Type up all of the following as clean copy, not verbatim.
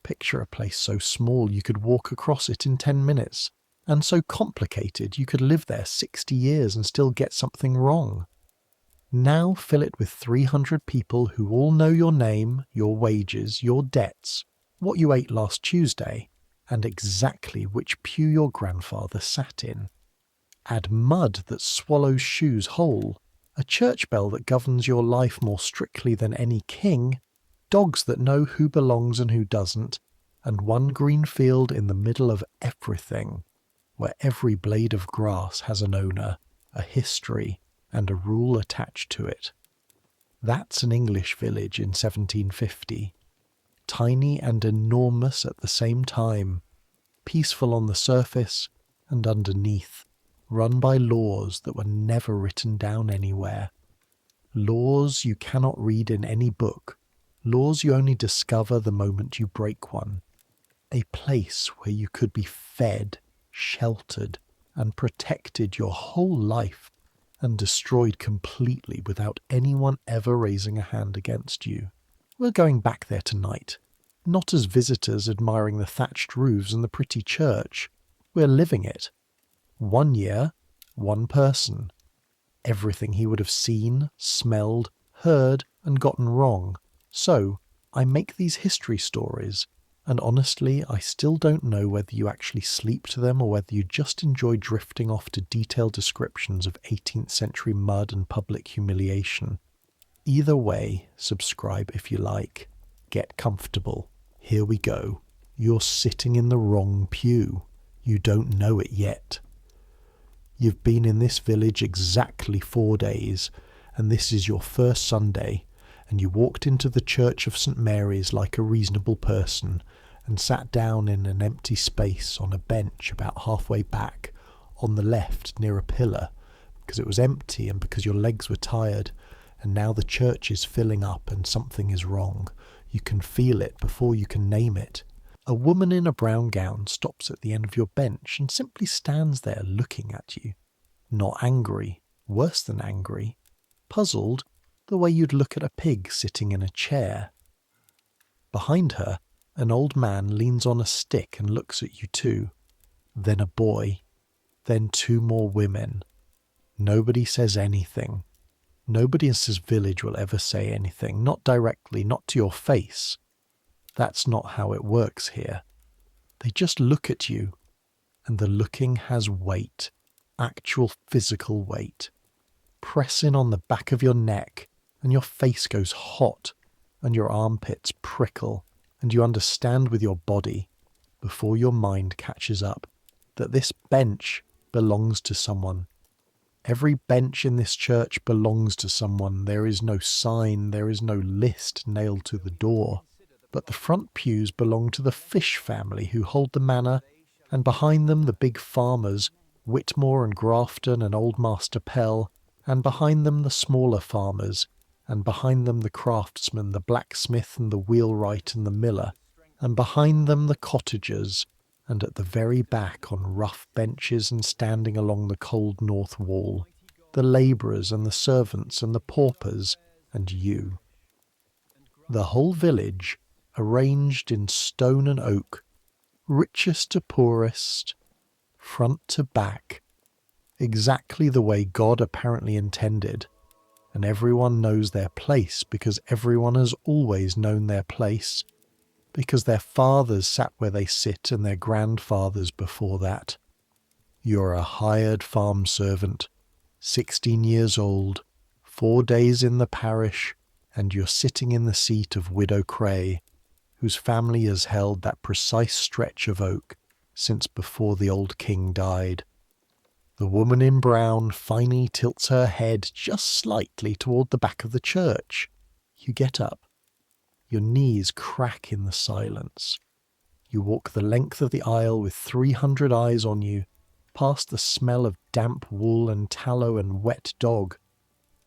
Picture a place so small you could walk across it in 10 minutes, and so complicated you could live there 60 years and still get something wrong. Now fill it with 300 people who all know your name, your wages, your debts, what you ate last Tuesday, and exactly which pew your grandfather sat in. Add mud that swallows shoes whole, a church bell that governs your life more strictly than any king, dogs that know who belongs and who doesn't, and one green field in the middle of everything, where every blade of grass has an owner, a history, and a rule attached to it. That's an English village in 1750. Tiny and enormous at the same time, peaceful on the surface and underneath, run by laws that were never written down anywhere. Laws you cannot read in any book, laws you only discover the moment you break one. A place where you could be fed, sheltered, and protected your whole life, and destroyed completely without anyone ever raising a hand against you. We're going back there tonight, not as visitors admiring the thatched roofs and the pretty church. We're living it. 1 year, 1 person. Everything he would have seen, smelled, heard, and gotten wrong. So, I make these history stories, and honestly, I still don't know whether you actually sleep to them or whether you just enjoy drifting off to detailed descriptions of 18th century mud and public humiliation. Either way, subscribe if you like. Get comfortable. Here we go. You're sitting in the wrong pew. You don't know it yet. You've been in this village exactly 4 days, and this is your first Sunday, and you walked into the Church of St. Mary's like a reasonable person, and sat down in an empty space on a bench about halfway back, on the left near a pillar, because it was empty and because your legs were tired, and now the church is filling up and something is wrong. You can feel it before you can name it. A woman in a brown gown stops at the end of your bench and simply stands there looking at you. Not angry, worse than angry, puzzled, the way you'd look at a pig sitting in a chair. Behind her, an old man leans on a stick and looks at you too. Then a boy. Then 2 more women. Nobody says anything. Nobody in this village will ever say anything, not directly, not to your face. That's not how it works here. They just look at you, and the looking has weight, actual physical weight. Press in on the back of your neck, and your face goes hot, and your armpits prickle, and you understand with your body, before your mind catches up, that this bench belongs to someone. Every bench in this church belongs to someone. There is no sign, there is no list nailed to the door. But the front pews belong to the Fish family who hold the manor, and behind them the big farmers, Whitmore and Grafton and Old Master Pell, and behind them the smaller farmers, and behind them the craftsman, the blacksmith and the wheelwright and the miller, and behind them the cottagers, and at the very back on rough benches and standing along the cold north wall, the labourers and the servants and the paupers, and you. The whole village, arranged in stone and oak, richest to poorest, front to back, exactly the way God apparently intended, and everyone knows their place because everyone has always known their place, because their fathers sat where they sit and their grandfathers before that. You're a hired farm servant, 16 years old, 4 days in the parish, and you're sitting in the seat of Widow Cray, whose family has held that precise stretch of oak since before the old king died. The woman in brown finally tilts her head just slightly toward the back of the church. You get up. Your knees crack in the silence. You walk the length of the aisle with 300 eyes on you, past the smell of damp wool and tallow and wet dog,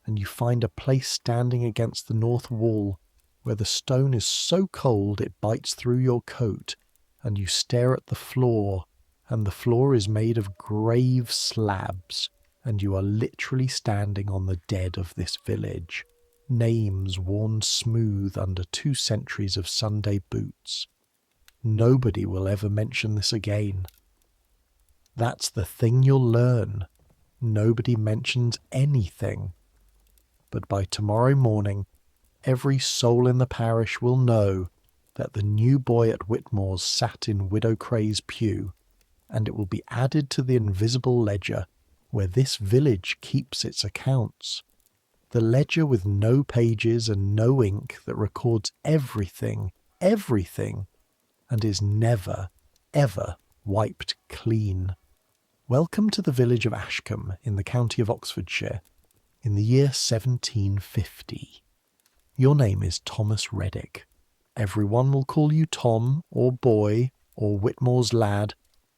and you find a place standing against the north wall where the stone is so cold it bites through your coat, and you stare at the floor, and the floor is made of grave slabs, and you are literally standing on the dead of this village, names worn smooth under 2 centuries of Sunday boots. Nobody will ever mention this again. That's the thing you'll learn. Nobody mentions anything. But by tomorrow morning, every soul in the parish will know that the new boy at Whitmore's sat in Widow Cray's pew, and it will be added to the invisible ledger where this village keeps its accounts. The ledger with no pages and no ink that records everything, and is never, ever wiped clean. Welcome to the village of Ashcombe in the county of Oxfordshire in the year 1750. Your name is Thomas Reddick. Everyone will call you Tom or Boy or Whitmore's lad,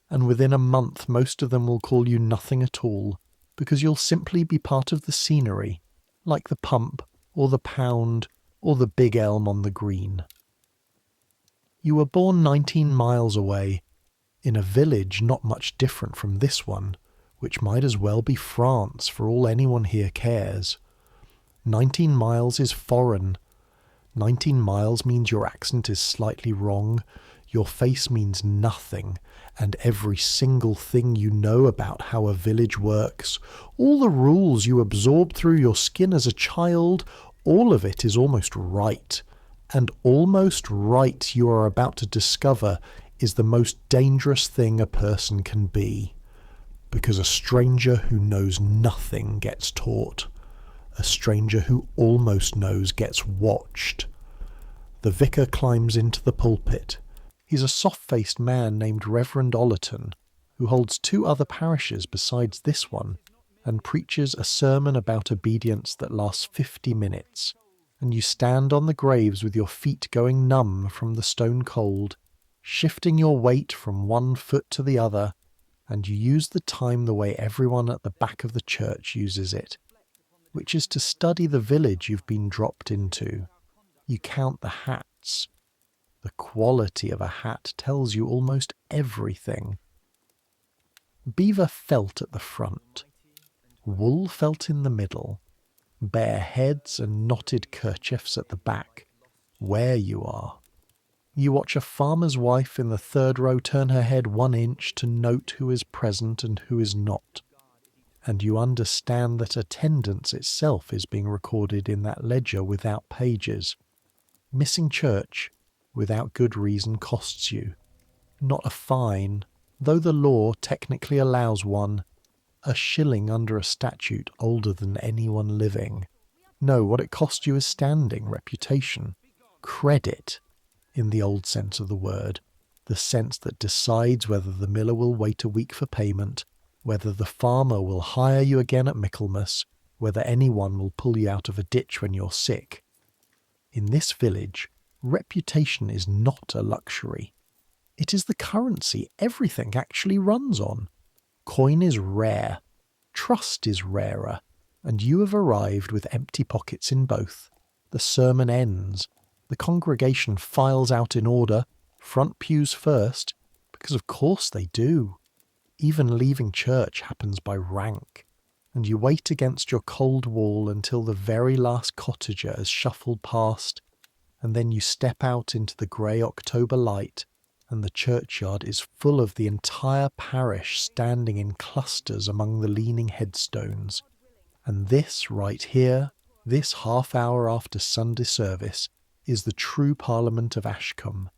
and within a month most of them will call you nothing at all, because you'll simply be part of the scenery, like the pump or the pound or the big elm on the green. You were born 19 miles away, in a village not much different from this one, which might as well be France for all anyone here cares. 19 miles is foreign. 19 miles means your accent is slightly wrong, your face means nothing, and every single thing you know about how a village works, all the rules you absorb through your skin as a child, all of it is almost right. And almost right you are about to discover is the most dangerous thing a person can be. Because a stranger who knows nothing gets taught. A stranger who almost knows gets watched. The vicar climbs into the pulpit. He's a soft-faced man named Reverend Ollerton, who holds 2 other parishes besides this one, and preaches a sermon about obedience that lasts 50 minutes. And you stand on the graves with your feet going numb from the stone cold, shifting your weight from one foot to the other, and you use the time the way everyone at the back of the church uses it, which is to study the village you've been dropped into. You count the hats. The quality of a hat tells you almost everything. Beaver felt at the front. Wool felt in the middle. Bare heads and knotted kerchiefs at the back, where you are. You watch a farmer's wife in the 3rd row turn her head 1 inch to note who is present and who is not. And you understand that attendance itself is being recorded in that ledger without pages. Missing church, without good reason, costs you. Not a fine, though the law technically allows one. A shilling under a statute older than anyone living. No, what it costs you is standing, reputation, credit, in the old sense of the word, the sense that decides whether the miller will wait a week for payment, whether the farmer will hire you again at Michaelmas, whether anyone will pull you out of a ditch when you're sick. In this village, reputation is not a luxury. It is the currency everything actually runs on. Coin is rare, trust is rarer, and you have arrived with empty pockets in both. The sermon ends. The congregation files out in order, front pews first, because of course they do. Even leaving church happens by rank, and you wait against your cold wall until the very last cottager has shuffled past, and then you step out into the grey October light, and the churchyard is full of the entire parish standing in clusters among the leaning headstones. And this right here, this half hour after Sunday service, is the true Parliament of Ashcombe.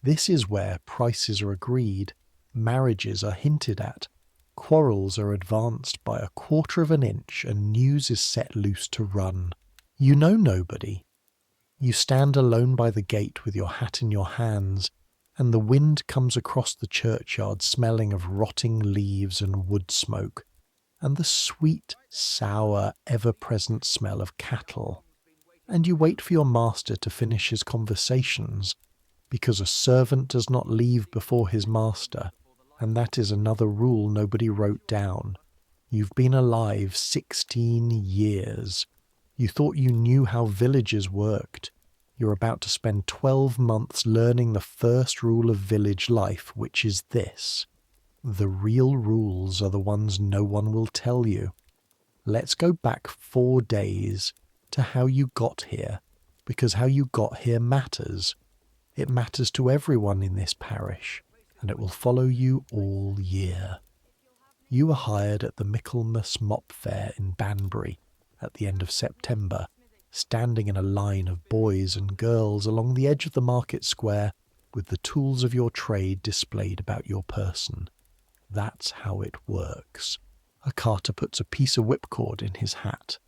This is where prices are agreed, marriages are hinted at, quarrels are advanced by 1/4 of an inch, and news is set loose to run. You know nobody. You stand alone by the gate with your hat in your hands, and the wind comes across the churchyard smelling of rotting leaves and wood smoke, and the sweet, sour, ever-present smell of cattle. And you wait for your master to finish his conversations, because a servant does not leave before his master, and that is another rule nobody wrote down. You've been alive 16 years. You thought you knew how villages worked. You're about to spend 12 months learning the first rule of village life, which is this. The real rules are the ones no one will tell you. Let's go back 4 days to how you got here, because how you got here matters. It matters to everyone in this parish, and it will follow you all year. You were hired at the Michaelmas Mop Fair in Banbury at the end of September, standing in a line of boys and girls along the edge of the market square with the tools of your trade displayed about your person. That's how it works. A carter puts a piece of whipcord in his hat.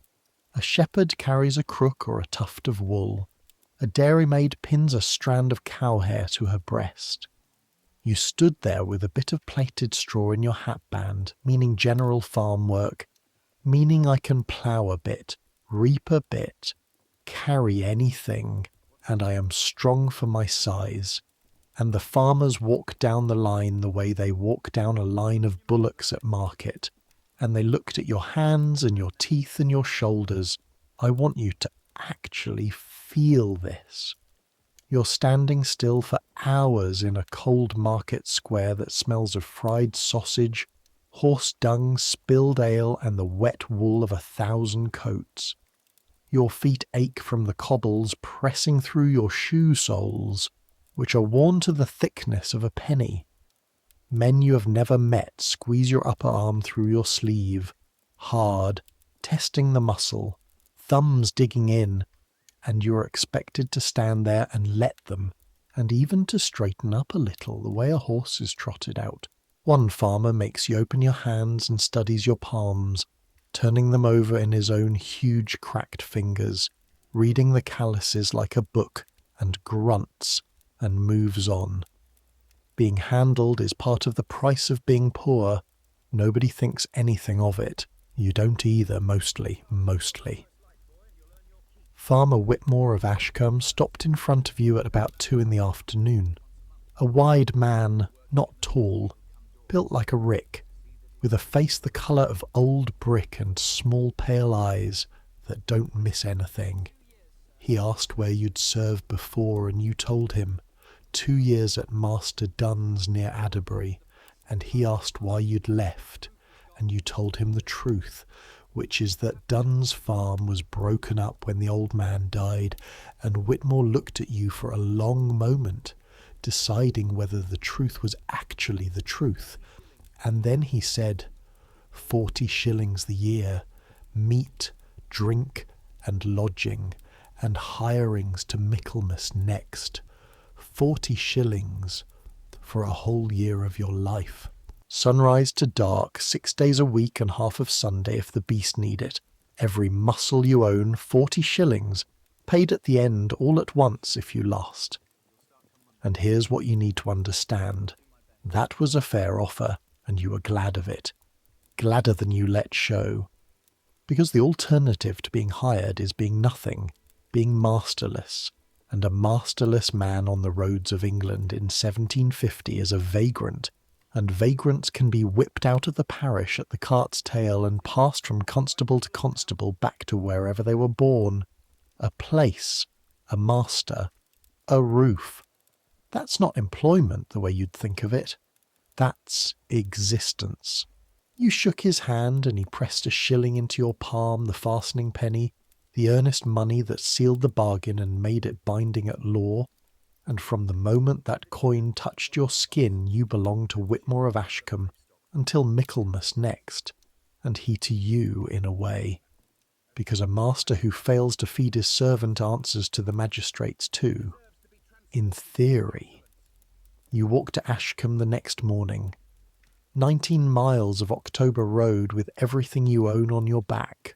A shepherd carries a crook or a tuft of wool. A dairymaid pins a strand of cow hair to her breast. You stood there with a bit of plaited straw in your hat band, meaning general farm work, meaning I can plough a bit, reap a bit, carry anything, and I am strong for my size. And the farmers walk down the line the way they walk down a line of bullocks at market, and they looked at your hands and your teeth and your shoulders. I want you to actually feel this. You're standing still for hours in a cold market square that smells of fried sausage, horse dung, spilled ale, and the wet wool of 1,000 coats. Your feet ache from the cobbles pressing through your shoe soles, which are worn to the thickness of a penny. Men you have never met squeeze your upper arm through your sleeve, hard, testing the muscle, thumbs digging in, and you are expected to stand there and let them, and even to straighten up a little the way a horse is trotted out. One farmer makes you open your hands and studies your palms, turning them over in his own huge cracked fingers, reading the calluses like a book, and grunts and moves on. Being handled is part of the price of being poor. Nobody thinks anything of it. You don't either, mostly. Farmer Whitmore of Ashcombe stopped in front of you at about 2 in the afternoon. A wide man, not tall, built like a rick, with a face the colour of old brick and small pale eyes that don't miss anything. He asked where you'd served before, and you told him 2 years at Master Dunn's near Adderbury, and he asked why you'd left, and you told him the truth, which is that Dunn's farm was broken up when the old man died, and Whitmore looked at you for a long moment, deciding whether the truth was actually the truth, and then he said, 40 shillings the year, meat, drink, and lodging, and hirings to Michaelmas next. 40 shillings for a whole year of your life. Sunrise to dark, 6 days a week and half of Sunday if the beast need it. Every muscle you own, 40 shillings, paid at the end all at once if you lost. And here's what you need to understand. That was a fair offer, and you were glad of it. Gladder than you let show. Because the alternative to being hired is being nothing, being masterless. And a masterless man on the roads of England in 1750 is a vagrant, and vagrants can be whipped out of the parish at the cart's tail and passed from constable to constable back to wherever they were born. A place, a master, a roof. That's not employment the way you'd think of it. That's existence. You shook his hand and he pressed a shilling into your palm, the fastening penny, the earnest money that sealed the bargain and made it binding at law. And from the moment that coin touched your skin, you belonged to Whitmore of Ashcombe until Michaelmas next, and he to you in a way. Because a master who fails to feed his servant answers to the magistrates too. In theory. You walked to Ashcombe the next morning. 19 miles of October road with everything you own on your back.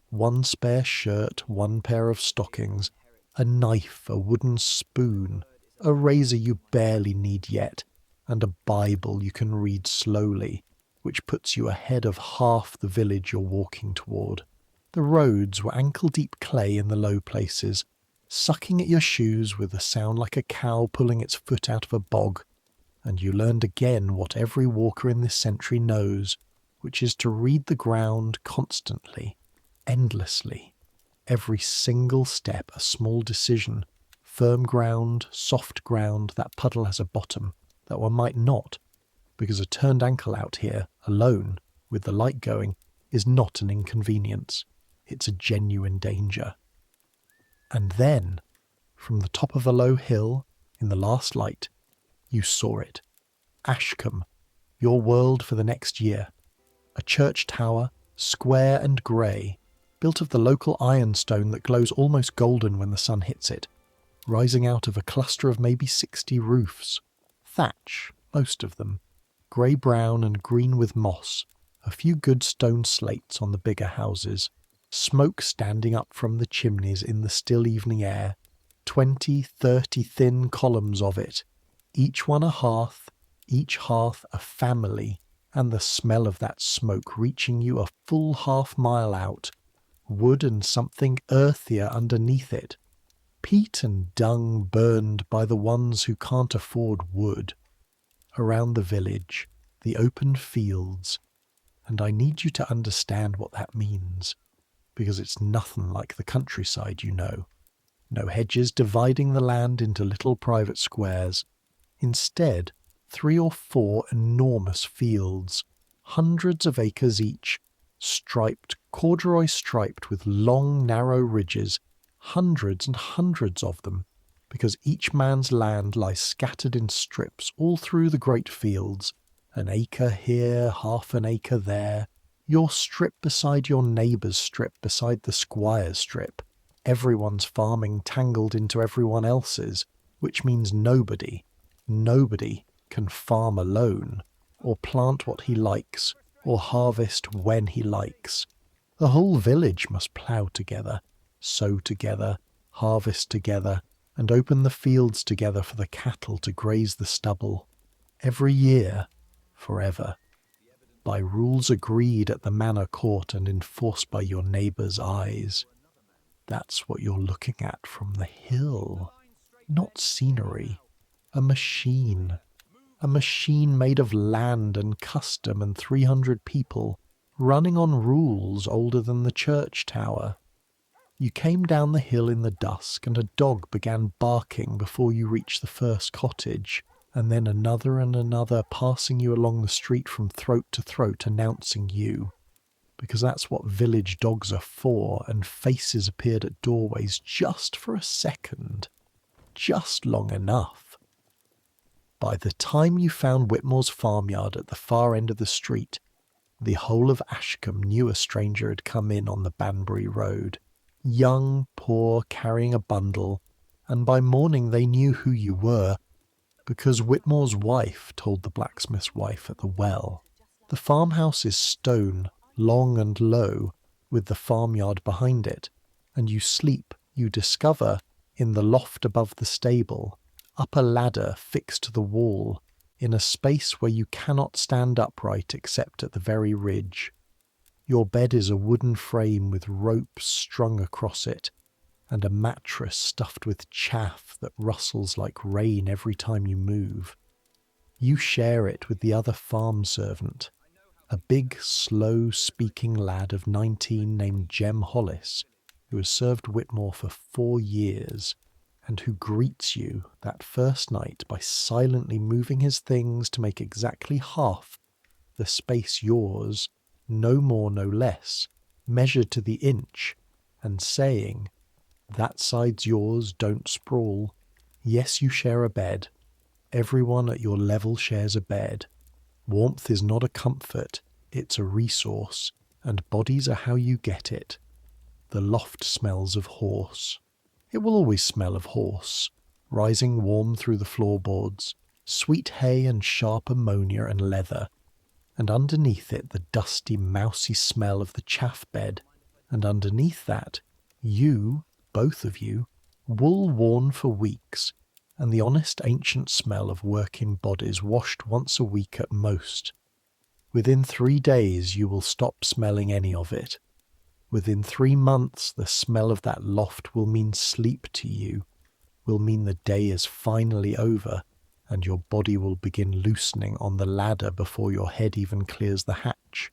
1 spare shirt, 1 pair of stockings, a knife, a wooden spoon, a razor you barely need yet, and a Bible you can read slowly, which puts you ahead of half the village you're walking toward. The roads were ankle-deep clay in the low places, sucking at your shoes with a sound like a cow pulling its foot out of a bog, and you learned again what every walker in this century knows, which is to read the ground constantly, endlessly. Every single step a small decision. Firm ground, soft ground, that puddle has a bottom, that one might not, because a turned ankle out here, alone, with the light going, is not an inconvenience. It's a genuine danger. And then, from the top of a low hill, In the last light, you saw it. Ashcombe, your world for the next year. A church tower, square and grey, built of the local ironstone that glows almost golden when the sun hits it, rising out of a cluster of maybe 60 roofs. Thatch, most of them, grey-brown and green with moss, a few good stone slates on the bigger houses, smoke standing up from the chimneys in the still evening air, 20, 30 thin columns of it, each one a hearth, each hearth a family, and the smell of that smoke reaching you a full half-mile out, wood and something earthier underneath it, peat and dung burned by the ones who can't afford wood. Around the village, the open fields, and I need you to understand what that means, because it's nothing like the countryside, you know. No hedges dividing the land into little private squares. Instead, 3 or 4 enormous fields, hundreds of acres each, striped, corduroy striped with long, narrow ridges, hundreds and hundreds of them, because each man's land lies scattered in strips all through the great fields, an acre here, half an acre there, your strip beside your neighbour's strip beside the squire's strip, everyone's farming tangled into everyone else's, which means nobody can farm alone, or plant what he likes, or harvest when he likes. The whole village must plough together, sow together, harvest together, and open the fields together for the cattle to graze the stubble. Every year, forever. By rules agreed at the manor court and enforced by your neighbour's eyes. That's what you're looking at from the hill. Not scenery. A machine made of land and custom and 300 people, running on rules older than the church tower. You came down the hill in the dusk, and a dog began barking before you reached the first cottage, and then another and another passing you along the street from throat to throat, announcing you. Because that's what village dogs are for, and faces appeared at doorways just for a second. Just long enough. By the time you found Whitmore's farmyard at the far end of the street, the whole of Ashcombe knew a stranger had come in on the Banbury Road, young, poor, carrying a bundle, and by morning they knew who you were, because Whitmore's wife told the blacksmith's wife at the well. The farmhouse is stone, long and low, with the farmyard behind it, and you sleep, you discover, in the loft above the stable, up a ladder fixed to the wall, in a space where you cannot stand upright except at the very ridge. Your bed is a wooden frame with ropes strung across it, and a mattress stuffed with chaff that rustles like rain every time you move. You share it with the other farm servant, a big, slow-speaking lad of 19 named Jem Hollis, who has served Whitmore for 4 years, and who greets you that first night by silently moving his things to make exactly half the space yours, no more no less, measured to the inch, and saying, "That side's yours, don't sprawl. Yes, you share a bed. Everyone at your level shares a bed. Warmth is not a comfort, it's a resource, and bodies are how you get it. The loft smells of horse. It will always smell of horse, rising warm through the floorboards, sweet hay and sharp ammonia and leather, and underneath it the dusty, mousy smell of the chaff bed, and underneath that, you, both of you, wool worn for weeks, and the honest ancient smell of working bodies washed once a week at most. Within 3 days you will stop smelling any of it. Within 3 months the smell of that loft will mean sleep to you, will mean the day is finally over, and your body will begin loosening on the ladder before your head even clears the hatch.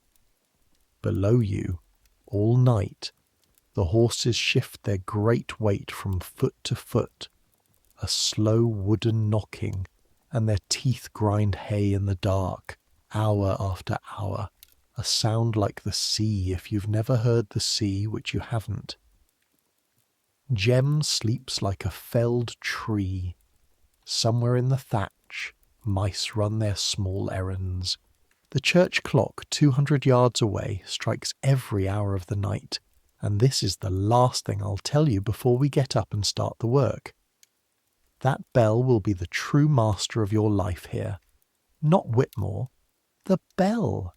Below you, all night, the horses shift their great weight from foot to foot, a slow wooden knocking, and their teeth grind hay in the dark, hour after hour, a sound like the sea if you've never heard the sea, which you haven't. Jem sleeps like a felled tree. Somewhere in the thatch, mice run their small errands. The church clock 200 yards away strikes every hour of the night, and this is the last thing I'll tell you before we get up and start the work. That bell will be the true master of your life here. Not Whitmore, the bell.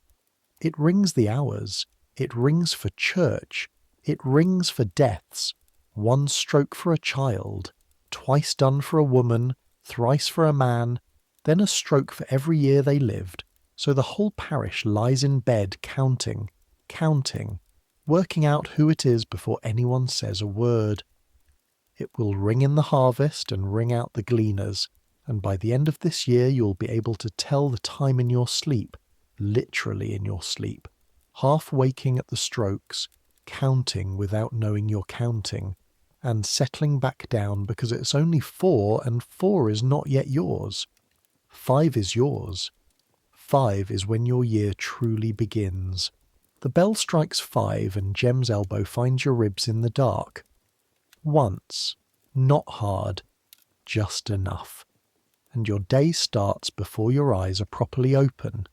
It rings the hours. It rings for church. It rings for deaths. 1 stroke for a child, twice done for a woman, thrice for a man, then a stroke for every year they lived. So the whole parish lies in bed counting, working out who it is before anyone says a word. It will ring in the harvest and ring out the gleaners, and by the end of this year you'll be able to tell the time in your sleep, literally in your sleep, half waking at the strokes, counting without knowing you're counting, and settling back down because it's only 4 and 4 is not yet yours. 5 is yours. 5 is when your year truly begins. The bell strikes 5 and Jem's elbow finds your ribs in the dark. Once, not hard, just enough. And your day starts before your eyes are properly open.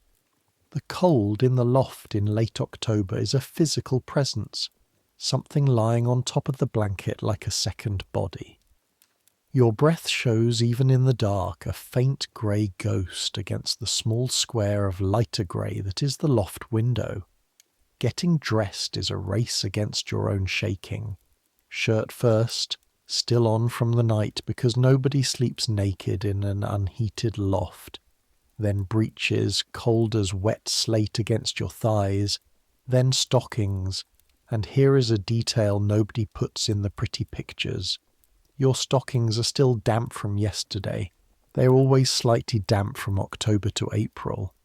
The cold in the loft in late October is a physical presence, something lying on top of the blanket like a second body. Your breath shows even in the dark a faint grey ghost against the small square of lighter grey that is the loft window. Getting dressed is a race against your own shaking. Shirt first, still on from the night because nobody sleeps naked in an unheated loft. Then breeches, cold as wet slate against your thighs. Then stockings. And here is a detail nobody puts in the pretty pictures. Your stockings are still damp from yesterday. They are always slightly damp from October to April.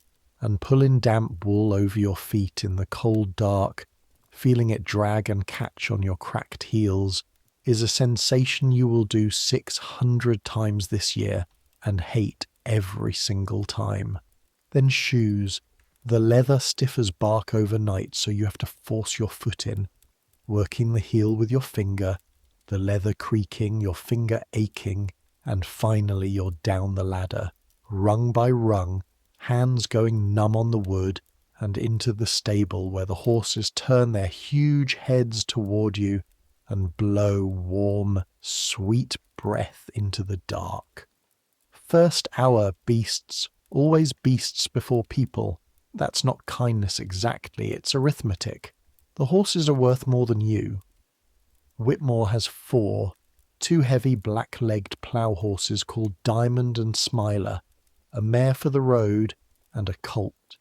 And pulling damp wool over your feet in the cold dark, feeling it drag and catch on your cracked heels, is a sensation you will do 600 times this year and hate every single time. Then shoes, the leather stiff as bark overnight, so you have to force your foot in, working the heel with your finger, the leather creaking, your finger aching, and finally you're down the ladder, rung by rung, hands going numb on the wood, and into the stable where the horses turn their huge heads toward you and blow warm, sweet breath into the dark. First hour, beasts, always beasts before people. That's not kindness exactly, it's arithmetic. The horses are worth more than you. Whitmore has 4, 2 heavy black-legged plough horses called Diamond and Smiler, a mare for the road, and a colt.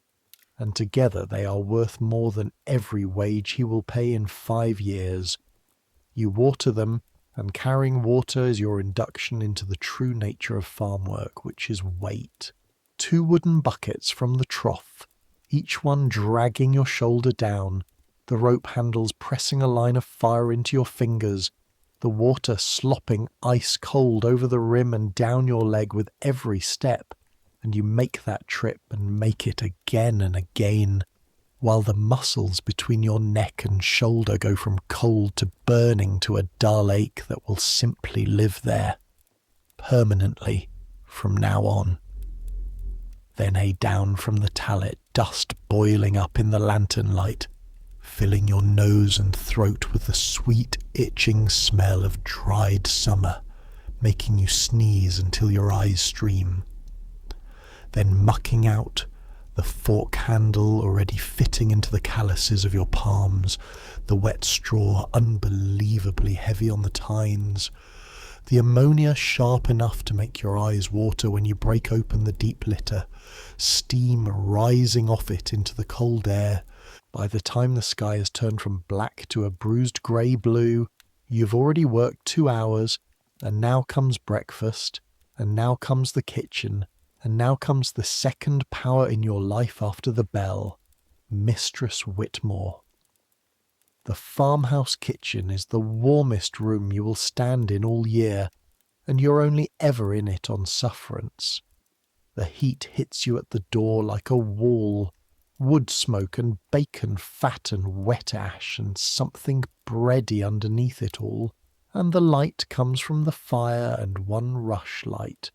And together they are worth more than every wage he will pay in 5 years. You water them, and carrying water is your induction into the true nature of farm work, which is weight. 2 wooden buckets from the trough, each one dragging your shoulder down, the rope handles pressing a line of fire into your fingers, the water slopping ice cold over the rim and down your leg with every step, and you make that trip and make it again and again, while the muscles between your neck and shoulder go from cold to burning to a dull ache that will simply live there, permanently, from now on. Then down from the tallet, dust boiling up in the lantern light, filling your nose and throat with the sweet, itching smell of dried summer, making you sneeze until your eyes stream. Then mucking out, the fork handle already fitting into the calluses of your palms, the wet straw unbelievably heavy on the tines, the ammonia sharp enough to make your eyes water when you break open the deep litter, steam rising off it into the cold air. By the time the sky has turned from black to a bruised grey blue, you've already worked 2 hours, and now comes breakfast, and now comes the kitchen, and now comes the second power in your life after the bell, Mistress Whitmore. The farmhouse kitchen is the warmest room you will stand in all year, and you're only ever in it on sufferance. The heat hits you at the door like a wall, wood smoke and bacon fat and wet ash and something bready underneath it all, and the light comes from the fire and one rushlight,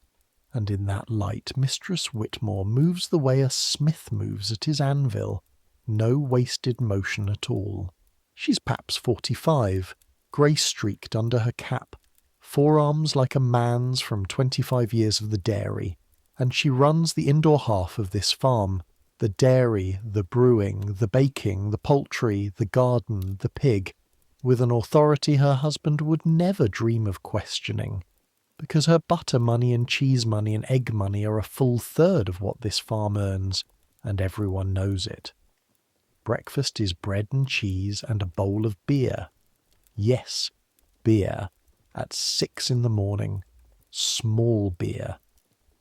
and in that light Mistress Whitmore moves the way a smith moves at his anvil, no wasted motion at all. She's perhaps 45, grey-streaked under her cap, forearms like a man's from 25 years of the dairy, and she runs the indoor half of this farm, the dairy, the brewing, the baking, the poultry, the garden, the pig, with an authority her husband would never dream of questioning, because her butter money and cheese money and egg money are a full third of what this farm earns, and everyone knows it. Breakfast is bread and cheese and a bowl of beer. Yes, beer, at 6 in the morning, small beer,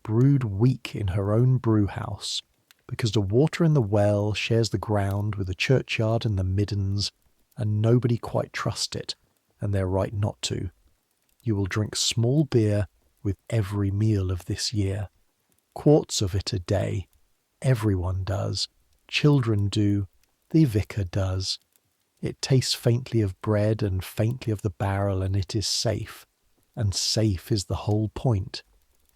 brewed weak in her own brewhouse, because the water in the well shares the ground with the churchyard and the middens, and nobody quite trust it, and they're right not to. You will drink small beer with every meal of this year. Quarts of it a day. Everyone does. Children do. The vicar does. It tastes faintly of bread and faintly of the barrel, and it is safe. And safe is the whole point.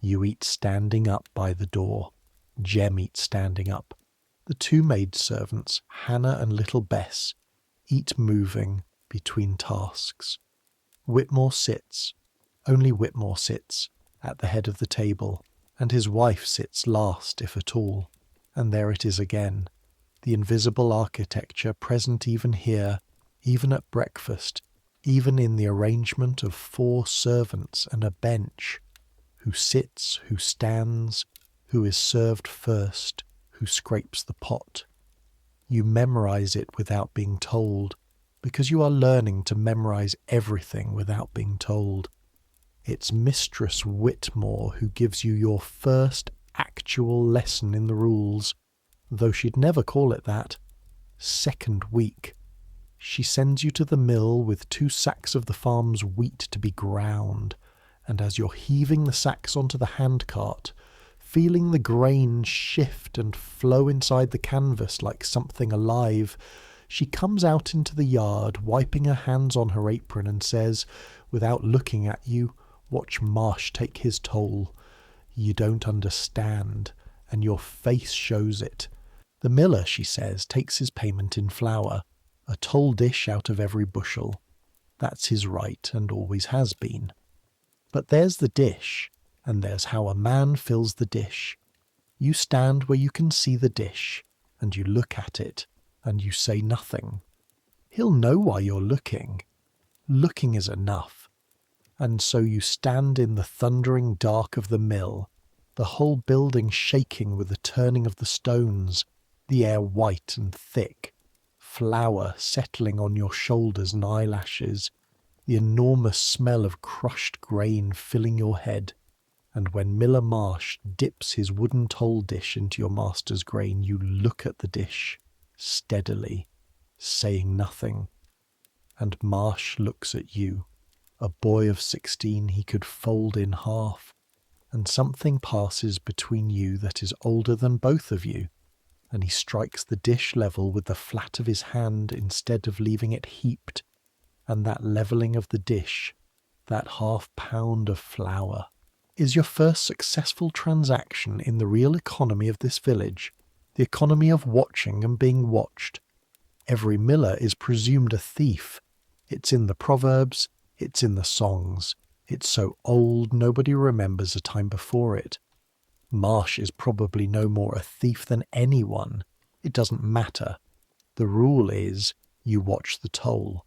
You eat standing up by the door. Jem eats standing up. The two maidservants, Hannah and little Bess, eat moving between tasks. Whitmore sits, only Whitmore sits, at the head of the table, and his wife sits last, if at all. And there it is again, the invisible architecture present even here, even at breakfast, even in the arrangement of 4 servants and a bench, who sits, who stands, who is served first, who scrapes the pot. You memorize it without being told, because you are learning to memorize everything without being told. It's Mistress Whitmore who gives you your first actual lesson in the rules, though she'd never call it that. 2nd week. She sends you to the mill with 2 sacks of the farm's wheat to be ground, and as you're heaving the sacks onto the handcart, feeling the grain shift and flow inside the canvas like something alive, she comes out into the yard, wiping her hands on her apron, and says, without looking at you, "Watch Marsh take his toll. You don't understand, and your face shows it. The miller," she says, "takes his payment in flour, a toll dish out of every bushel. That's his right, and always has been. But there's the dish, and there's how a man fills the dish. You stand where you can see the dish, and you look at it, and you say nothing. He'll know why you're looking. Looking is enough. And so you stand in the thundering dark of the mill, the whole building shaking with the turning of the stones, the air white and thick, flour settling on your shoulders and eyelashes, the enormous smell of crushed grain filling your head, and when Miller Marsh dips his wooden toll dish into your master's grain, you look at the dish, steadily, saying nothing. And Marsh looks at you, a boy of 16 he could fold in half, and something passes between you that is older than both of you, and he strikes the dish level with the flat of his hand instead of leaving it heaped, and that levelling of the dish, that £1/2 of flour, is your first successful transaction in the real economy of this village, the economy of watching and being watched. Every miller is presumed a thief. It's in the proverbs, it's in the songs. It's so old nobody remembers a time before it. Marsh is probably no more a thief than anyone. It doesn't matter. The rule is you watch the toll,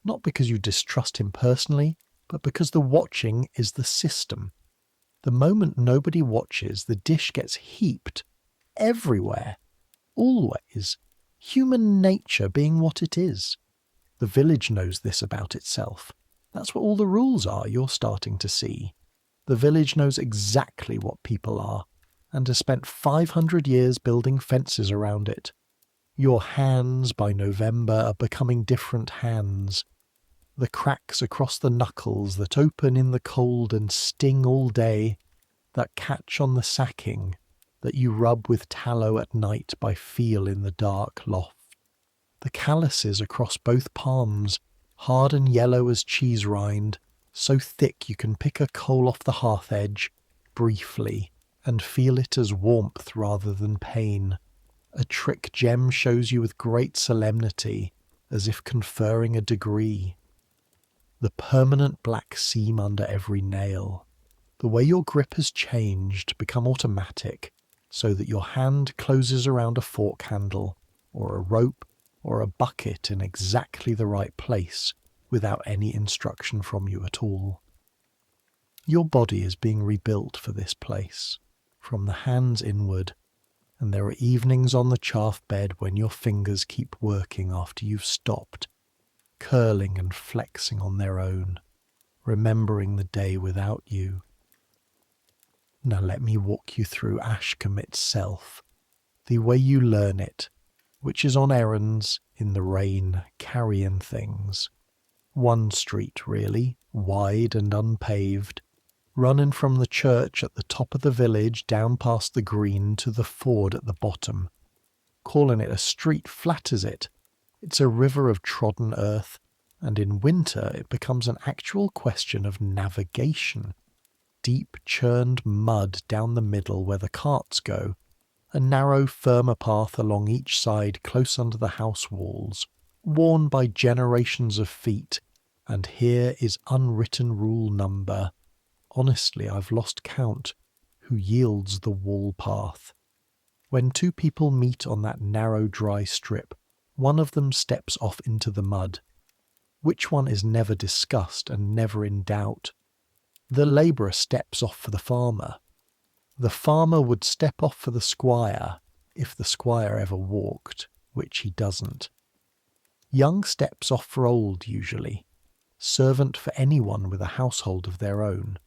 not because you distrust him personally, but because the watching is the system. The moment nobody watches, the dish gets heaped everywhere, always, human nature being what it is. The village knows this about itself. That's what all the rules are you're starting to see. The village knows exactly what people are, and has spent 500 years building fences around it. Your hands by November are becoming different hands. The cracks across the knuckles that open in the cold and sting all day, that catch on the sacking, that you rub with tallow at night by feel in the dark loft. The calluses across both palms, hard and yellow as cheese rind, so thick you can pick a coal off the hearth edge, briefly, and feel it as warmth rather than pain. A trick gem shows you with great solemnity, as if conferring a degree. The permanent black seam under every nail. The way your grip has changed, become automatic, so that your hand closes around a fork handle, or a rope, or a bucket in exactly the right place, without any instruction from you at all. Your body is being rebuilt for this place, from the hands inward, and there are evenings on the chaff bed when your fingers keep working after you've stopped, curling and flexing on their own, remembering the day without you. Now let me walk you through Ashcombe itself, the way you learn it, which is on errands, in the rain, carrying things. One street really, wide and unpaved, running from the church at the top of the village down past the green to the ford at the bottom. Calling it a street flatters it. It's a river of trodden earth, and in winter it becomes an actual question of navigation. Deep churned mud down the middle where the carts go, a narrow firmer path along each side close under the house walls, worn by generations of feet, and here is unwritten rule number. Honestly, I've lost count, who yields the wall path. When two people meet on that narrow dry strip, one of them steps off into the mud. Which one is never discussed and never in doubt. The labourer steps off for the farmer. The farmer would step off for the squire, if the squire ever walked, which he doesn't. Young steps off for old usually, servant for anyone with a household of their own.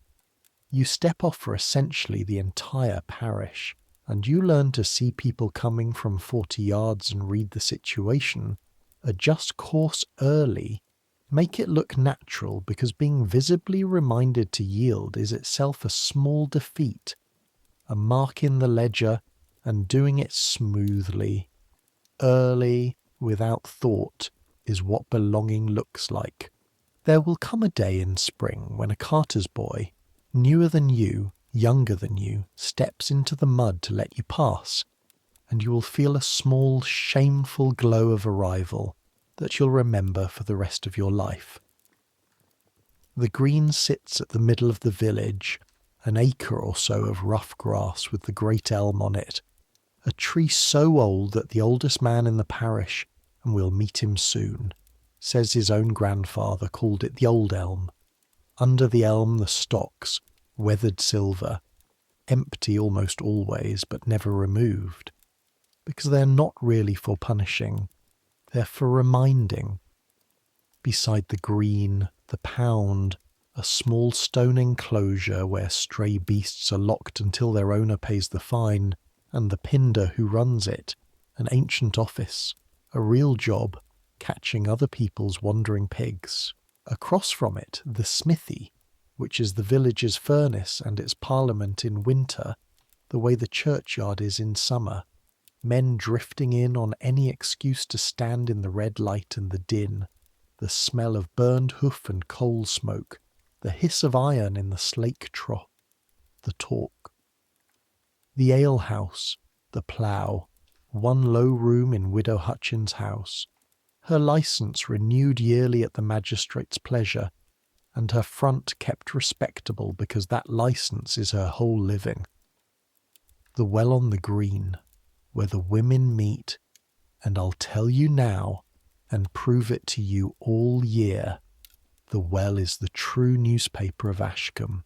You step off for essentially the entire parish, and you learn to see people coming from 40 yards and read the situation, adjust course early, make it look natural, because being visibly reminded to yield is itself a small defeat, a mark in the ledger, and doing it smoothly, early, without thought, is what belonging looks like. There will come a day in spring when a carter's boy, newer than you, younger than you, steps into the mud to let you pass, and you will feel a small, shameful glow of arrival that you'll remember for the rest of your life. The green sits at the middle of the village, an acre or so of rough grass with the great elm on it, a tree so old that the oldest man in the parish, and we'll meet him soon, says his own grandfather called it the old elm. Under the elm the stocks, weathered silver, empty almost always but never removed, because they're not really for punishing, they're for reminding. Beside the green, the pound, a small stone enclosure where stray beasts are locked until their owner pays the fine, and the pinder who runs it, an ancient office, a real job, catching other people's wandering pigs. Across from it, the smithy, which is the village's furnace and its parliament in winter, the way the churchyard is in summer, men drifting in on any excuse to stand in the red light and the din, the smell of burned hoof and coal smoke, the hiss of iron in the slake trough, the talk. The alehouse, the plough, one low room in Widow Hutchins' house, her licence renewed yearly at the magistrate's pleasure, and her front kept respectable because that licence is her whole living. The well on the green, where the women meet, and I'll tell you now, and prove it to you all year, the well is the true newspaper of Ashcombe,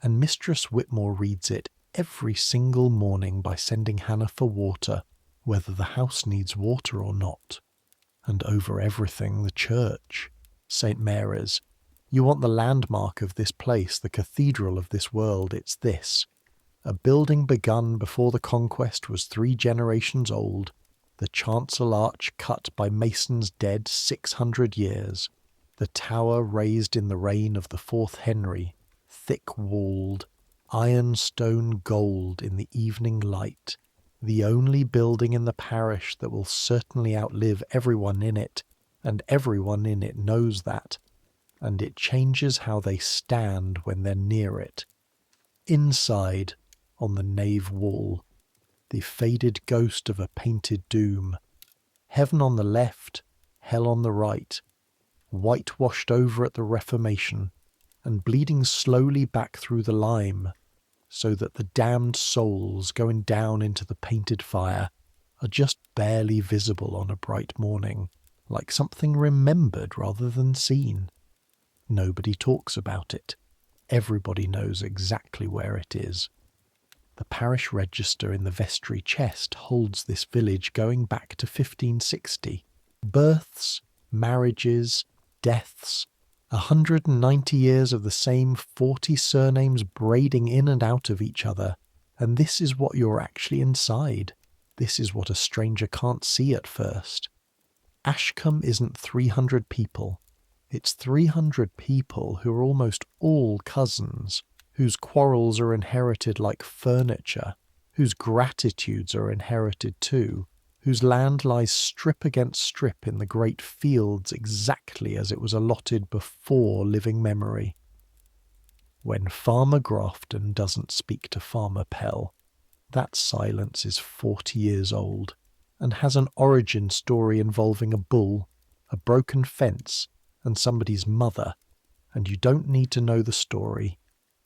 and Mistress Whitmore reads it every single morning by sending Hannah for water, whether the house needs water or not. And over everything the church, St. Mary's. You want the landmark of this place, the cathedral of this world, it's this. A building begun before the conquest was 3 generations old, the chancel arch cut by masons dead 600 years, the tower raised in the reign of the 4th Henry, thick-walled, ironstone gold in the evening light, the only building in the parish that will certainly outlive everyone in it, and everyone in it knows that, and it changes how they stand when they're near it. Inside, on the nave wall, the faded ghost of a painted doom. Heaven on the left, hell on the right, whitewashed over at the Reformation, and bleeding slowly back through the lime, so that the damned souls going down into the painted fire are just barely visible on a bright morning, like something remembered rather than seen. Nobody talks about it. Everybody knows exactly where it is. The parish register in the vestry chest holds this village going back to 1560. Births, marriages, deaths, 190 years of the same 40 surnames braiding in and out of each other, and this is what you're actually inside. This is what a stranger can't see at first. Ashcombe isn't 300 people. It's 300 people who are almost all cousins, whose quarrels are inherited like furniture, whose gratitudes are inherited too, whose land lies strip against strip in the great fields exactly as it was allotted before living memory. When Farmer Grafton doesn't speak to Farmer Pell, that silence is 40 years old and has an origin story involving a bull, a broken fence, and somebody's mother, and you don't need to know the story,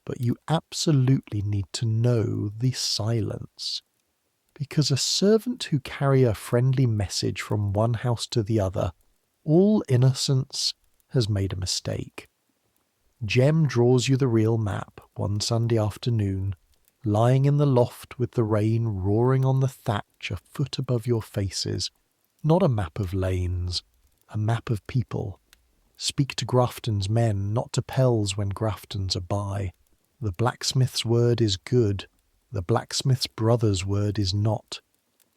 but you absolutely need to know the silence. Because a servant who carry a friendly message from one house to the other, all innocence, has made a mistake. Jem draws you the real map one Sunday afternoon, lying in the loft with the rain roaring on the thatch a foot above your faces. Not a map of lanes, a map of people. Speak to Grafton's men, not to Pell's when Grafton's are by. The blacksmith's word is good, the blacksmith's brother's word is not.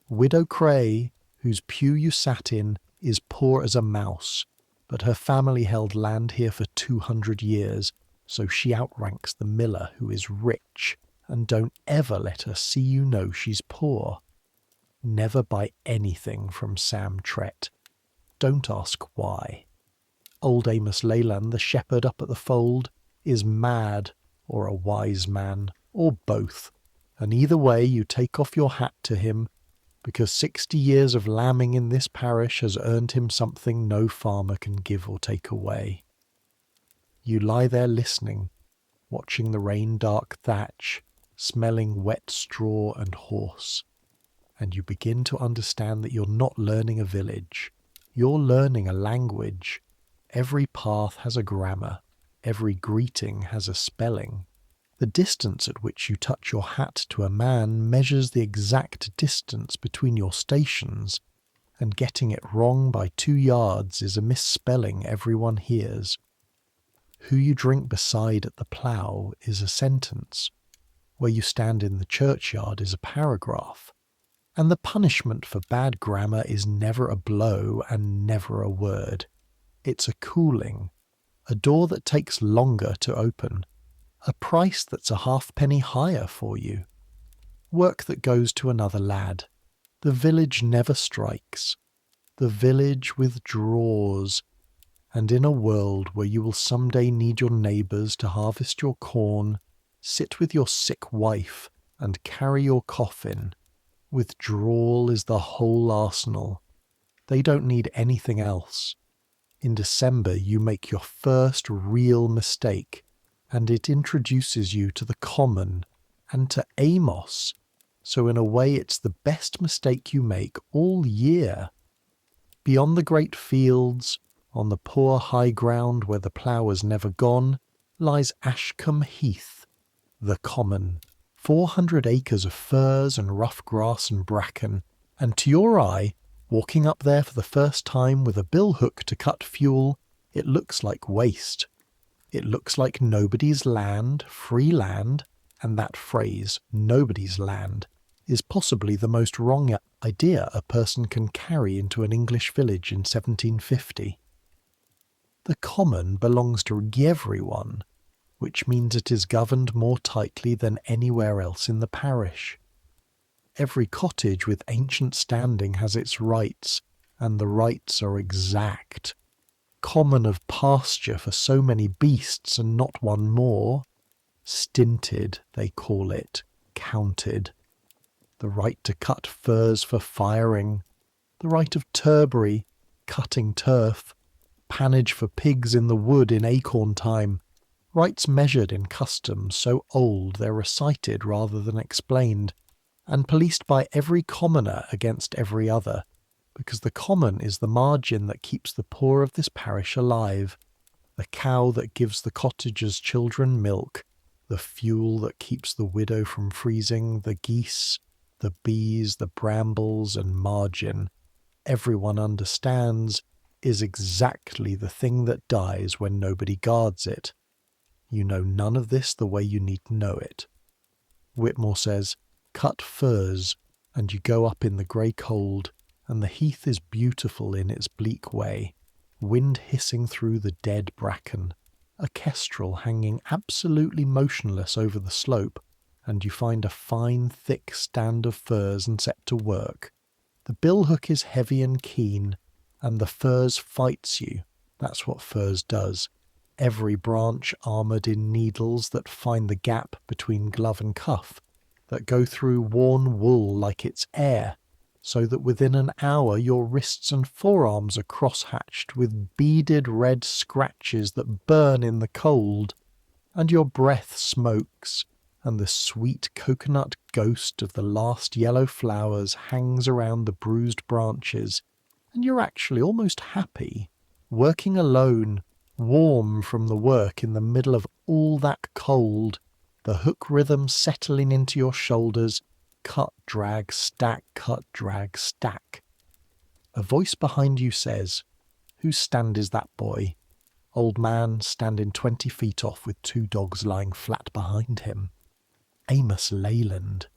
Widow Cray, whose pew you sat in, is poor as a mouse, but her family held land here for 200 years, so she outranks the miller who is rich, and don't ever let her see you know she's poor. Never buy anything from Sam Trett. Don't ask why. Old Amos Leyland, the shepherd up at the fold, is mad, or a wise man, or both, and either way you take off your hat to him, because 60 years of lambing in this parish has earned him something no farmer can give or take away. You lie there listening, watching the rain-dark thatch, smelling wet straw and horse, and you begin to understand that you're not learning a village, you're learning a language. Every path has a grammar, every greeting has a spelling. The distance at which you touch your hat to a man measures the exact distance between your stations, and getting it wrong by 2 yards is a misspelling everyone hears. Who you drink beside at the plough is a sentence. Where you stand in the churchyard is a paragraph. And the punishment for bad grammar is never a blow and never a word. It's a cooling, a door that takes longer to open, a price that's a halfpenny higher for you. Work that goes to another lad. The village never strikes. The village withdraws. And in a world where you will someday need your neighbours to harvest your corn, sit with your sick wife and carry your coffin, withdrawal is the whole arsenal. They don't need anything else. In December you make your first real mistake, and it introduces you to the common and to Amos, so in a way it's the best mistake you make all year. Beyond the great fields, on the poor high ground where the plough has never gone, lies Ashcombe Heath, the common, 400 acres of furze and rough grass and bracken, and to your eye, walking up there for the first time with a billhook to cut fuel, it looks like waste. It looks like nobody's land, free land, and that phrase, nobody's land, is possibly the most wrong idea a person can carry into an English village in 1750. The common belongs to everyone, which means it is governed more tightly than anywhere else in the parish. Every cottage with ancient standing has its rights, and the rights are exact. Common of pasture for so many beasts and not one more. Stinted, they call it, counted. The right to cut furze for firing, the right of turbary, cutting turf, pannage for pigs in the wood in acorn time, rights measured in customs so old they're recited rather than explained, and policed by every commoner against every other, because the common is the margin that keeps the poor of this parish alive, the cow that gives the cottages' children milk, the fuel that keeps the widow from freezing, the geese, the bees, the brambles, and margin, everyone understands, is exactly the thing that dies when nobody guards it. You know none of this the way you need to know it. Whitmore says, cut furze, and you go up in the grey cold, and the heath is beautiful in its bleak way, wind hissing through the dead bracken, a kestrel hanging absolutely motionless over the slope, and you find a fine thick stand of furze and set to work. The billhook is heavy and keen, and the furze fights you. That's what furze does. Every branch armoured in needles that find the gap between glove and cuff, that go through worn wool like it's air, so that within an hour your wrists and forearms are cross-hatched with beaded red scratches that burn in the cold, and your breath smokes, and the sweet coconut ghost of the last yellow flowers hangs around the bruised branches, and you're actually almost happy, working alone, warm from the work in the middle of all that cold, the hook rhythm settling into your shoulders, cut, drag, stack, cut, drag, stack. A voice behind you says, "Whose stand is that, boy?" Old man standing 20 feet off with 2 dogs lying flat behind him. Amos Leyland.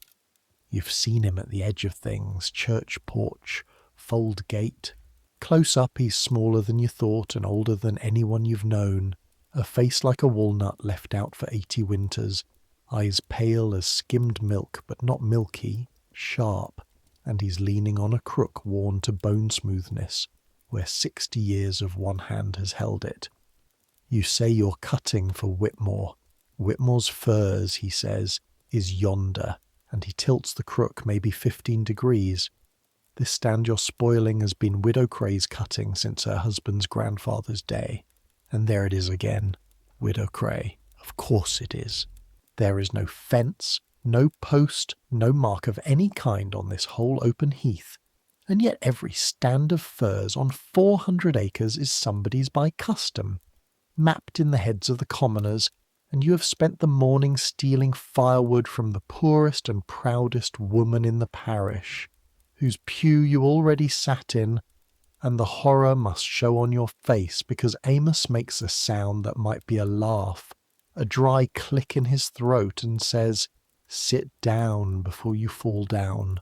You've seen him at the edge of things, church porch, fold gate. Close up he's smaller than you thought and older than anyone you've known, a face like a walnut left out for 80 winters, eyes pale as skimmed milk but not milky, sharp, and he's leaning on a crook worn to bone smoothness, where 60 years of one hand has held it. You say you're cutting for Whitmore. Whitmore's furze, he says, is yonder, and he tilts the crook maybe 15 degrees. This stand you're spoiling has been Widow Cray's cutting since her husband's grandfather's day. And there it is again. Widow Cray. Of course it is. There is no fence, no post, no mark of any kind on this whole open heath. And yet every stand of furze on 400 acres is somebody's by custom, mapped in the heads of the commoners, and you have spent the morning stealing firewood from the poorest and proudest woman in the parish, whose pew you already sat in, and the horror must show on your face because Amos makes a sound that might be a laugh, a dry click in his throat, and says, "Sit down before you fall down."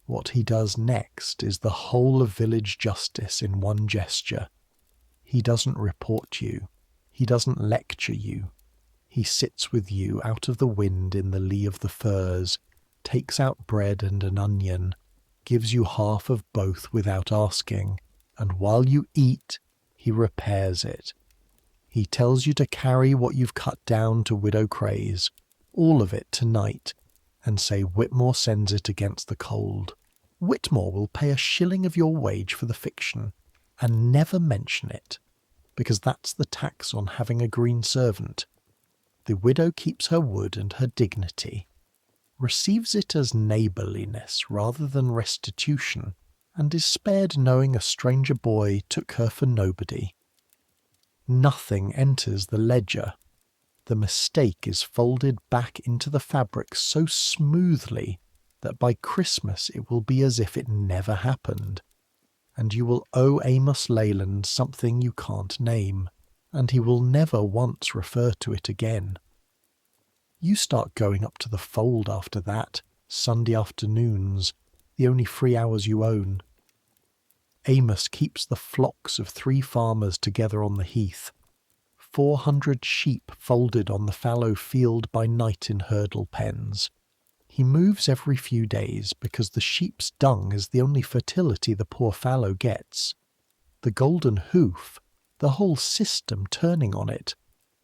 What he does next is the whole of village justice in one gesture. He doesn't report you. He doesn't lecture you. He sits with you out of the wind in the lee of the furze, takes out bread and an onion, gives you half of both without asking, and while you eat, he repairs it. He tells you to carry what you've cut down to Widow Cray's, all of it tonight, and say Whitmore sends it against the cold. Whitmore will pay a shilling of your wage for the fiction, and never mention it, because that's the tax on having a green servant. The widow keeps her wood and her dignity, receives it as neighbourliness rather than restitution, and is spared knowing a stranger boy took her for nobody. Nothing enters the ledger. The mistake is folded back into the fabric so smoothly that by Christmas it will be as if it never happened, and you will owe Amos Leyland something you can't name, and he will never once refer to it again. You start going up to the fold after that, Sunday afternoons, the only free hours you own. Amos keeps the flocks of 3 farmers together on the heath, 400 sheep folded on the fallow field by night in hurdle pens. He moves every few days because the sheep's dung is the only fertility the poor fallow gets. The golden hoof, the whole system turning on it,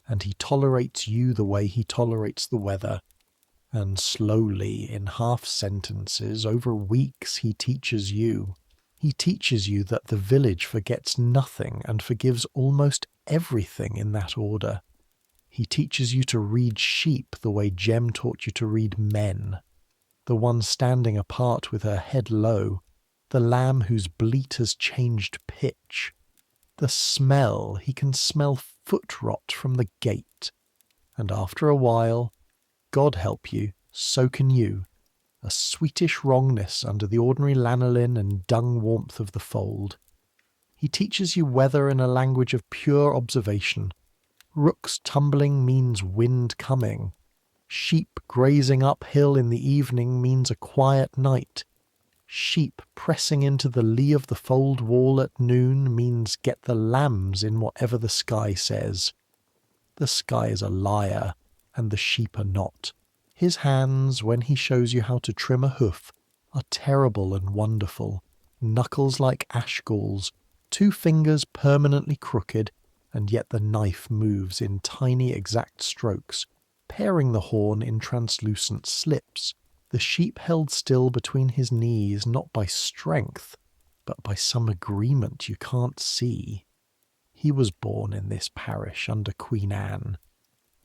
and he tolerates you the way he tolerates the weather, And slowly, in half sentences, over weeks, he teaches you. He teaches you that the village forgets nothing and forgives almost everything in that order. He teaches you to read sheep the way Jem taught you to read men. The one standing apart with her head low, the lamb whose bleat has changed pitch. The smell, he can smell foot rot from the gate. And after a while, God help you, so can you, a sweetish wrongness under the ordinary lanolin and dung warmth of the fold. He teaches you weather in a language of pure observation. Rooks tumbling means wind coming. Sheep grazing uphill in the evening means a quiet night. Sheep pressing into the lee of the fold wall at noon means get the lambs in whatever the sky says. The sky is a liar, and the sheep are not. His hands, when he shows you how to trim a hoof, are terrible and wonderful. Knuckles like ash galls, 2 fingers permanently crooked, and yet the knife moves in tiny exact strokes, paring the horn in translucent slips. The sheep held still between his knees not by strength, but by some agreement you can't see. He was born in this parish under Queen Anne.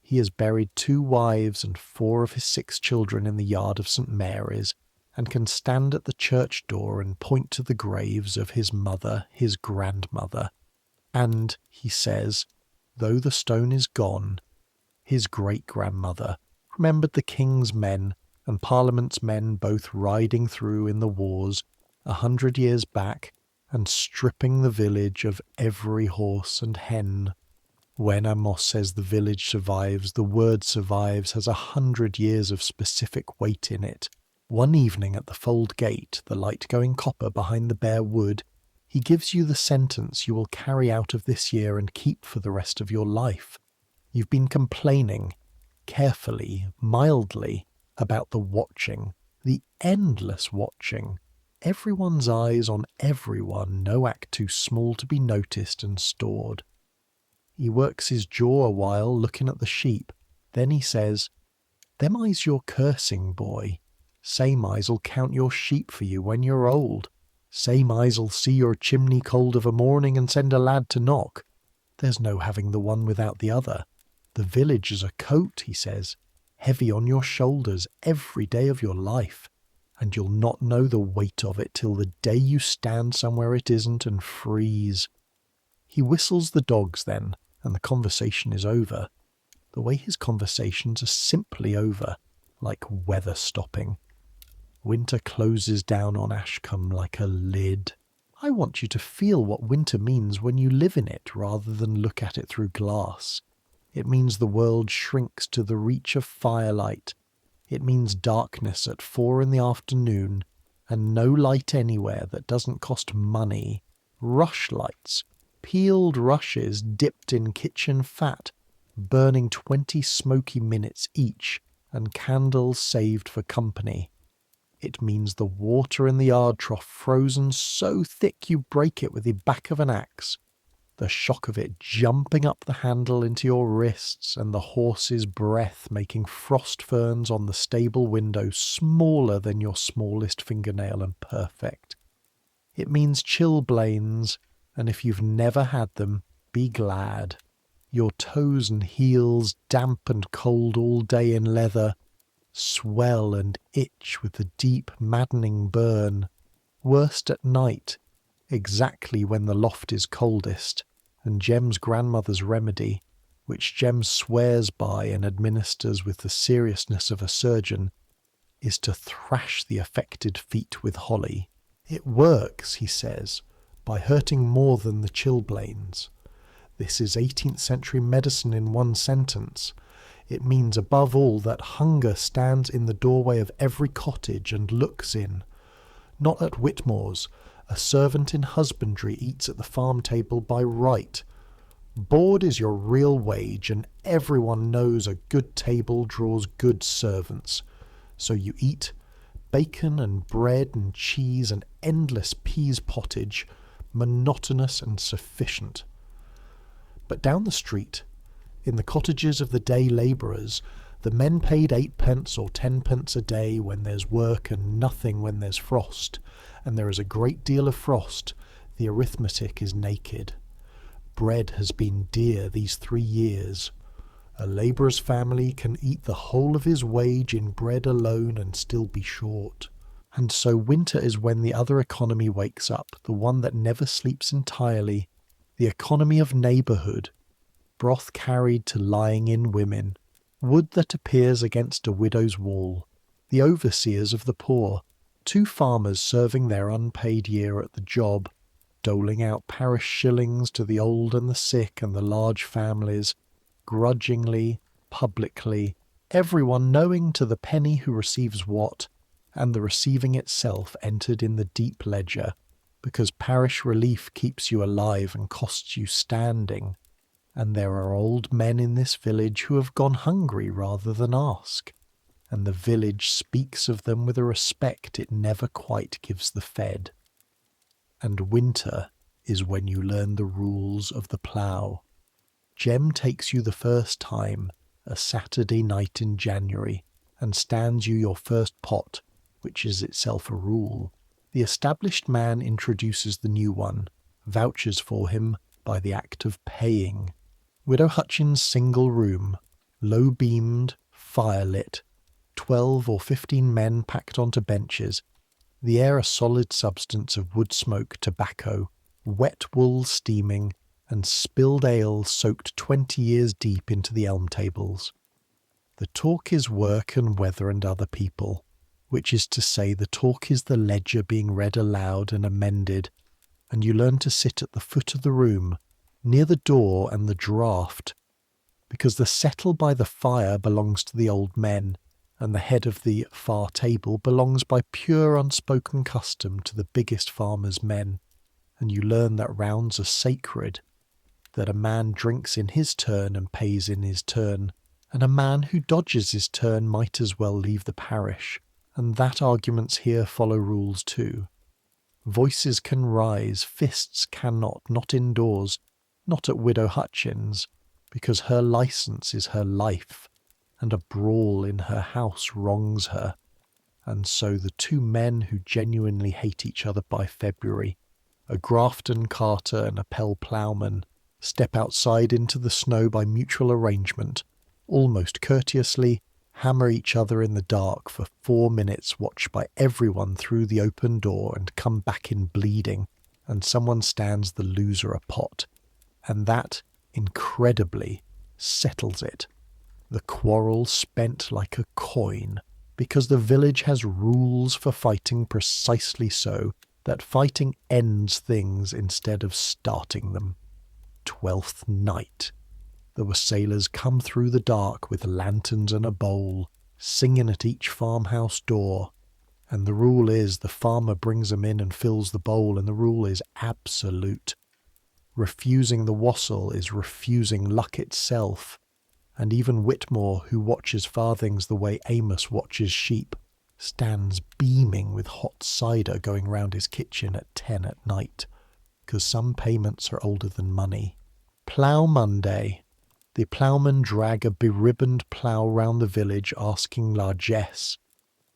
He has buried 2 wives and 4 of his 6 children in the yard of St. Mary's, and can stand at the church door and point to the graves of his mother, his grandmother. And, he says, though the stone is gone, his great-grandmother remembered the king's men and Parliament's men both riding through in the wars 100 years back and stripping the village of every horse and hen. When Amos says the village survives, the word survives has 100 years of specific weight in it. One evening at the fold gate, the light going copper behind the bare wood, he gives you the sentence you will carry out of this year and keep for the rest of your life. You've been complaining, carefully, mildly, about the watching, the endless watching. Everyone's eyes on everyone, no act too small to be noticed and stored. He works his jaw a while, looking at the sheep. Then he says, "Them eyes you're cursing, boy. Same eyes'll count your sheep for you when you're old. Same eyes'll see your chimney cold of a morning and send a lad to knock. There's no having the one without the other. The village is a coat," he says, "heavy on your shoulders every day of your life, and you'll not know the weight of it till the day you stand somewhere it isn't and freeze." He whistles the dogs then, and the conversation is over. The way his conversations are simply over, like weather stopping. Winter closes down on Ashcombe like a lid. I want you to feel what winter means when you live in it rather than look at it through glass. It means the world shrinks to the reach of firelight. It means darkness at 4 in the afternoon, and no light anywhere that doesn't cost money. Rush lights, peeled rushes dipped in kitchen fat, burning 20 smoky minutes each, and candles saved for company. It means the water in the yard trough frozen so thick you break it with the back of an axe. The shock of it jumping up the handle into your wrists, and the horse's breath making frost ferns on the stable window smaller than your smallest fingernail and perfect. It means chilblains, and if you've never had them, be glad. Your toes and heels, damp and cold all day in leather, swell and itch with the deep, maddening burn. Worst at night, exactly when the loft is coldest, and Jem's grandmother's remedy, which Jem swears by and administers with the seriousness of a surgeon, is to thrash the affected feet with holly. It works, he says, by hurting more than the chilblains. This is 18th century medicine in one sentence. It means above all that hunger stands in the doorway of every cottage and looks in. Not at Whitmore's. A servant in husbandry eats at the farm table by right. Board is your real wage, and everyone knows a good table draws good servants. So you eat bacon and bread and cheese and endless peas pottage, monotonous and sufficient. But down the street, in the cottages of the day labourers, The men paid 8 pence or 10 pence a day when there's work and nothing when there's frost, and there is a great deal of frost. The arithmetic is naked. Bread has been dear these 3 years. A labourer's family can eat the whole of his wage in bread alone and still be short. And so winter is when the other economy wakes up, the one that never sleeps entirely, the economy of neighbourhood, broth carried to lying in women, wood that appears against a widow's wall, the overseers of the poor, 2 farmers serving their unpaid year at the job, doling out parish shillings to the old and the sick and the large families, grudgingly, publicly, everyone knowing to the penny who receives what, and the receiving itself entered in the deep ledger, because parish relief keeps you alive and costs you standing. And there are old men in this village who have gone hungry rather than ask, and the village speaks of them with a respect it never quite gives the fed. And winter is when you learn the rules of the plough. Jem takes you the first time, a Saturday night in January, and stands you your first pot, which is itself a rule. The established man introduces the new one, vouches for him by the act of paying. Widow Hutchins' single room, low-beamed, fire-lit, 12 or 15 men packed onto benches, the air a solid substance of wood smoke, tobacco, wet wool steaming, and spilled ale soaked 20 years deep into the elm tables. The talk is work and weather and other people, which is to say the talk is the ledger being read aloud and amended, and you learn to sit at the foot of the room, near the door and the draught, because the settle by the fire belongs to the old men, and the head of the far table belongs by pure unspoken custom to the biggest farmers' men, and you learn that rounds are sacred, that a man drinks in his turn and pays in his turn, and a man who dodges his turn might as well leave the parish, and that arguments here follow rules too. Voices can rise, fists cannot, not indoors, not at Widow Hutchins, because her licence is her life, and a brawl in her house wrongs her. And so the 2 men who genuinely hate each other by February, a Grafton carter and a Pell ploughman, step outside into the snow by mutual arrangement, almost courteously, hammer each other in the dark for 4 minutes, watched by everyone through the open door, and come back in bleeding, and someone stands the loser a pot, and that, incredibly, settles it. The quarrel spent like a coin, because the village has rules for fighting precisely so that fighting ends things instead of starting them. 12th night. The wassaiers come through the dark with lanterns and a bowl, singing at each farmhouse door, and the rule is the farmer brings 'em in and fills the bowl, and the rule is absolute. Refusing the wassail is refusing luck itself, and even Whitmore, who watches farthings the way Amos watches sheep, stands beaming with hot cider going round his kitchen at 10 at night, 'cause some payments are older than money. Plough Monday. The ploughmen drag a beribboned plough round the village asking largesse,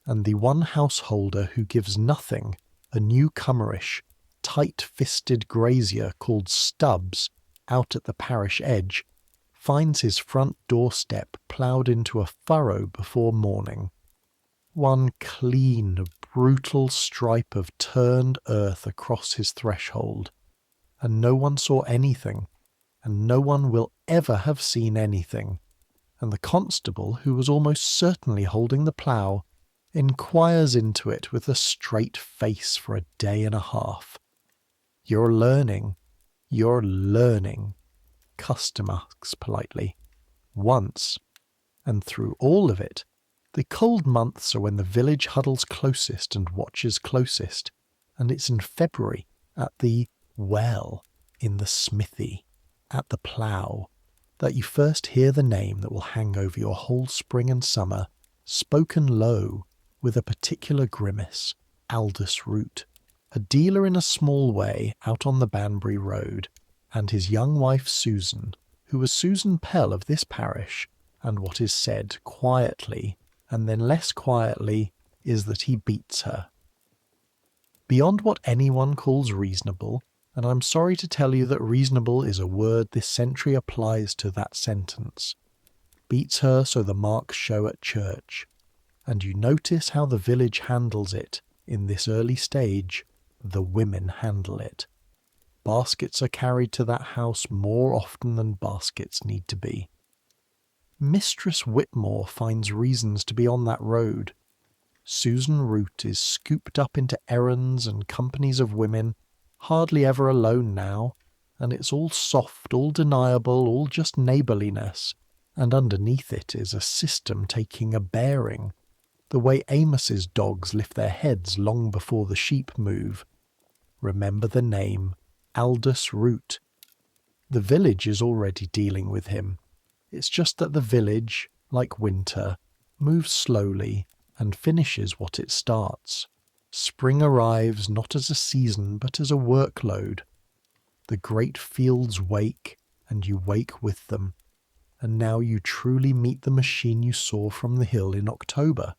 and the one householder who gives nothing, a newcomerish, tight-fisted grazier called Stubbs, out at the parish edge, finds his front doorstep ploughed into a furrow before morning. One clean, brutal stripe of turned earth across his threshold, and no one saw anything, and no one will ever have seen anything, and the constable, who was almost certainly holding the plough, inquires into it with a straight face for a day and a half. You're learning, custom asks politely, once, and through all of it, the cold months are when the village huddles closest and watches closest, and it's in February, at the well, in the smithy, at the plough, that you first hear the name that will hang over your whole spring and summer, spoken low, with a particular grimace, Aldous Root, a dealer in a small way out on the Banbury Road, and his young wife Susan, who was Susan Pell of this parish, and what is said quietly, and then less quietly, is that he beats her. Beyond what anyone calls reasonable, and I'm sorry to tell you that reasonable is a word this century applies to that sentence, beats her so the marks show at church, and you notice how the village handles it. In this early stage, the women handle it. Baskets are carried to that house more often than baskets need to be. Mistress Whitmore finds reasons to be on that road. Susan Root is scooped up into errands and companies of women, hardly ever alone now, and it's all soft, all deniable, all just neighbourliness, and underneath it is a system taking a bearing, the way Amos's dogs lift their heads long before the sheep move. Remember the name, Aldous Root. The village is already dealing with him. It's just that the village, like winter, moves slowly and finishes what it starts. Spring arrives not as a season but as a workload. The great fields wake, and you wake with them. And now you truly meet the machine you saw from the hill in October,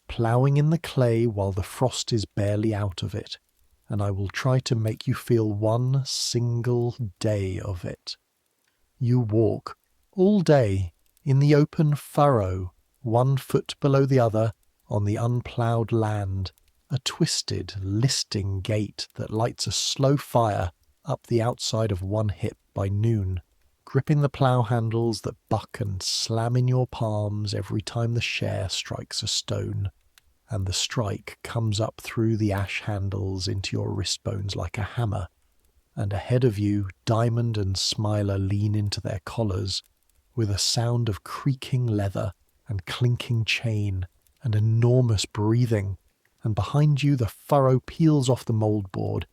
ploughing in the clay while the frost is barely out of it, and I will try to make you feel one single day of it. You walk all day in the open furrow, 1 foot below the other, on the unploughed land, a twisted, listing gait that lights a slow fire up the outside of one hip by noon, gripping the plough handles that buck and slam in your palms every time the share strikes a stone, and the strike comes up through the ash handles into your wrist bones like a hammer, and ahead of you Diamond and Smiler lean into their collars, with a sound of creaking leather and clinking chain and enormous breathing, and behind you the furrow peels off the mouldboard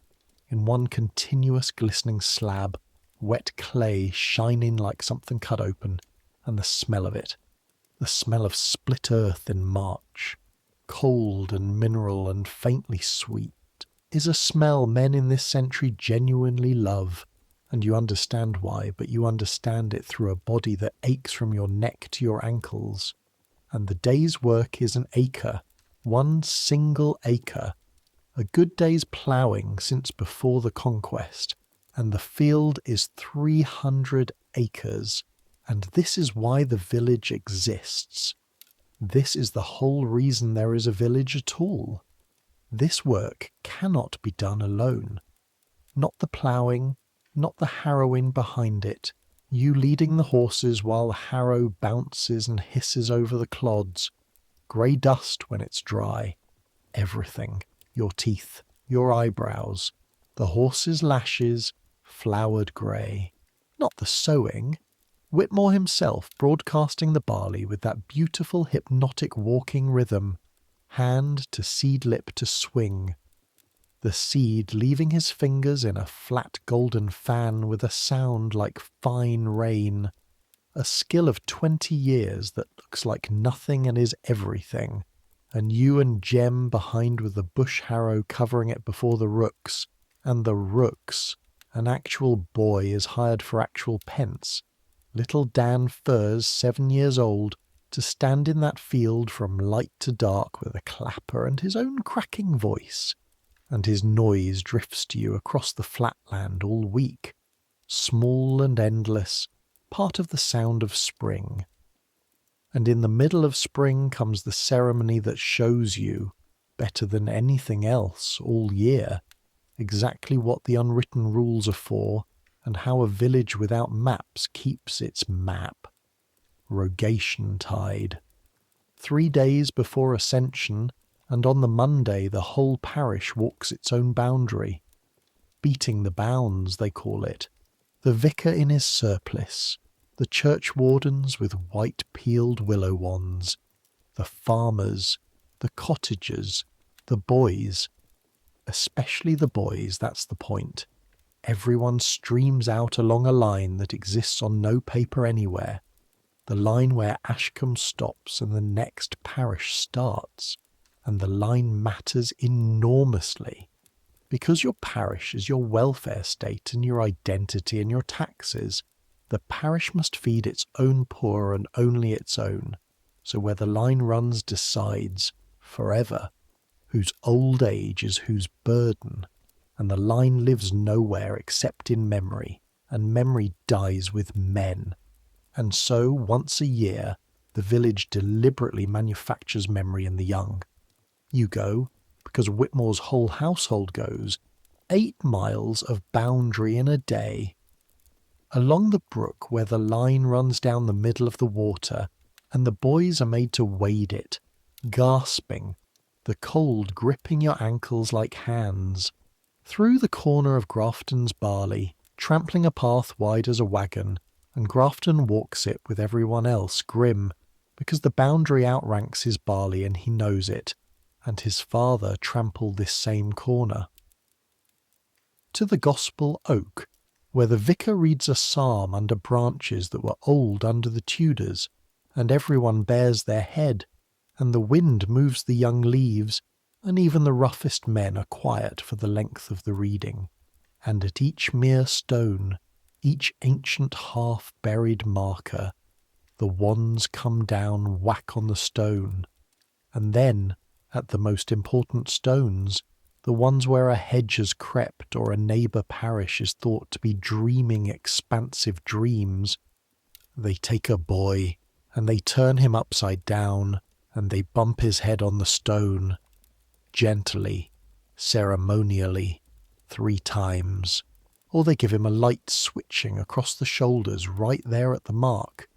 in one continuous glistening slab, wet clay shining like something cut open, and the smell of it, the smell of split earth in March, cold and mineral and faintly sweet, is a smell men in this century genuinely love, and you understand why, but you understand it through a body that aches from your neck to your ankles. And the day's work is an acre, one single acre, a good day's ploughing since before the conquest, and the field is 300 acres, and this is why the village exists. This is the whole reason there is a village at all. This work cannot be done alone. Not the ploughing, not the harrowing behind it, you leading the horses while the harrow bounces and hisses over the clods, grey dust when it's dry, everything, your teeth, your eyebrows, the horse's lashes, flowered grey. Not the sowing, Whitmore himself broadcasting the barley with that beautiful hypnotic walking rhythm, hand to seed lip to swing, the seed leaving his fingers in a flat golden fan with a sound like fine rain, a skill of 20 years that looks like nothing and is everything, and you and Jem behind with the bush harrow covering it before the rooks, and the rooks, an actual boy is hired for actual pence, little Dan Furze, 7 years old, to stand in that field from light to dark with a clapper and his own cracking voice, and his noise drifts to you across the flatland all week, small and endless, part of the sound of spring. And in the middle of spring comes the ceremony that shows you, better than anything else all year, exactly what the unwritten rules are for, and how a village without maps keeps its map. Rogation Tide. 3 days before Ascension, and on the Monday the whole parish walks its own boundary. Beating the bounds, they call it. The vicar in his surplice, the churchwardens with white peeled willow wands, the farmers, the cottagers, the boys. Especially the boys, that's the point. Everyone streams out along a line that exists on no paper anywhere, the line where Ashcombe stops and the next parish starts, and the line matters enormously, because your parish is your welfare state and your identity and your taxes, The parish must feed its own poor and only its own, so where the line runs decides, forever, whose old age is whose burden, and the line lives nowhere except in memory, and memory dies with men. And so, once a year, the village deliberately manufactures memory in the young. You go, because Whitmore's whole household goes, 8 miles of boundary in a day. Along the brook where the line runs down the middle of the water, and the boys are made to wade it, gasping, the cold gripping your ankles like hands. Through the corner of Grafton's barley, trampling a path wide as a wagon, and Grafton walks it with everyone else grim, because the boundary outranks his barley and he knows it, and his father trampled this same corner. To the Gospel Oak, where the vicar reads a psalm under branches that were old under the Tudors, and everyone bares their head, and the wind moves the young leaves, and even the roughest men are quiet for the length of the reading. And at each mere stone, each ancient half-buried marker, the wands come down whack on the stone, and then, at the most important stones, the ones where a hedge has crept or a neighbour parish is thought to be dreaming expansive dreams, they take a boy, and they turn him upside down, and they bump his head on the stone, gently, ceremonially, 3 times, or they give him a light switching across the shoulders right there at the mark,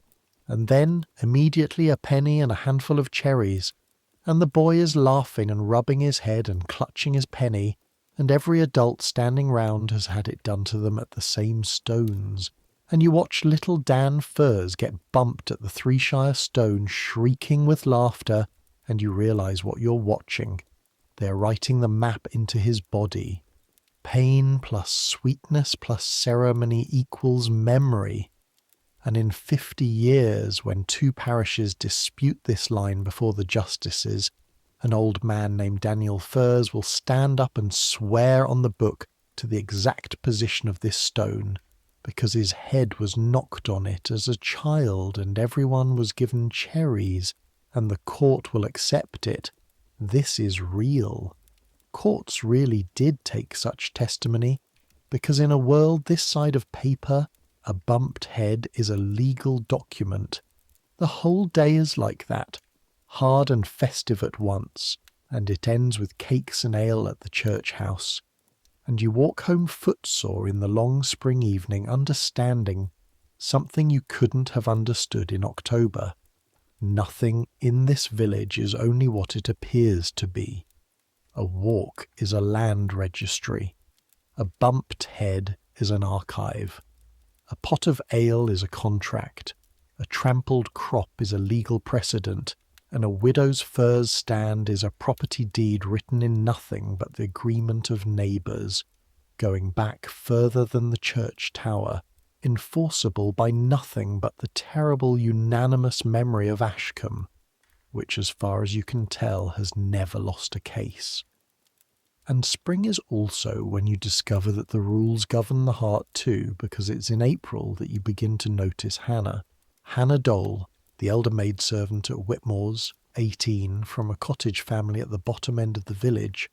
and then immediately a penny and a handful of cherries, and the boy is laughing and rubbing his head and clutching his penny, and every adult standing round has had it done to them at the same stones, and you watch little Dan Furze get bumped at the 3 Shire stone shrieking with laughter, and you realise what you're watching. They're writing the map into his body. Pain plus sweetness plus ceremony equals memory. And in 50 years, when 2 parishes dispute this line before the justices, an old man named Daniel Furze will stand up and swear on the book to the exact position of this stone, because his head was knocked on it as a child and everyone was given cherries, and the court will accept it. This is real. Courts really did take such testimony, because in a world this side of paper, a bumped head is a legal document. The whole day is like that, hard and festive at once, and it ends with cakes and ale at the church house. And you walk home footsore in the long spring evening, understanding something you couldn't have understood in October. Nothing in this village is only what it appears to be. A walk is a land registry. A bumped head is an archive. A pot of ale is a contract. A trampled crop is a legal precedent. And a widow's furze stand is a property deed written in nothing but the agreement of neighbours, going back further than the church tower, enforceable by nothing but the terrible unanimous memory of Ashcombe, which as far as you can tell has never lost a case. And spring is also when you discover that the rules govern the heart too, because it's in April that you begin to notice Hannah Dole, the elder maidservant at Whitmore's, 18, from a cottage family at the bottom end of the village,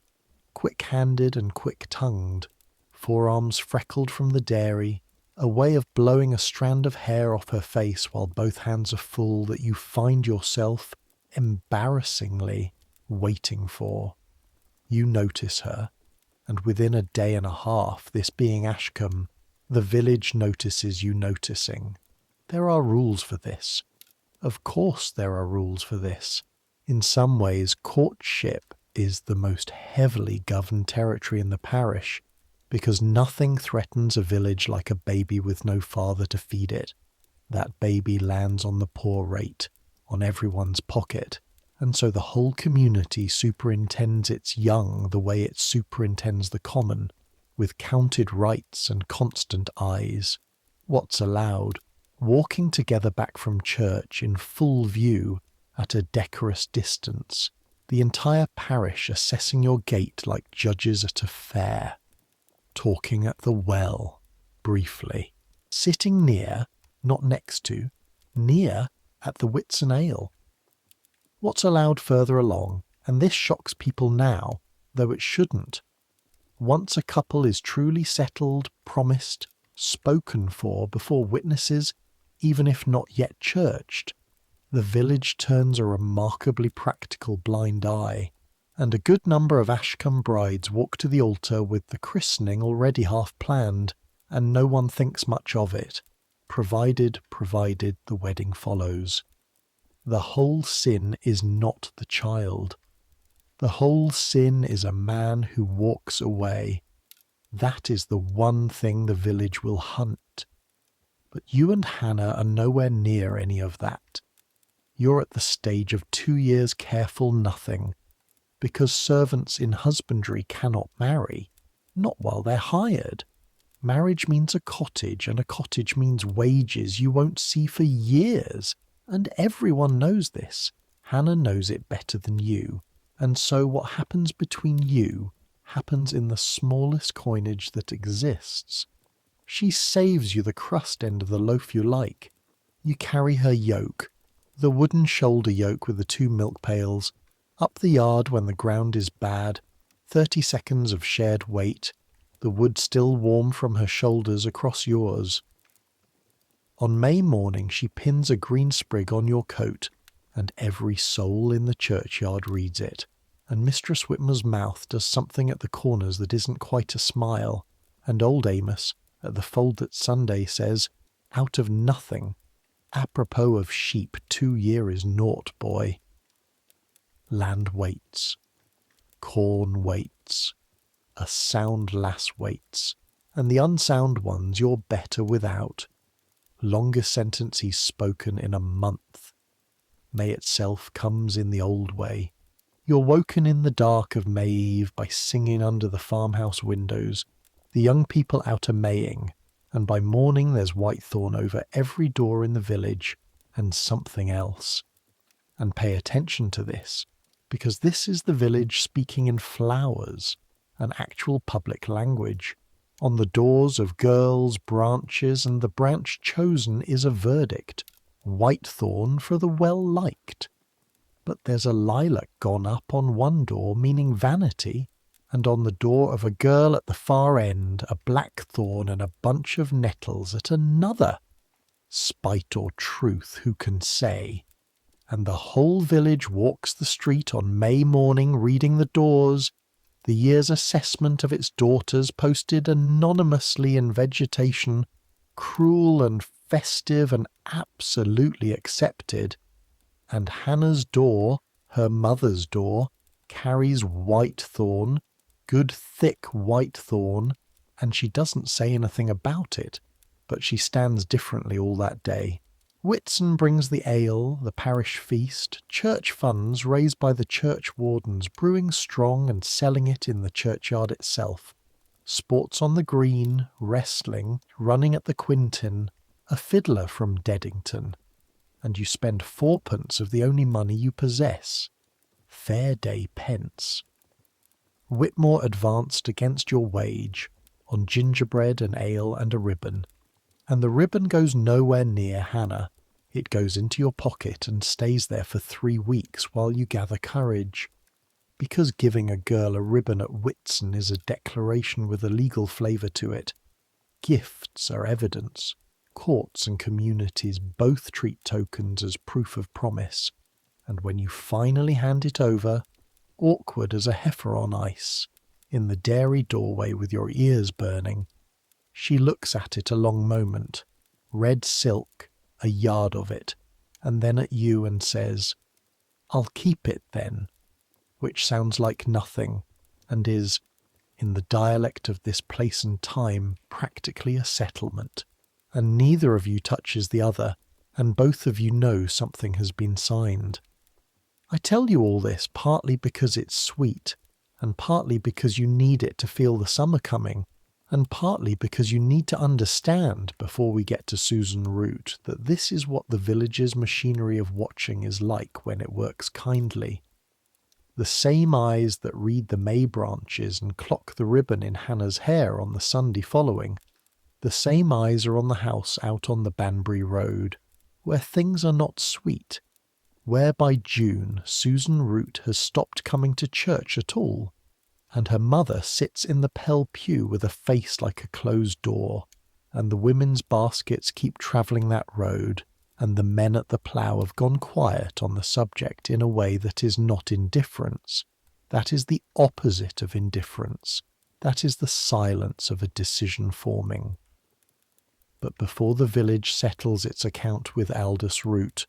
quick-handed and quick-tongued, forearms freckled from the dairy, a way of blowing a strand of hair off her face while both hands are full that you find yourself, embarrassingly, waiting for. You notice her, and within a day and a half, this being Ashcombe, the village notices you noticing. There are rules for this. Of course there are rules for this. In some ways, courtship is the most heavily governed territory in the parish, because nothing threatens a village like a baby with no father to feed it. That baby lands on the poor rate, on everyone's pocket, and so the whole community superintends its young the way it superintends the common, with counted rights and constant eyes. What's allowed? Walking together back from church in full view at a decorous distance, the entire parish assessing your gait like judges at a fair. Talking at the well, briefly. Sitting near, not next to, near, at the Whitsun Ale. What's allowed further along, and this shocks people now, though it shouldn't. Once a couple is truly settled, promised, spoken for before witnesses, even if not yet churched, the village turns a remarkably practical blind eye, and a good number of Ashcombe brides walk to the altar with the christening already half planned, and no one thinks much of it, provided the wedding follows. The whole sin is not the child. The whole sin is a man who walks away. That is the one thing the village will hunt. But you and Hannah are nowhere near any of that. You're at the stage of 2 years careful nothing, because servants in husbandry cannot marry, not while they're hired. Marriage means a cottage, and a cottage means wages you won't see for years, and everyone knows this. Hannah knows it better than you, and so what happens between you happens in the smallest coinage that exists. She saves you the crust end of the loaf you like. You carry her yoke, the wooden shoulder yoke with the 2 milk pails, up the yard when the ground is bad, 30 seconds of shared weight, the wood still warm from her shoulders across yours. On May morning she pins a green sprig on your coat, and every soul in the churchyard reads it, and Mistress Whitmore's mouth does something at the corners that isn't quite a smile, and old Amos, at the fold that Sunday, says, out of nothing, apropos of sheep, 2 year is naught, boy. Land waits. Corn waits. A sound lass waits, and the unsound ones you're better without. Longest sentence he's spoken in a month. May itself comes in the old way. You're woken in the dark of May Eve by singing under the farmhouse windows, the young people out a-maying, and by morning there's whitethorn over every door in the village, and something else. And pay attention to this, because this is the village speaking in flowers, an actual public language. On the doors of girls' branches, and the branch chosen is a verdict, whitethorn for the well-liked. But there's a lilac gone up on one door, meaning vanity, and on the door of a girl at the far end, a blackthorn and a bunch of nettles at another. Spite or truth, who can say? And the whole village walks the street on May morning reading the doors, the year's assessment of its daughters posted anonymously in vegetation, cruel and festive and absolutely accepted, and Hannah's door, her mother's door, carries whitethorn, good thick whitethorn, and she doesn't say anything about it, but she stands differently all that day. Whitsun brings the ale, the parish feast, church funds raised by the church wardens brewing strong and selling it in the churchyard itself. Sports on the green, wrestling, running at the quintin, a fiddler from Deddington. And you spend 4pence of the only money you possess. Fair day pence. Whitmore advanced against your wage, on gingerbread and ale and a ribbon. And the ribbon goes nowhere near Hannah. It goes into your pocket and stays there for 3 weeks while you gather courage. Because giving a girl a ribbon at Whitsun is a declaration with a legal flavour to it. Gifts are evidence. Courts and communities both treat tokens as proof of promise. And when you finally hand it over, awkward as a heifer on ice, in the dairy doorway with your ears burning, she looks at it a long moment, red silk, a yard of it, and then at you and says, "I'll keep it then," which sounds like nothing, and is, in the dialect of this place and time, practically a settlement, and neither of you touches the other, and both of you know something has been signed. I tell you all this partly because it's sweet, and partly because you need it to feel the summer coming, and partly because you need to understand, before we get to Susan Root, that this is what the village's machinery of watching is like when it works kindly. The same eyes that read the May branches and clock the ribbon in Hannah's hair on the Sunday following, The same eyes are on the house out on the Banbury Road, where things are not sweet, where by June Susan Root has stopped coming to church at all, and her mother sits in the Pell pew with a face like a closed door, and the women's baskets keep travelling that road, and the men at the plough have gone quiet on the subject in a way that is not indifference. That is the opposite of indifference. That is the silence of a decision forming. But before the village settles its account with Aldous Root,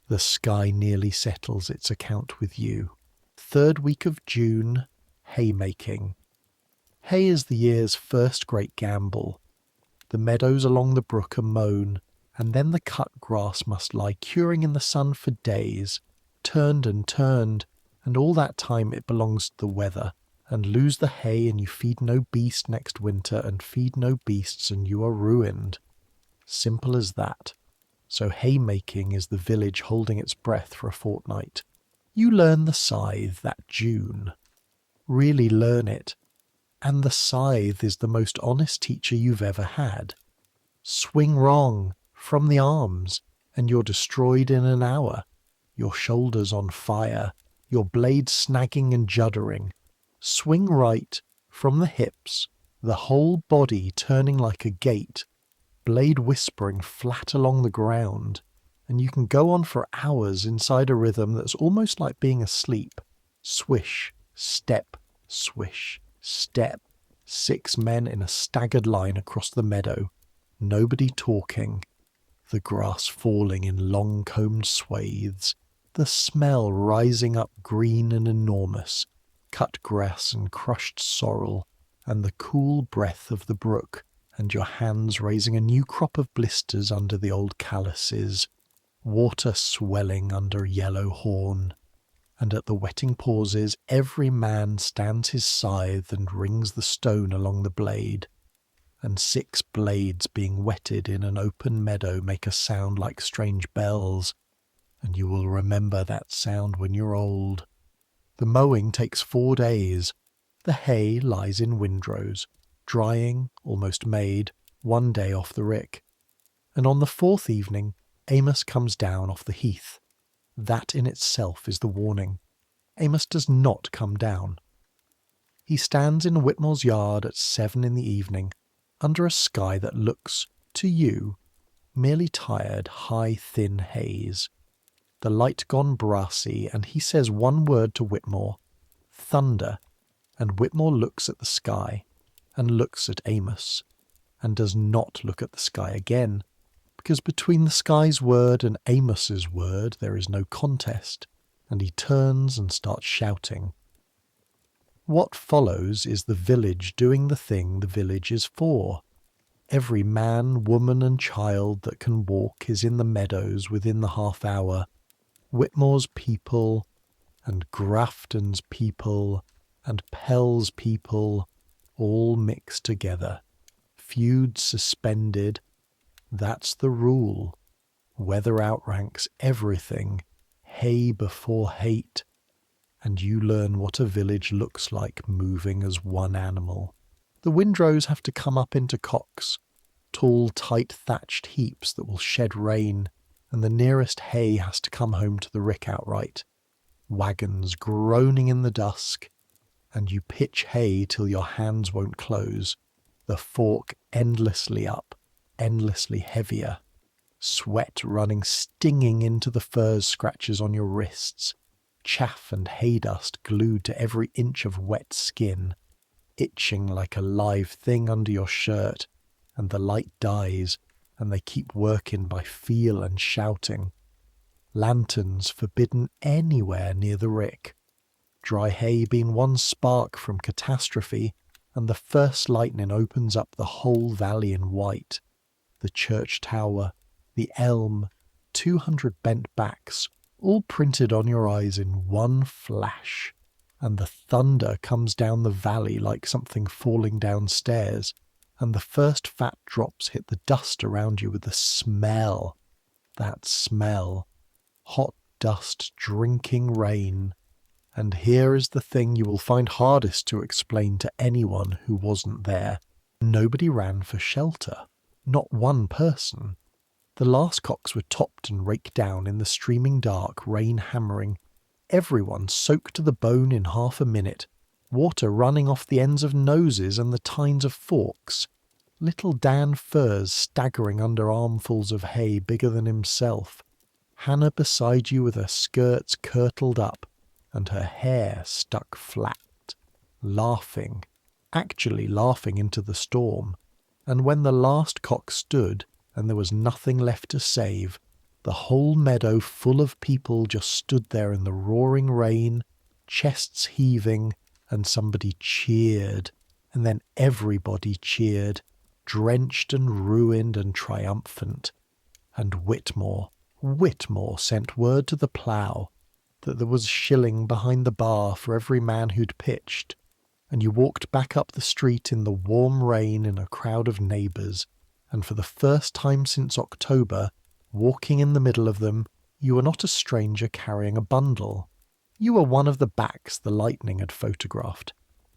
the sky nearly settles its account with you. 3rd week of June, haymaking. Hay is the year's first great gamble. The meadows along the brook are mown, and then the cut grass must lie curing in the sun for days, turned, and all that time it belongs to the weather, and lose the hay and you feed no beast next winter, and feed no beasts and you are ruined. Simple as that. So haymaking is the village holding its breath for a fortnight. You learn the scythe that June. Really learn it. And the scythe is the most honest teacher you've ever had. Swing wrong, from the arms, and you're destroyed in an hour. Your shoulders on fire, your blade snagging and juddering. Swing right, from the hips, the whole body turning like a gate, blade whispering flat along the ground, and you can go on for hours inside a rhythm that's almost like being asleep. Swish, step, swish, step. 6 men in a staggered line across the meadow, nobody talking, the grass falling in long-combed swathes, the smell rising up green and enormous, cut grass and crushed sorrel, and the cool breath of the brook, and your hands raising a new crop of blisters under the old calluses, water swelling under yellow horn. And at the wetting pauses every man stands his scythe and rings the stone along the blade, and 6 blades being wetted in an open meadow make a sound like strange bells, and you will remember that sound when you're old. The mowing takes 4 days. The hay lies in windrows, drying, almost made, 1 day off the rick. And on the 4th evening, Amos comes down off the heath. That in itself is the warning. Amos does not come down. He stands in Whitmore's yard at 7 in the evening, under a sky that looks, to you, merely tired, high, thin haze. The light gone brassy, and he says one word to Whitmore, thunder, and Whitmore looks at the sky, and looks at Amos, and does not look at the sky again, because between the sky's word and Amos's word there is no contest, and he turns and starts shouting. What follows is the village doing the thing the village is for. Every man, woman and child that can walk is in the meadows within the half hour. Whitmore's people, and Grafton's people, and Pell's people, all mixed together. Feuds suspended. That's the rule. Weather outranks everything. Hay before hate. And you learn what a village looks like moving as one animal. The windrows have to come up into cocks, tall, tight thatched heaps that will shed rain, and the nearest hay has to come home to the rick outright. Wagons groaning in the dusk, and you pitch hay till your hands won't close, the fork endlessly up, endlessly heavier, sweat running stinging into the furze scratches on your wrists, chaff and hay dust glued to every inch of wet skin, itching like a live thing under your shirt, and the light dies, and they keep working by feel and shouting. Lanterns forbidden anywhere near the rick. Dry hay being one spark from catastrophe, and the first lightning opens up the whole valley in white. The church tower, the elm, 200 bent backs, all printed on your eyes in one flash, and the thunder comes down the valley like something falling downstairs, and the first fat drops hit the dust around you with the smell. That smell. Hot dust drinking rain. And here is the thing you will find hardest to explain to anyone who wasn't there. Nobody ran for shelter. Not one person. The last cocks were topped and raked down in the streaming dark, rain hammering. Everyone soaked to the bone in half a minute, water running off the ends of noses and the tines of forks. Little Dan Furze staggering under armfuls of hay bigger than himself. Hannah beside you with her skirts curtled up and her hair stuck flat, laughing, actually laughing into the storm. And when the last cock stood and there was nothing left to save, the whole meadow full of people just stood there in the roaring rain, chests heaving, and somebody cheered, and then everybody cheered, drenched and ruined and triumphant. And Whitmore sent word to the plough that there was a shilling behind the bar for every man who'd pitched, and you walked back up the street in the warm rain in a crowd of neighbours, and for the first time since October, walking in the middle of them, you were not a stranger carrying a bundle. You were one of the backs the lightning had photographed.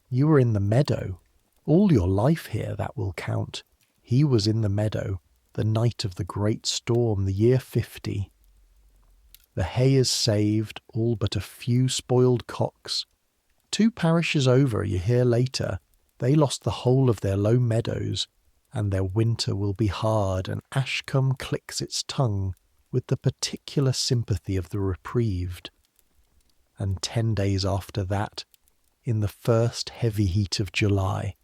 You were in the meadow. All your life here, that will count. He was in the meadow, the night of the great storm, the year 50. The hay is saved, all but a few spoiled cocks. 2 parishes over, you hear later, they lost the whole of their low meadows, and their winter will be hard, and Ashcombe clicks its tongue with the particular sympathy of the reprieved. And 10 days after that, in the first heavy heat of July,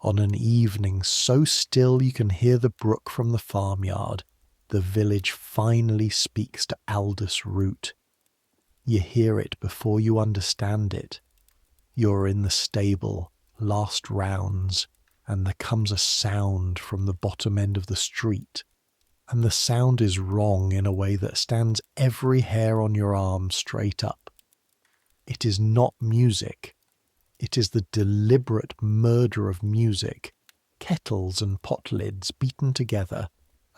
on an evening so still you can hear the brook from the farmyard, the village finally speaks to Aldous Root. You hear it before you understand it. You're in the stable, last rounds, and there comes a sound from the bottom end of the street, and the sound is wrong in a way that stands every hair on your arm straight up. It is not music. It is the deliberate murder of music, kettles and pot lids beaten together,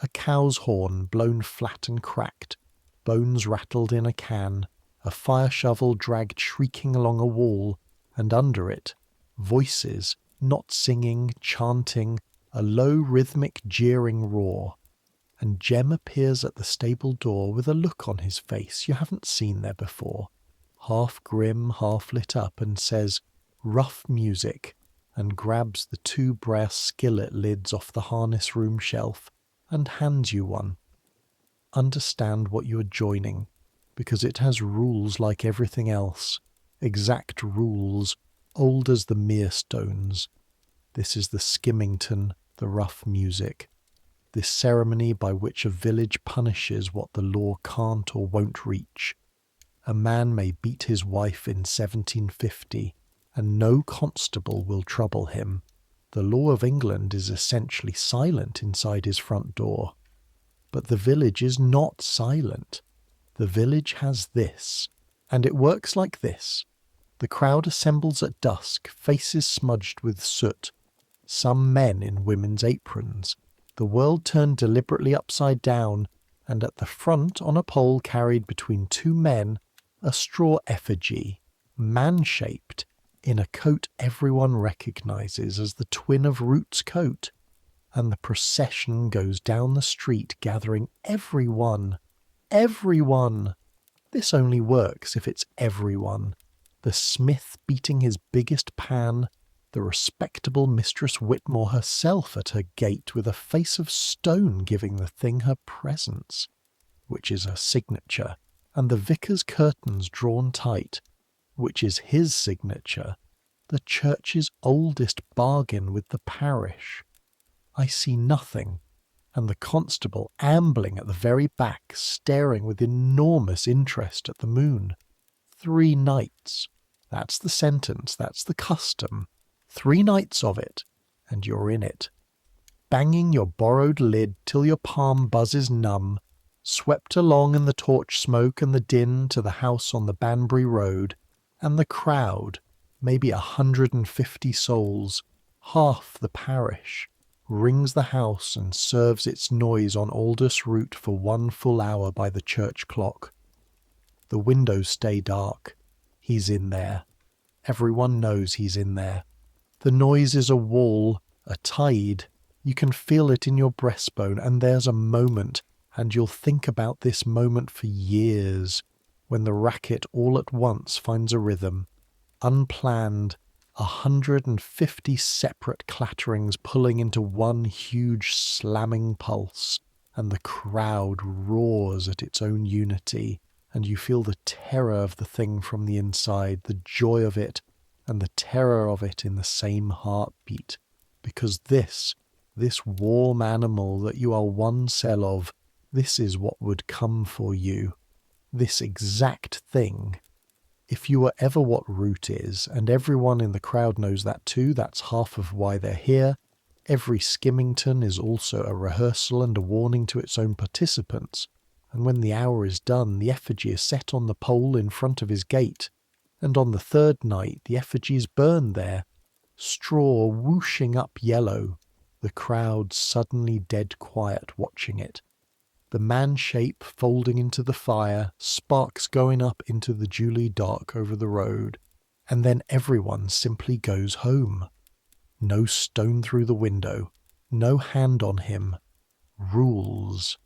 a cow's horn blown flat and cracked, bones rattled in a can, a fire shovel dragged shrieking along a wall, and under it, voices, not singing, chanting, a low rhythmic jeering roar. And Jem appears at the stable door with a look on his face you haven't seen there before, half grim, half lit up, and says, "Rough music," and grabs the 2 brass skillet lids off the harness room shelf and hands you one. Understand what you are joining, because it has rules like everything else, exact rules, old as the Merestones. This is the skimmington, the rough music, this ceremony by which a village punishes what the law can't or won't reach. A man may beat his wife in 1750, and no constable will trouble him. The law of England is essentially silent inside his front door. But the village is not silent. The village has this, and it works like this. The crowd assembles at dusk, faces smudged with soot, some men in women's aprons, the world turned deliberately upside down, and at the front on a pole carried between 2 men, a straw effigy, man-shaped, in a coat everyone recognises as the twin of Root's coat, and the procession goes down the street gathering everyone. This only works if it's everyone. The smith beating his biggest pan, the respectable Mistress Whitmore herself at her gate with a face of stone giving the thing her presence, which is her signature, and the vicar's curtains drawn tight, which is his signature, the church's oldest bargain with the parish. I see nothing, and the constable ambling at the very back, staring with enormous interest at the moon. 3 nights. That's the sentence, that's the custom. 3 nights of it, and you're in it. Banging your borrowed lid till your palm buzzes numb, swept along in the torch smoke and the din to the house on the Banbury Road, and the crowd, maybe 150 souls, half the parish, rings the house and serves its noise on Aldous Root for 1 full hour by the church clock. The windows stay dark. He's in there. Everyone knows he's in there. The noise is a wall, a tide. You can feel it in your breastbone, and there's a moment, and you'll think about this moment for years, when the racket all at once finds a rhythm, unplanned, 150 separate clatterings pulling into one huge slamming pulse, and the crowd roars at its own unity, and you feel the terror of the thing from the inside, the joy of it, and the terror of it in the same heartbeat, because this warm animal that you are one cell of, this is what would come for you, this exact thing. If you were ever what root is, and everyone in the crowd knows that too, that's half of why they're here. Every skimmington is also a rehearsal and a warning to its own participants, and when the hour is done, the effigy is set on the pole in front of his gate, and on the third night the effigy is burned there, straw whooshing up yellow, the crowd suddenly dead quiet watching it. The man-shape folding into the fire, sparks going up into the dewy dark over the road, and then everyone simply goes home. No stone through the window, no hand on him. Rules.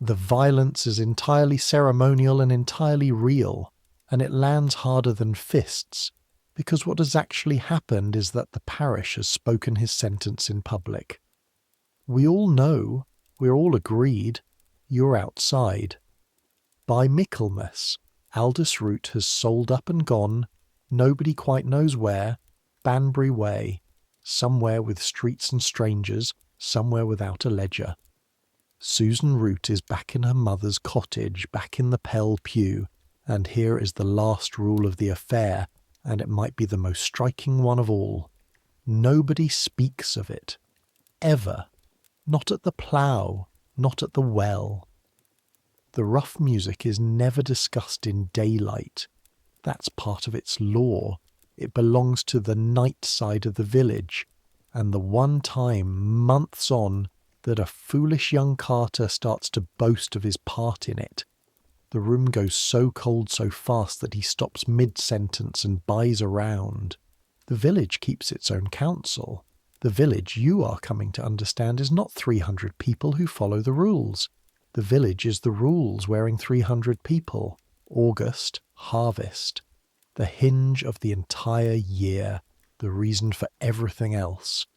The violence is entirely ceremonial and entirely real, and it lands harder than fists, because what has actually happened is that the parish has spoken his sentence in public. We all know, we're all agreed, you're outside. By Michaelmas, Aldous Root has sold up and gone, nobody quite knows where, Banbury Way, somewhere with streets and strangers, somewhere without a ledger. Susan Root is back in her mother's cottage, back in the Pell pew, and here is the last rule of the affair, and it might be the most striking one of all. Nobody speaks of it. Ever. Not at the plough, not at the well. The rough music is never discussed in daylight. That's part of its lore. It belongs to the night side of the village, and the one time, months on, that a foolish young carter starts to boast of his part in it, the room goes so cold so fast that he stops mid-sentence and buys around. The village keeps its own counsel. The village you are coming to understand is not 300 people who follow the rules. The village is the rules wearing 300 people. August, harvest. The hinge of the entire year, the reason for everything else,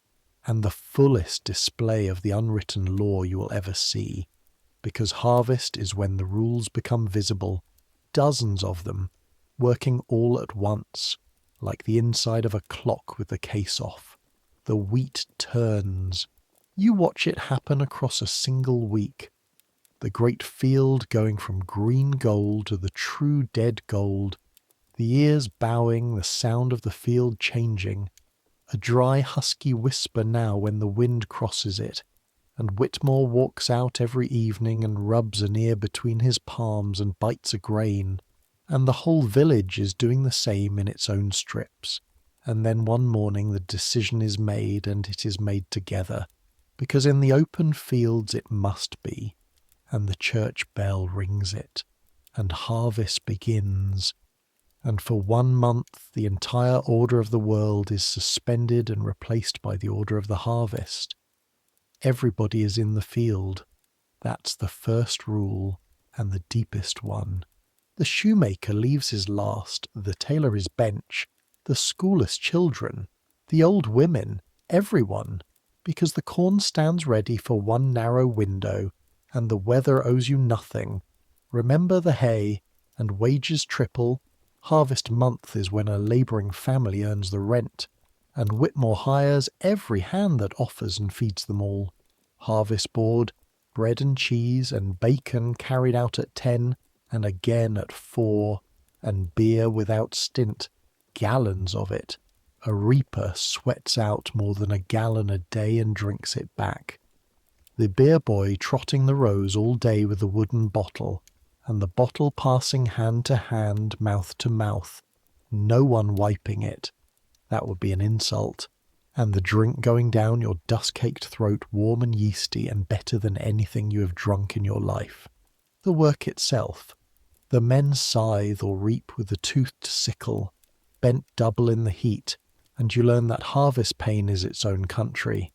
and the fullest display of the unwritten law you will ever see. Because harvest is when the rules become visible, dozens of them, working all at once, like the inside of a clock with the case off. The wheat turns. You watch it happen across a single week. The great field going from green gold to the true dead gold, the ears bowing, the sound of the field changing, a dry husky whisper now when the wind crosses it, and Whitmore walks out every evening and rubs an ear between his palms and bites a grain, and the whole village is doing the same in its own strips. And then one morning the decision is made, and it is made together, because in the open fields it must be, and the church bell rings it, and harvest begins, and for 1 month the entire order of the world is suspended and replaced by the order of the harvest. Everybody is in the field. That's the first rule, and the deepest one. The shoemaker leaves his last, the tailor his bench, the schoolless children, the old women, everyone, because the corn stands ready for one narrow window, and the weather owes you nothing. Remember the hay, and wages triple. Harvest month is when a labouring family earns the rent, and Whitmore hires every hand that offers and feeds them all. Harvest board, bread and cheese and bacon carried out at 10, and again at 4, and beer without stint, gallons of it. A reaper sweats out more than a gallon a day and drinks it back. The beer boy trotting the rows all day with a wooden bottle, and the bottle passing hand to hand, mouth to mouth, no one wiping it. That would be an insult. And the drink going down your dust-caked throat warm and yeasty and better than anything you have drunk in your life. The work itself. The men scythe or reap with the toothed sickle, bent double in the heat, and you learn that harvest pain is its own country.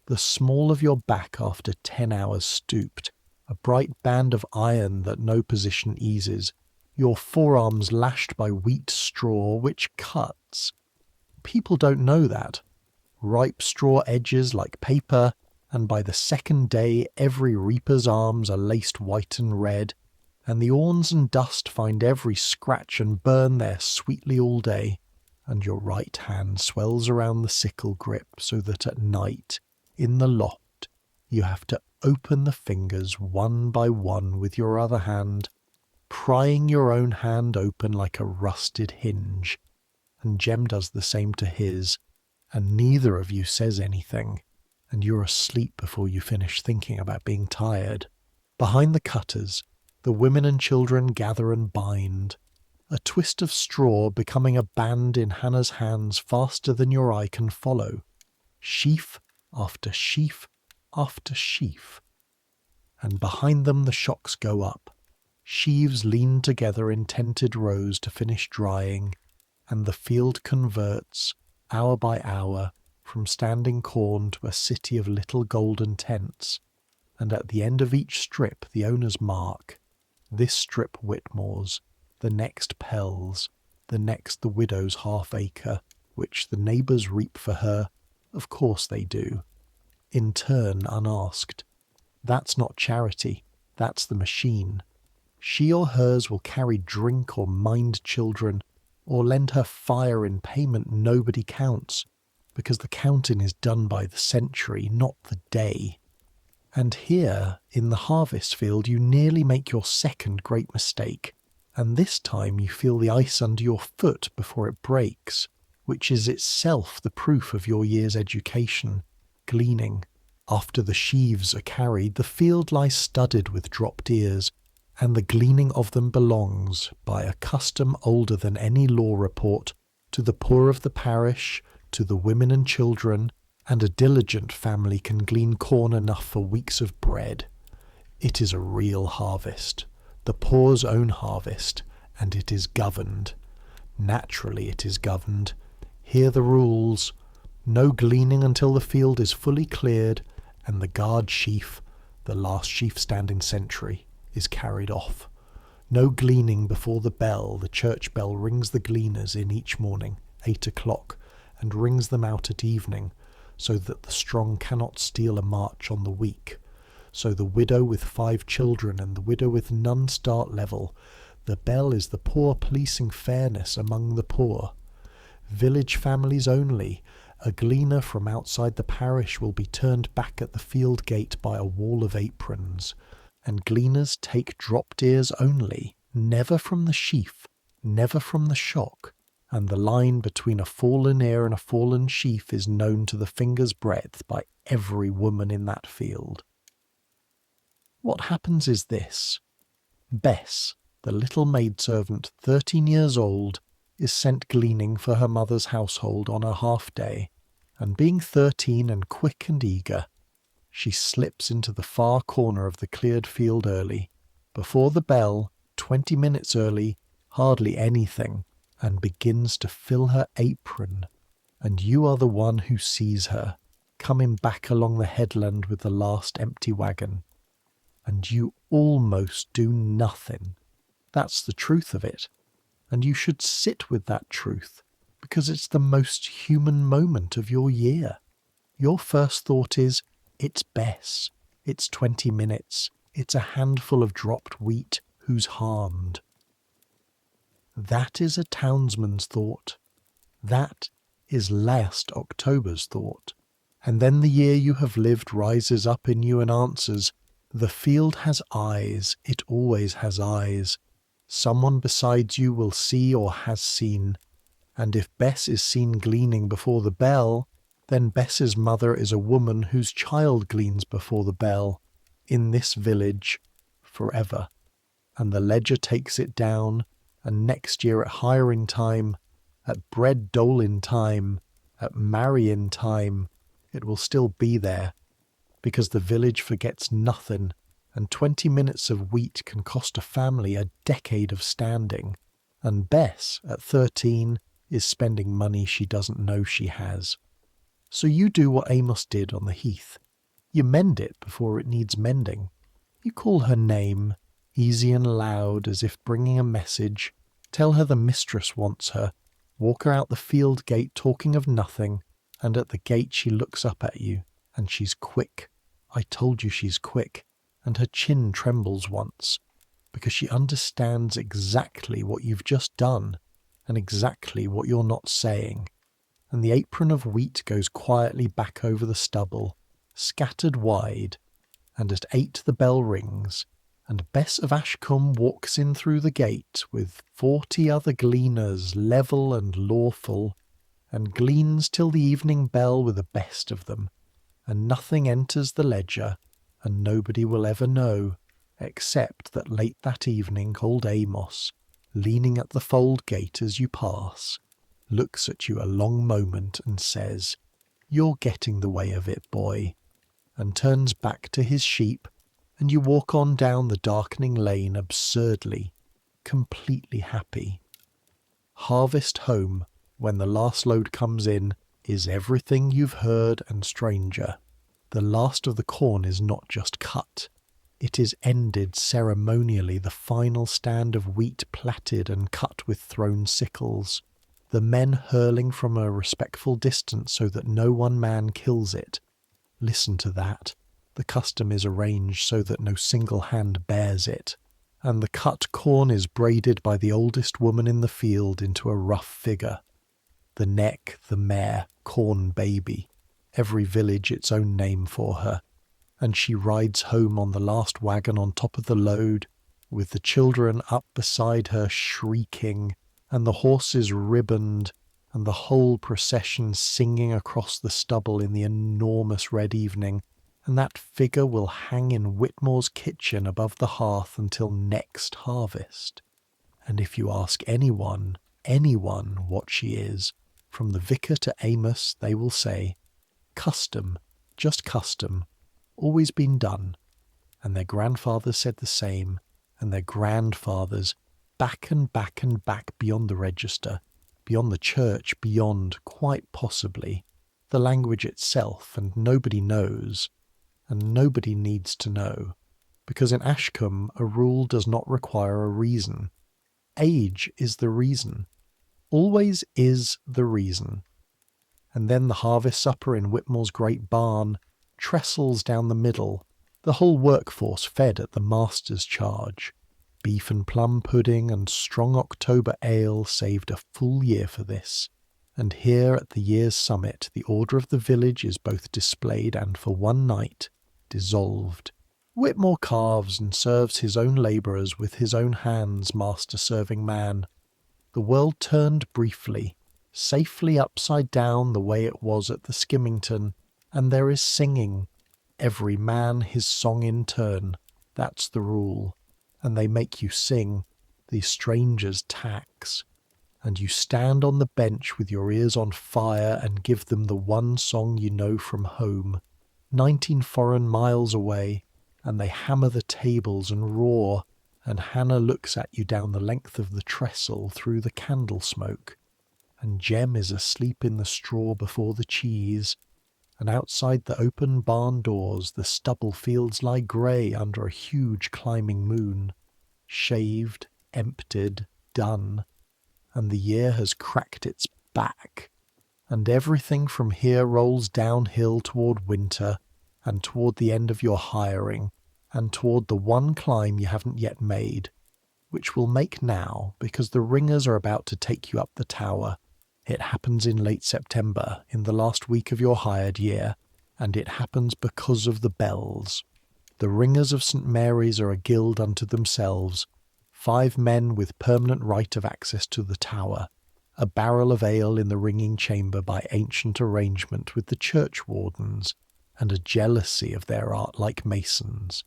The small of your back after 10 hours stooped, a bright band of iron that no position eases, your forearms lashed by wheat straw which cuts. People don't know that. Ripe straw edges like paper, and by the second day every reaper's arms are laced white and red, and the awns and dust find every scratch and burn there sweetly all day, and your right hand swells around the sickle grip so that at night, in the loft, you have to open the fingers one by one with your other hand, prying your own hand open like a rusted hinge, and Jem does the same to his, and neither of you says anything, and you're asleep before you finish thinking about being tired. Behind the cutters, the women and children gather and bind, a twist of straw becoming a band in Hannah's hands faster than your eye can follow, sheaf after sheaf after sheaf. And behind them the shocks go up. Sheaves lean together in tented rows to finish drying, and the field converts, hour by hour, from standing corn to a city of little golden tents, and at the end of each strip the owners mark, this strip Whitmore's, the next Pell's, the next the widow's half-acre, which the neighbours reap for her. Of course they do. In turn, unasked. That's not charity, that's the machine. She or hers will carry drink or mind children, or lend her fire in payment nobody counts, because the counting is done by the century, not the day. And here, in the harvest field, you nearly make your second great mistake, and this time you feel the ice under your foot before it breaks, which is itself the proof of your year's education, gleaning. After the sheaves are carried, the field lies studded with dropped ears, and the gleaning of them belongs, by a custom older than any law report, to the poor of the parish, to the women and children, and a diligent family can glean corn enough for weeks of bread. It is a real harvest, the poor's own harvest, and it is governed. Naturally it is governed. Here the rules: no gleaning until the field is fully cleared, and the guard sheaf, the last sheaf standing sentry, is carried off. No gleaning before the bell. The church bell rings the gleaners in each morning, 8 o'clock, and rings them out at evening, so that the strong cannot steal a march on the weak. So the widow with 5 children and the widow with none start level. The bell is the poor policing fairness among the poor. Village families only. A gleaner from outside the parish will be turned back at the field gate by a wall of aprons. And gleaners take dropped ears only, never from the sheaf, never from the shock, and the line between a fallen ear and a fallen sheaf is known to the finger's breadth by every woman in that field. What happens is this. Bess, the little maidservant, 13 years old, is sent gleaning for her mother's household on a half-day, and being 13 and quick and eager, she slips into the far corner of the cleared field early, before the bell, 20 minutes early, hardly anything, and begins to fill her apron, and you are the one who sees her, coming back along the headland with the last empty wagon. And you almost do nothing. That's the truth of it. And you should sit with that truth, because it's the most human moment of your year. Your first thought is, it's Bess, it's 20 minutes, it's a handful of dropped wheat, who's harmed. That is a townsman's thought. That is last October's thought. And then the year you have lived rises up in you and answers, the field has eyes, it always has eyes. Someone besides you will see or has seen. And if Bess is seen gleaning before the bell, then Bess's mother is a woman whose child gleans before the bell, in this village, forever. And the ledger takes it down, and next year at hiring time, at bread dole-in time, at marry-in time, it will still be there, because the village forgets nothing, and 20 minutes of wheat can cost a family a decade of standing. And Bess, at 13, is spending money she doesn't know she has. So you do what Amos did on the heath. You mend it before it needs mending. You call her name, easy and loud as if bringing a message. Tell her the mistress wants her. Walk her out the field gate talking of nothing, and at the gate she looks up at you, and she's quick. I told you she's quick, and her chin trembles once, because she understands exactly what you've just done, and exactly what you're not saying. And the apron of wheat goes quietly back over the stubble, scattered wide, and at 8 the bell rings, and Bess of Ashcombe walks in through the gate with 40 other gleaners, level and lawful, and gleans till the evening bell with the best of them, and nothing enters the ledger, and nobody will ever know, except that late that evening old Amos, leaning at the fold gate as you pass, looks at you a long moment and says, "You're getting the way of it, boy," and turns back to his sheep, and you walk on down the darkening lane absurdly, completely happy. Harvest home, when the last load comes in, is everything you've heard and stranger. The last of the corn is not just cut. It is ended ceremonially, the final stand of wheat plaited and cut with thrown sickles, the men hurling from a respectful distance so that no one man kills it. Listen to that. The custom is arranged so that no single hand bears it, and the cut corn is braided by the oldest woman in the field into a rough figure. The neck, the mare, corn baby, every village its own name for her, and she rides home on the last wagon on top of the load, with the children up beside her shrieking, and the horses ribboned, and the whole procession singing across the stubble in the enormous red evening, and that figure will hang in Whitmore's kitchen above the hearth until next harvest. And if you ask anyone what she is, from the vicar to Amos, they will say, custom, just custom, always been done. And their grandfathers said the same, and their grandfathers, back and back and back beyond the register, beyond the church, beyond, quite possibly, the language itself, and nobody knows, and nobody needs to know, because in Ashcombe a rule does not require a reason. Age is the reason, always is the reason. And then the harvest supper in Whitmore's great barn, trestles down the middle, the whole workforce fed at the master's charge. Beef and plum pudding and strong October ale saved a full year for this. And here at the year's summit the order of the village is both displayed and for one night dissolved. Whitmore carves and serves his own labourers with his own hands, master serving man. The world turned briefly, safely upside down the way it was at the Skimmington, and there is singing. Every man his song in turn, that's the rule. And they make you sing, these strangers tax. And you stand on the bench with your ears on fire and give them the one song you know from home, 19 foreign miles away, and they hammer the tables and roar, and Hannah looks at you down the length of the trestle through the candle smoke, and Jem is asleep in the straw before the cheese, and outside the open barn doors the stubble fields lie grey under a huge climbing moon, shaved, emptied, done, and the year has cracked its back, and everything from here rolls downhill toward winter, and toward the end of your hiring, and toward the one climb you haven't yet made, which we'll make now, because the ringers are about to take you up the tower. It happens in late September, in the last week of your hired year, and it happens because of the bells. The ringers of St. Mary's are a guild unto themselves, 5 men with permanent right of access to the tower, a barrel of ale in the ringing chamber by ancient arrangement with the churchwardens, and a jealousy of their art like masons.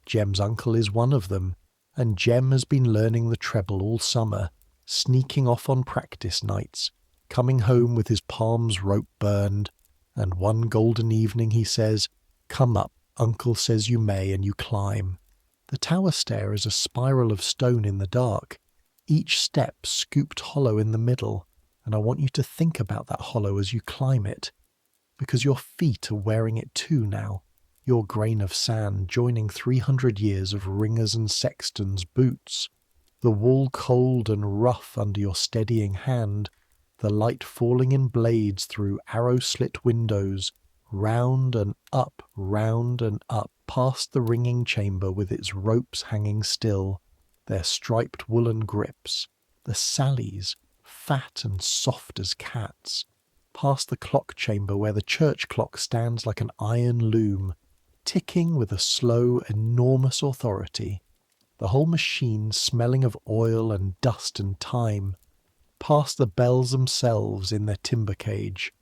Jem's uncle is one of them, and Jem has been learning the treble all summer, sneaking off on practice nights, coming home with his palms rope burned, and one golden evening he says, "Come up, uncle says you may," and you climb. The tower stair is a spiral of stone in the dark, each step scooped hollow in the middle, and I want you to think about that hollow as you climb it, because your feet are wearing it too now, your grain of sand joining 300 years of ringers and sextons' boots, the wall cold and rough under your steadying hand, the light falling in blades through arrow-slit windows, round and up, past the ringing chamber with its ropes hanging still, their striped woolen grips, the sallies, fat and soft as cats, past the clock chamber where the church clock stands like an iron loom, ticking with a slow, enormous authority, the whole machine smelling of oil and dust and time, past the bells themselves in their timber cage,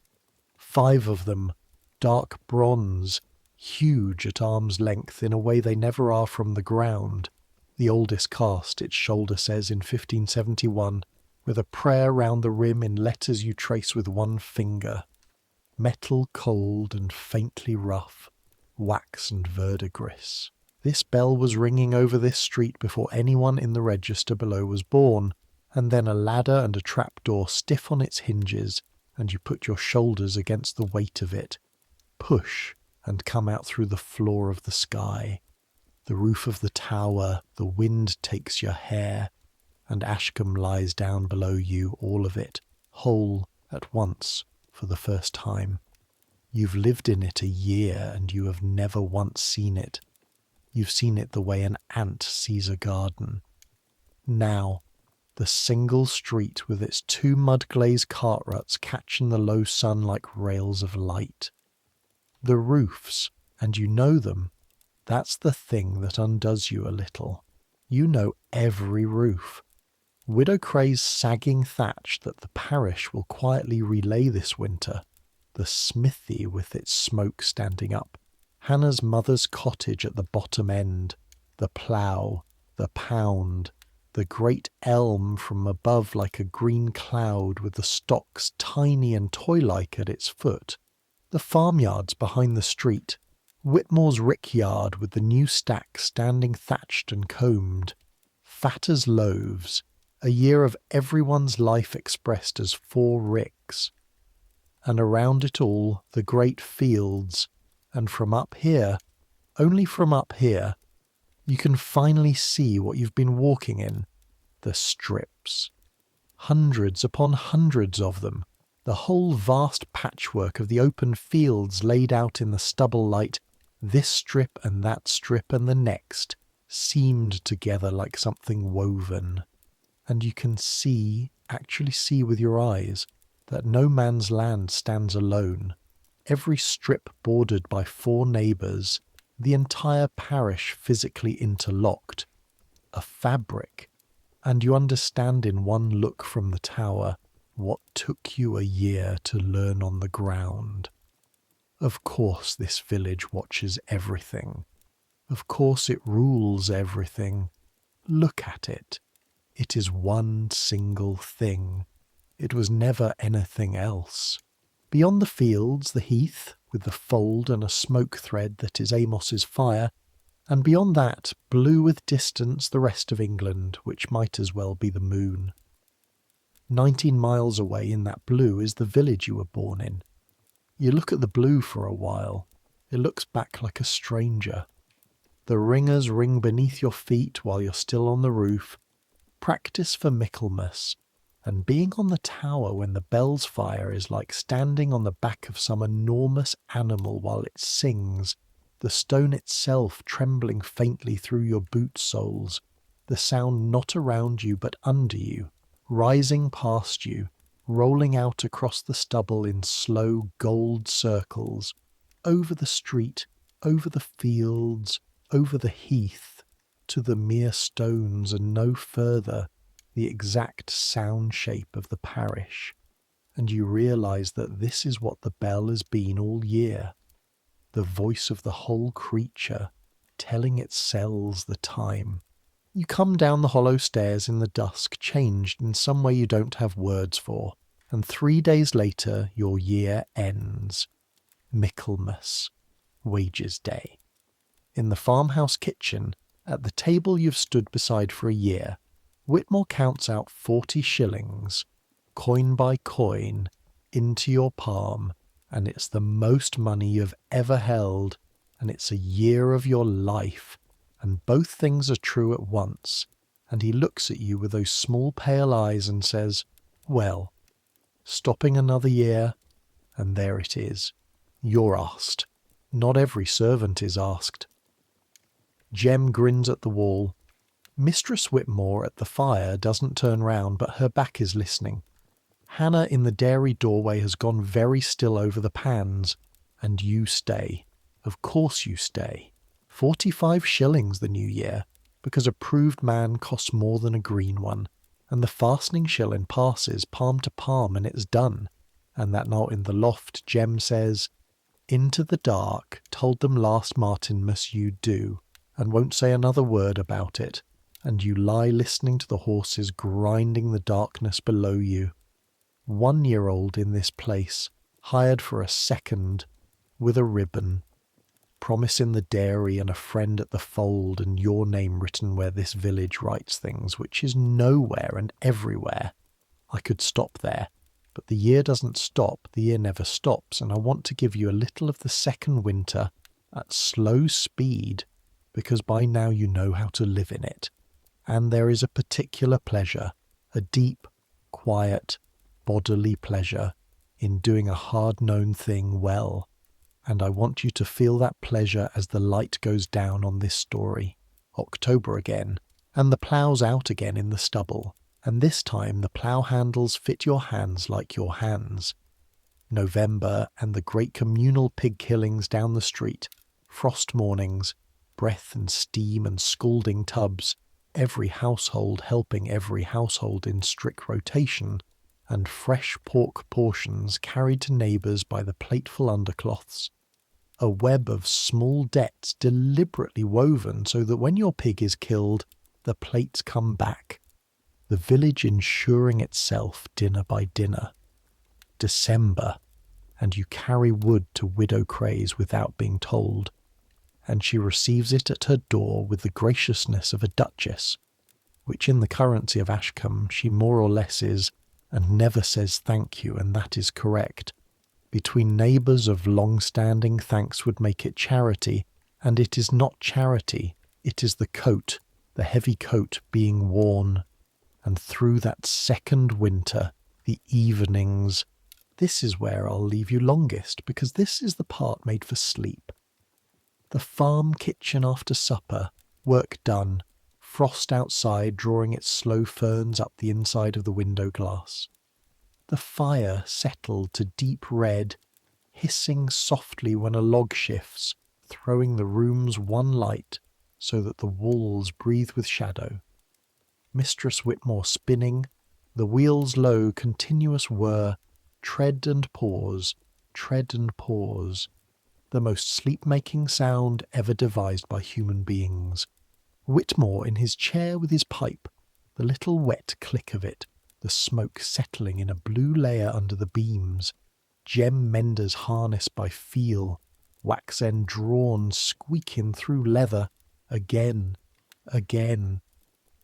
5 of them, dark bronze, huge at arm's length in a way they never are from the ground, the oldest cast, its shoulder says in 1571, with a prayer round the rim in letters you trace with one finger, metal cold and faintly rough, wax and verdigris. This bell was ringing over this street before anyone in the register below was born, and then a ladder and a trapdoor stiff on its hinges, and you put your shoulders against the weight of it, push, and come out through the floor of the sky. The roof of the tower, the wind takes your hair, and Ashcombe lies down below you, all of it, whole at once, for the first time. You've lived in it a year, and you have never once seen it. You've seen it the way an ant sees a garden. Now, the single street with its 2 mud-glazed cart ruts catching the low sun like rails of light. The roofs, and you know them. That's the thing that undoes you a little. You know every roof. Widow Cray's sagging thatch that the parish will quietly relay this winter. The smithy with its smoke standing up. Hannah's mother's cottage at the bottom end. The plough, the pound, the great elm from above like a green cloud with the stocks tiny and toy-like at its foot. The farmyards behind the street. Whitmore's rickyard with the new stack standing thatched and combed. Fat as loaves. A year of everyone's life expressed as 4 ricks. And around it all, the great fields. And from up here, only from up here, you can finally see what you've been walking in. The strips. Hundreds upon hundreds of them. The whole vast patchwork of the open fields laid out in the stubble light, this strip and that strip and the next, seamed together like something woven. And you can see, actually see with your eyes, that no man's land stands alone. Every strip bordered by 4 neighbours, the entire parish physically interlocked. A fabric. And you understand in one look from the tower what took you a year to learn on the ground. Of course this village watches everything. Of course it rules everything. Look at it. It is one single thing. It was never anything else. Beyond the fields, the heath, with the fold and a smoke thread that is Amos's fire, and beyond that, blue with distance, the rest of England, which might as well be the moon. 19 miles away in that blue is the village you were born in. You look at the blue for a while. It looks back like a stranger. The ringers ring beneath your feet while you're still on the roof. Practice for Michaelmas, and being on the tower when the bells fire is like standing on the back of some enormous animal while it sings, the stone itself trembling faintly through your boot soles, the sound not around you but under you, rising past you, rolling out across the stubble in slow gold circles, over the street, over the fields, over the heath, to the mere stones and no further, the exact sound shape of the parish. And you realise that this is what the bell has been all year. The voice of the whole creature, telling its cells the time. You come down the hollow stairs in the dusk, changed in some way you don't have words for, and 3 days later your year ends. Michaelmas, wages day. In the farmhouse kitchen, at the table you've stood beside for a year, Whitmore counts out 40 shillings. coin by coin, into your palm, and it's the most money you've ever held, and it's a year of your life, and both things are true at once. And he looks at you with those small pale eyes and says, well, stopping another year, and there it is. You're asked. Not every servant is asked. Jem grins at the wall. Mistress Whitmore at the fire doesn't turn round, but her back is listening. Hannah in the dairy doorway has gone very still over the pans, and you stay. Of course you stay. 45 shillings the new year, because a proved man costs more than a green one, and the fastening shilling passes palm to palm and it's done. And that night in the loft, Jem says, into the dark, told them last Martinmas you do, and won't say another word about it, and you lie listening to the horses grinding the darkness below you. 1-year-old in this place, hired for a second, with a ribbon, promise in the dairy and a friend at the fold, and your name written where this village writes things, which is nowhere and everywhere. I could stop there, but the year doesn't stop, the year never stops, and I want to give you a little of the second winter at slow speed, because by now you know how to live in it. And there is a particular pleasure, a deep, quiet, bodily pleasure, in doing a hard-known thing well. And I want you to feel that pleasure as the light goes down on this story. October again, and the plough's out again in the stubble, and this time the plough handles fit your hands like your hands. November, and the great communal pig killings down the street, frost mornings, breath and steam and scalding tubs, every household helping every household in strict rotation, and fresh pork portions carried to neighbours by the plateful undercloths. A web of small debts deliberately woven so that when your pig is killed, the plates come back. The village insuring itself dinner by dinner. December, and you carry wood to Widow Cray's without being told, and she receives it at her door with the graciousness of a duchess, which in the currency of Ashcombe she more or less is, and never says thank you, and that is correct. Between neighbours of long-standing, thanks would make it charity, and it is not charity, it is the coat, the heavy coat being worn. And through that second winter, the evenings, this is where I'll leave you longest, because this is the part made for sleep. The farm kitchen after supper, work done, frost outside drawing its slow ferns up the inside of the window glass. The fire settled to deep red, hissing softly when a log shifts, throwing the rooms one light so that the walls breathe with shadow. Mistress Whitmore spinning, the wheels low continuous whir, tread and pause, the most sleep-making sound ever devised by human beings. Whitmore in his chair with his pipe, the little wet click of it, the smoke settling in a blue layer under the beams, Jem Mender's harness by feel, wax end drawn, squeaking through leather, again,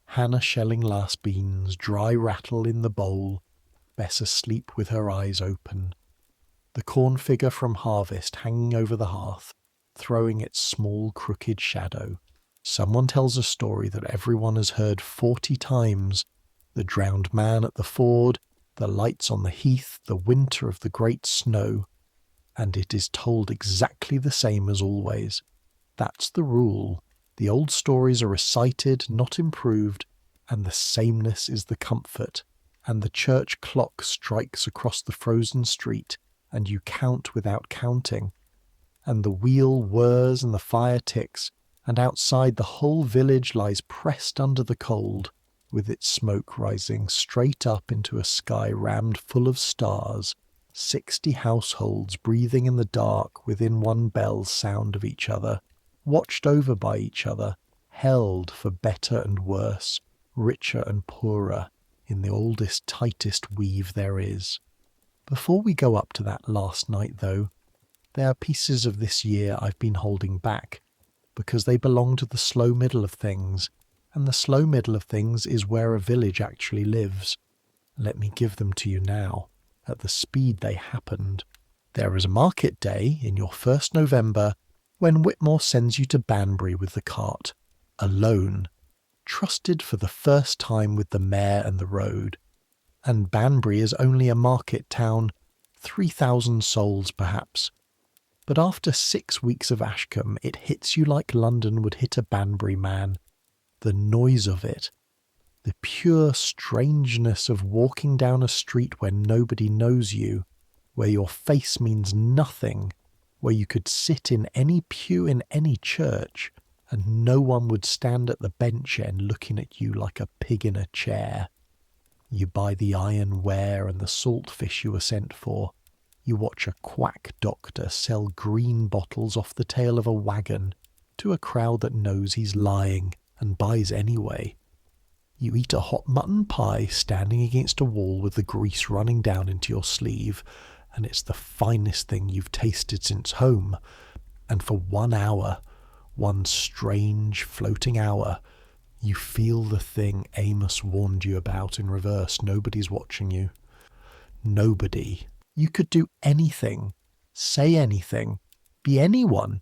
Hannah shelling last beans, dry rattle in the bowl, Bess asleep with her eyes open. The corn figure from harvest hanging over the hearth, throwing its small crooked shadow. Someone tells a story that everyone has heard 40 times. The drowned man at the ford, the lights on the heath, the winter of the great snow. And it is told exactly the same as always. That's the rule. The old stories are recited, not improved, and the sameness is the comfort. And the church clock strikes across the frozen street, and you count without counting. And the wheel whirs and the fire ticks, and outside the whole village lies pressed under the cold, with its smoke rising straight up into a sky rammed full of stars, 60 households breathing in the dark within one bell's sound of each other, watched over by each other, held for better and worse, richer and poorer, in the oldest, tightest weave there is. Before we go up to that last night, though, there are pieces of this year I've been holding back, because they belong to the slow middle of things, and the slow middle of things is where a village actually lives. Let me give them to you now, at the speed they happened. There is a market day in your first November when Whitmore sends you to Banbury with the cart, alone, trusted for the first time with the mare and the road. And Banbury is only a market town, 3,000 souls perhaps. But after 6 weeks of Ashcombe, it hits you like London would hit a Banbury man. The noise of it, the pure strangeness of walking down a street where nobody knows you, where your face means nothing, where you could sit in any pew in any church and no one would stand at the bench end looking at you like a pig in a chair. You buy the iron ware and the salt fish you were sent for. You watch a quack doctor sell green bottles off the tail of a wagon to a crowd that knows he's lying and buys anyway. You eat a hot mutton pie standing against a wall with the grease running down into your sleeve, and it's the finest thing you've tasted since home. And for 1 hour, one strange floating hour, you feel the thing Amos warned you about in reverse. Nobody's watching you. Nobody. You could do anything, say anything, be anyone.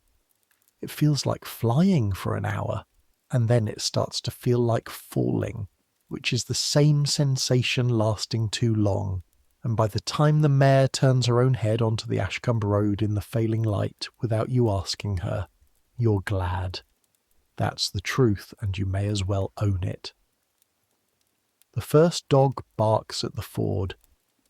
It feels like flying for an hour, and then it starts to feel like falling, which is the same sensation lasting too long. And by the time the mare turns her own head onto the Ashcombe road in the failing light without you asking her, you're glad. That's the truth, and you may as well own it. The first dog barks at the ford,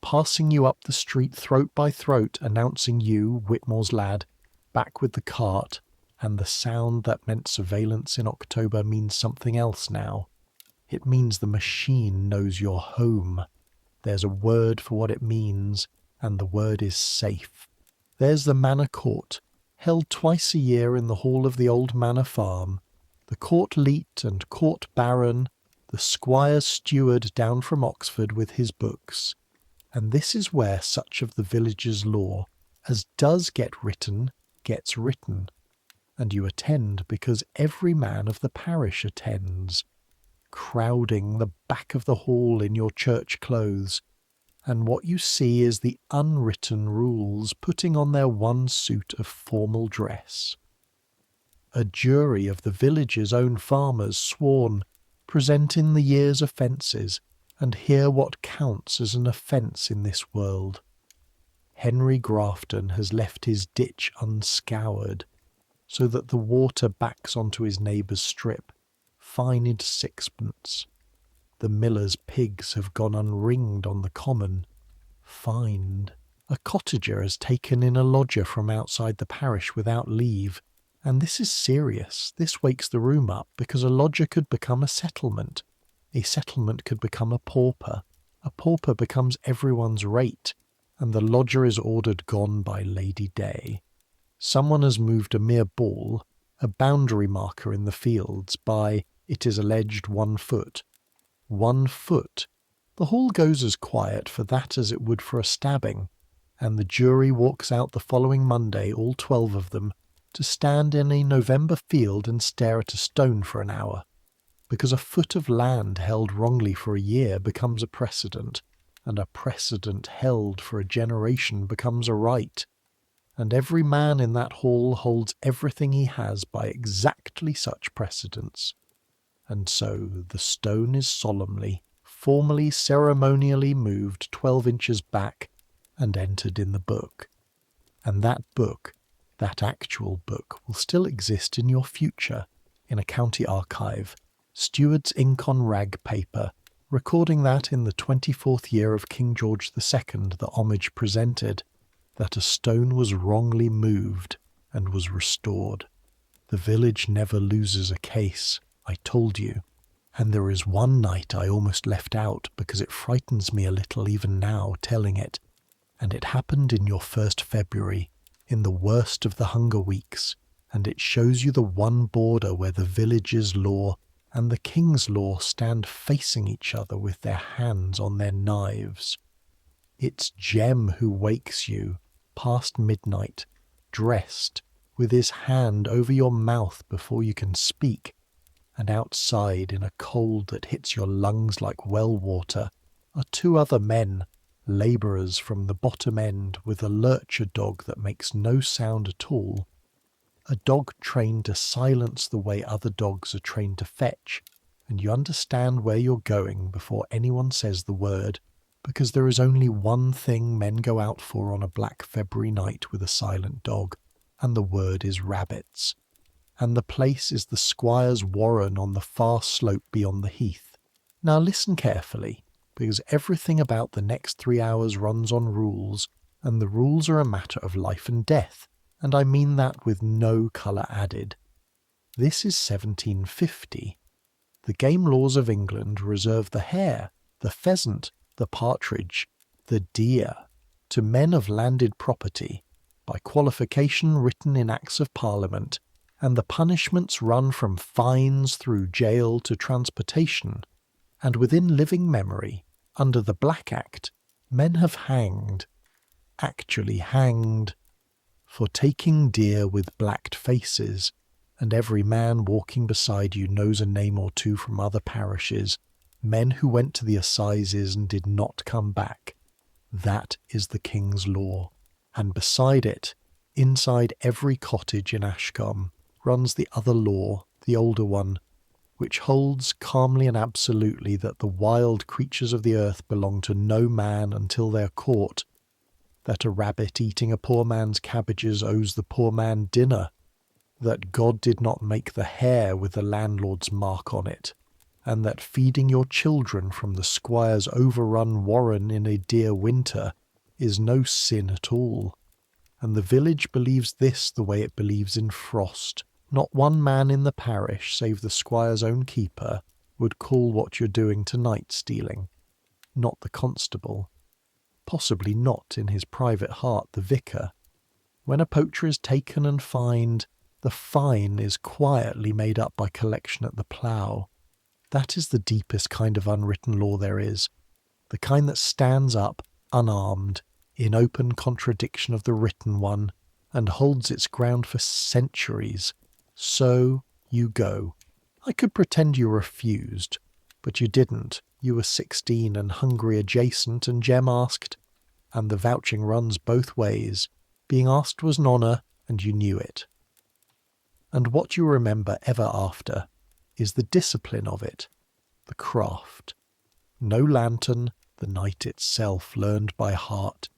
passing you up the street throat by throat, announcing you, Whitmore's lad, back with the cart, and the sound that meant surveillance in October means something else now. It means the machine knows you're home. There's a word for what it means, and the word is safe. There's the Manor Court, held twice a year in the hall of the old manor farm, the court leet and court baron, the squire's steward down from Oxford with his books. And this is where such of the village's law as does get written, gets written. And you attend because every man of the parish attends, crowding the back of the hall in your church clothes, and what you see is the unwritten rules putting on their one suit of formal dress. A jury of the village's own farmers sworn, present in the year's offences, and hear what counts as an offence in this world. Henry Grafton has left his ditch unscoured, so that the water backs onto his neighbour's strip, fined 6pence. The miller's pigs have gone unringed on the common, fined. A cottager has taken in a lodger from outside the parish without leave, and this is serious. This wakes the room up, because a lodger could become a settlement could become a pauper becomes everyone's rate, and the lodger is ordered gone by Lady Day. Someone has moved a mere ball, a boundary marker in the fields, by, it is alleged, 1 foot. 1 foot. The hall goes as quiet for that as it would for a stabbing, and the jury walks out the following Monday, all 12 of them, to stand in a November field and stare at a stone for an hour, because a foot of land held wrongly for a year becomes a precedent, and a precedent held for a generation becomes a right, and every man in that hall holds everything he has by exactly such precedents. And so the stone is solemnly, formally, ceremonially moved 12 inches back and entered in the book. And that book, that actual book, will still exist in your future, in a county archive, steward's ink on rag paper, recording that in the 24th year of King George II the homage presented, that a stone was wrongly moved and was restored. The village never loses a case, I told you. And there is one night I almost left out because it frightens me a little even now telling it, and it happened in your 1st February, in the worst of the hunger weeks, and it shows you the one border where the village's law and the king's law stand facing each other with their hands on their knives. It's Jem who wakes you, past midnight, dressed, with his hand over your mouth before you can speak, and outside in a cold that hits your lungs like well water, are two other men, labourers from the bottom end, with a lurcher dog that makes no sound at all. A dog trained to silence the way other dogs are trained to fetch, and you understand where you're going before anyone says the word, because there is only one thing men go out for on a black February night with a silent dog, and the word is rabbits. And the place is the squire's warren on the far slope beyond the heath. Now listen carefully, because everything about the next 3 hours runs on rules, and the rules are a matter of life and death, and I mean that with no colour added. This is 1750. The game laws of England reserve the hare, the pheasant, the partridge, the deer, to men of landed property, by qualification written in Acts of Parliament, and the punishments run from fines through jail to transportation, and within living memory, under the Black Act, men have hanged, actually hanged, for taking deer with blacked faces, and every man walking beside you knows a name or two from other parishes, men who went to the assizes and did not come back. That is the King's law, and beside it, inside every cottage in Ashcombe, runs the other law, the older one, which holds calmly and absolutely that the wild creatures of the earth belong to no man until they are caught, that a rabbit eating a poor man's cabbages owes the poor man dinner, that God did not make the hare with the landlord's mark on it, and that feeding your children from the squire's overrun warren in a dear winter is no sin at all. And the village believes this the way it believes in frost. Not one man in the parish, save the squire's own keeper, would call what you're doing tonight stealing. Not the constable. Possibly not in his private heart the vicar. When a poacher is taken and fined, the fine is quietly made up by collection at the plough. That is the deepest kind of unwritten law there is, the kind that stands up, unarmed, in open contradiction of the written one, and holds its ground for centuries. So you go. I could pretend you refused, but you didn't. You were 16 and hungry adjacent, and Jem asked, and the vouching runs both ways. Being asked was an honour, and you knew it. And what you remember ever after is the discipline of it, the craft. No lantern, the night itself learned by heart,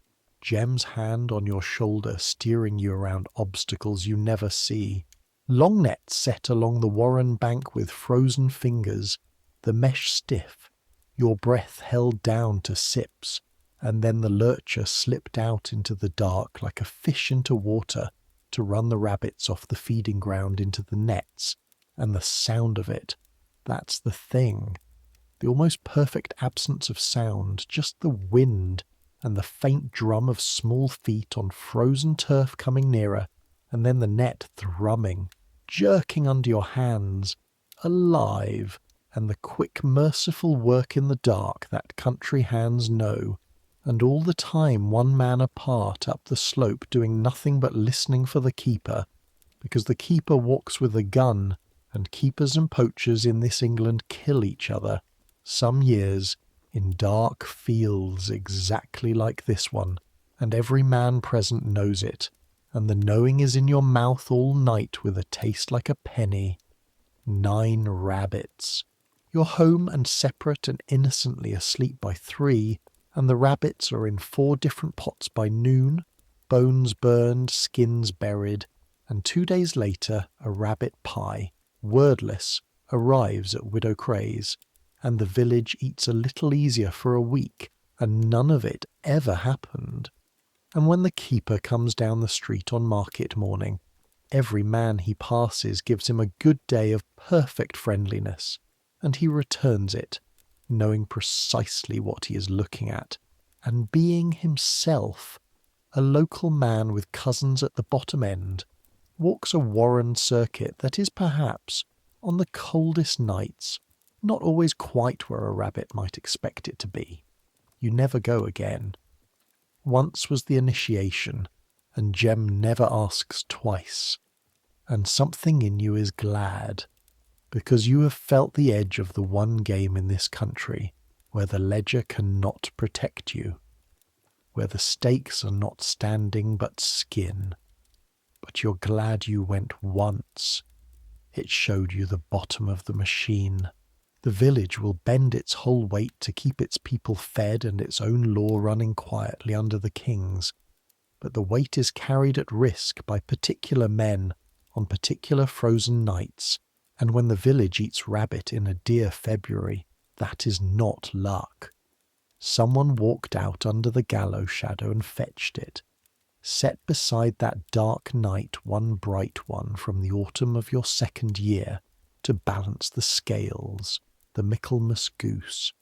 Jem's hand on your shoulder steering you around obstacles you never see, long nets set along the warren bank with frozen fingers, the mesh stiff, your breath held down to sips, and then the lurcher slipped out into the dark like a fish into water to run the rabbits off the feeding ground into the nets, and the sound of it, that's the thing. The almost perfect absence of sound, just the wind and the faint drum of small feet on frozen turf coming nearer, and then the net thrumming, jerking under your hands, alive, and the quick merciful work in the dark that country hands know, and all the time one man apart up the slope doing nothing but listening for the keeper, because the keeper walks with a gun, and keepers and poachers in this England kill each other, some years, in dark fields exactly like this one, and every man present knows it, and the knowing is in your mouth all night with a taste like a penny. 9 rabbits. You're home and separate and innocently asleep by 3, and the rabbits are in 4 different pots by noon, bones burned, skins buried, and 2 days later a rabbit pie, wordless, arrives at Widow Cray's, and the village eats a little easier for a week, and none of it ever happened. And when the keeper comes down the street on market morning, every man he passes gives him a good day of perfect friendliness, and he returns it, knowing precisely what he is looking at, and being himself, a local man with cousins at the bottom end, walks a warren circuit that is perhaps, on the coldest nights, not always quite where a rabbit might expect it to be. You never go again. Once was the initiation, and Jem never asks twice, and something in you is glad, because you have felt the edge of the one game in this country where the ledger cannot protect you, where the stakes are not standing but skin. But you're glad you went once. It showed you the bottom of the machine. The village will bend its whole weight to keep its people fed and its own law running quietly under the king's. But the weight is carried at risk by particular men on particular frozen nights, and when the village eats rabbit in a dear February, that is not luck. Someone walked out under the gallows shadow and fetched it. Set beside that dark night one bright one from the autumn of your second year to balance the scales, the Michaelmas goose.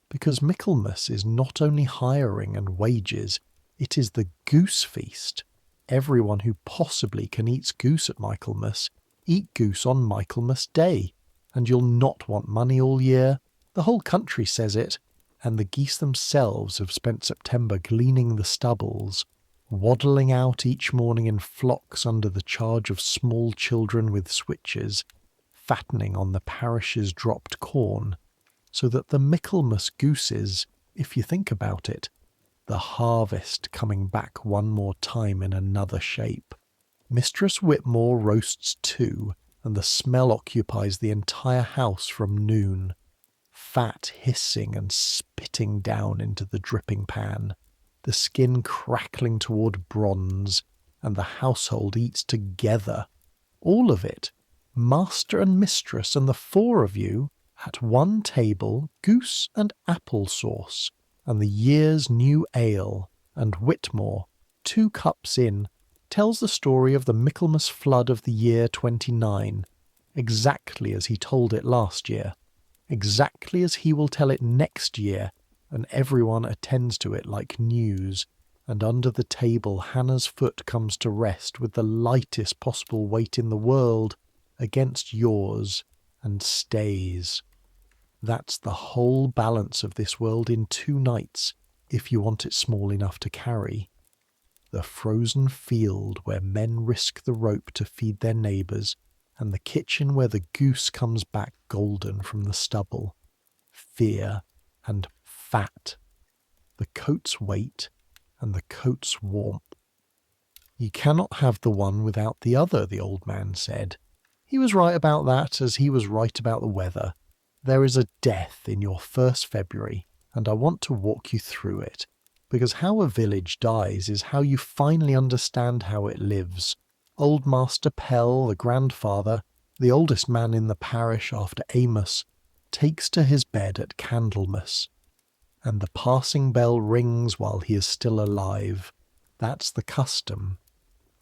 Because Michaelmas is not only hiring and wages, it is the goose feast. Everyone who possibly can eat goose at Michaelmas, eat goose on Michaelmas Day, and you'll not want money all year. The whole country says it, and the geese themselves have spent September gleaning the stubbles, waddling out each morning in flocks under the charge of small children with switches, fattening on the parish's dropped corn, so that the Michaelmas goose is, if you think about it, the harvest coming back one more time in another shape. Mistress Whitmore roasts too, and the smell occupies the entire house from noon, fat hissing and spitting down into the dripping pan, the skin crackling toward bronze, and the household eats together. All of it, master and mistress and the four of you, at one table, goose and apple sauce, and the year's new ale, and Whitmore, 2 cups in, tells the story of the Michaelmas flood of the year 29, exactly as he told it last year, exactly as he will tell it next year, and everyone attends to it like news, and under the table Hannah's foot comes to rest with the lightest possible weight in the world against yours, and stays. That's the whole balance of this world in 2 nights, if you want it small enough to carry. The frozen field where men risk the rope to feed their neighbours, and the kitchen where the goose comes back golden from the stubble. Fear and fat. The coat's weight and the coat's warmth. You cannot have the one without the other, the old man said. He was right about that, as he was right about the weather. There is a death in your first February, and I want to walk you through it, because how a village dies is how you finally understand how it lives. Old Master Pell, the grandfather, the oldest man in the parish after Amos, takes to his bed at Candlemas, and the passing bell rings while he is still alive. That's the custom.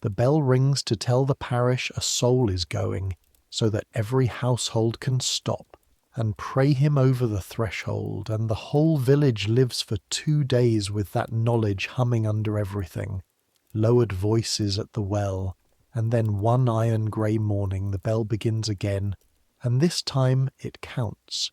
The bell rings to tell the parish a soul is going, so that every household can stop and pray him over the threshold, and the whole village lives for 2 days with that knowledge humming under everything, lowered voices at the well, and then one iron grey morning the bell begins again, and this time it counts.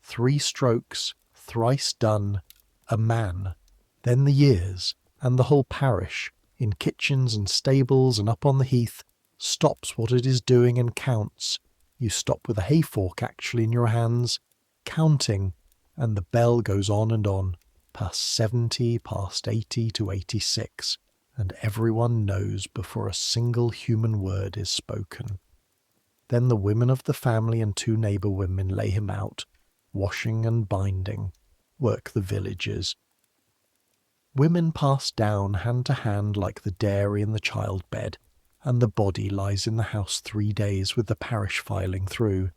3 strokes, thrice done, a man, then the years, and the whole parish, in kitchens and stables and up on the heath, stops what it is doing and counts. You stop with a hay fork actually in your hands, counting, and the bell goes on and on, past 70, past 80 to 86, and everyone knows before a single human word is spoken. Then the women of the family and 2 neighbour women lay him out, washing and binding, work the villagers. Women pass down hand to hand like the dairy and the childbed, and the body lies in the house 3 days with the parish filing through.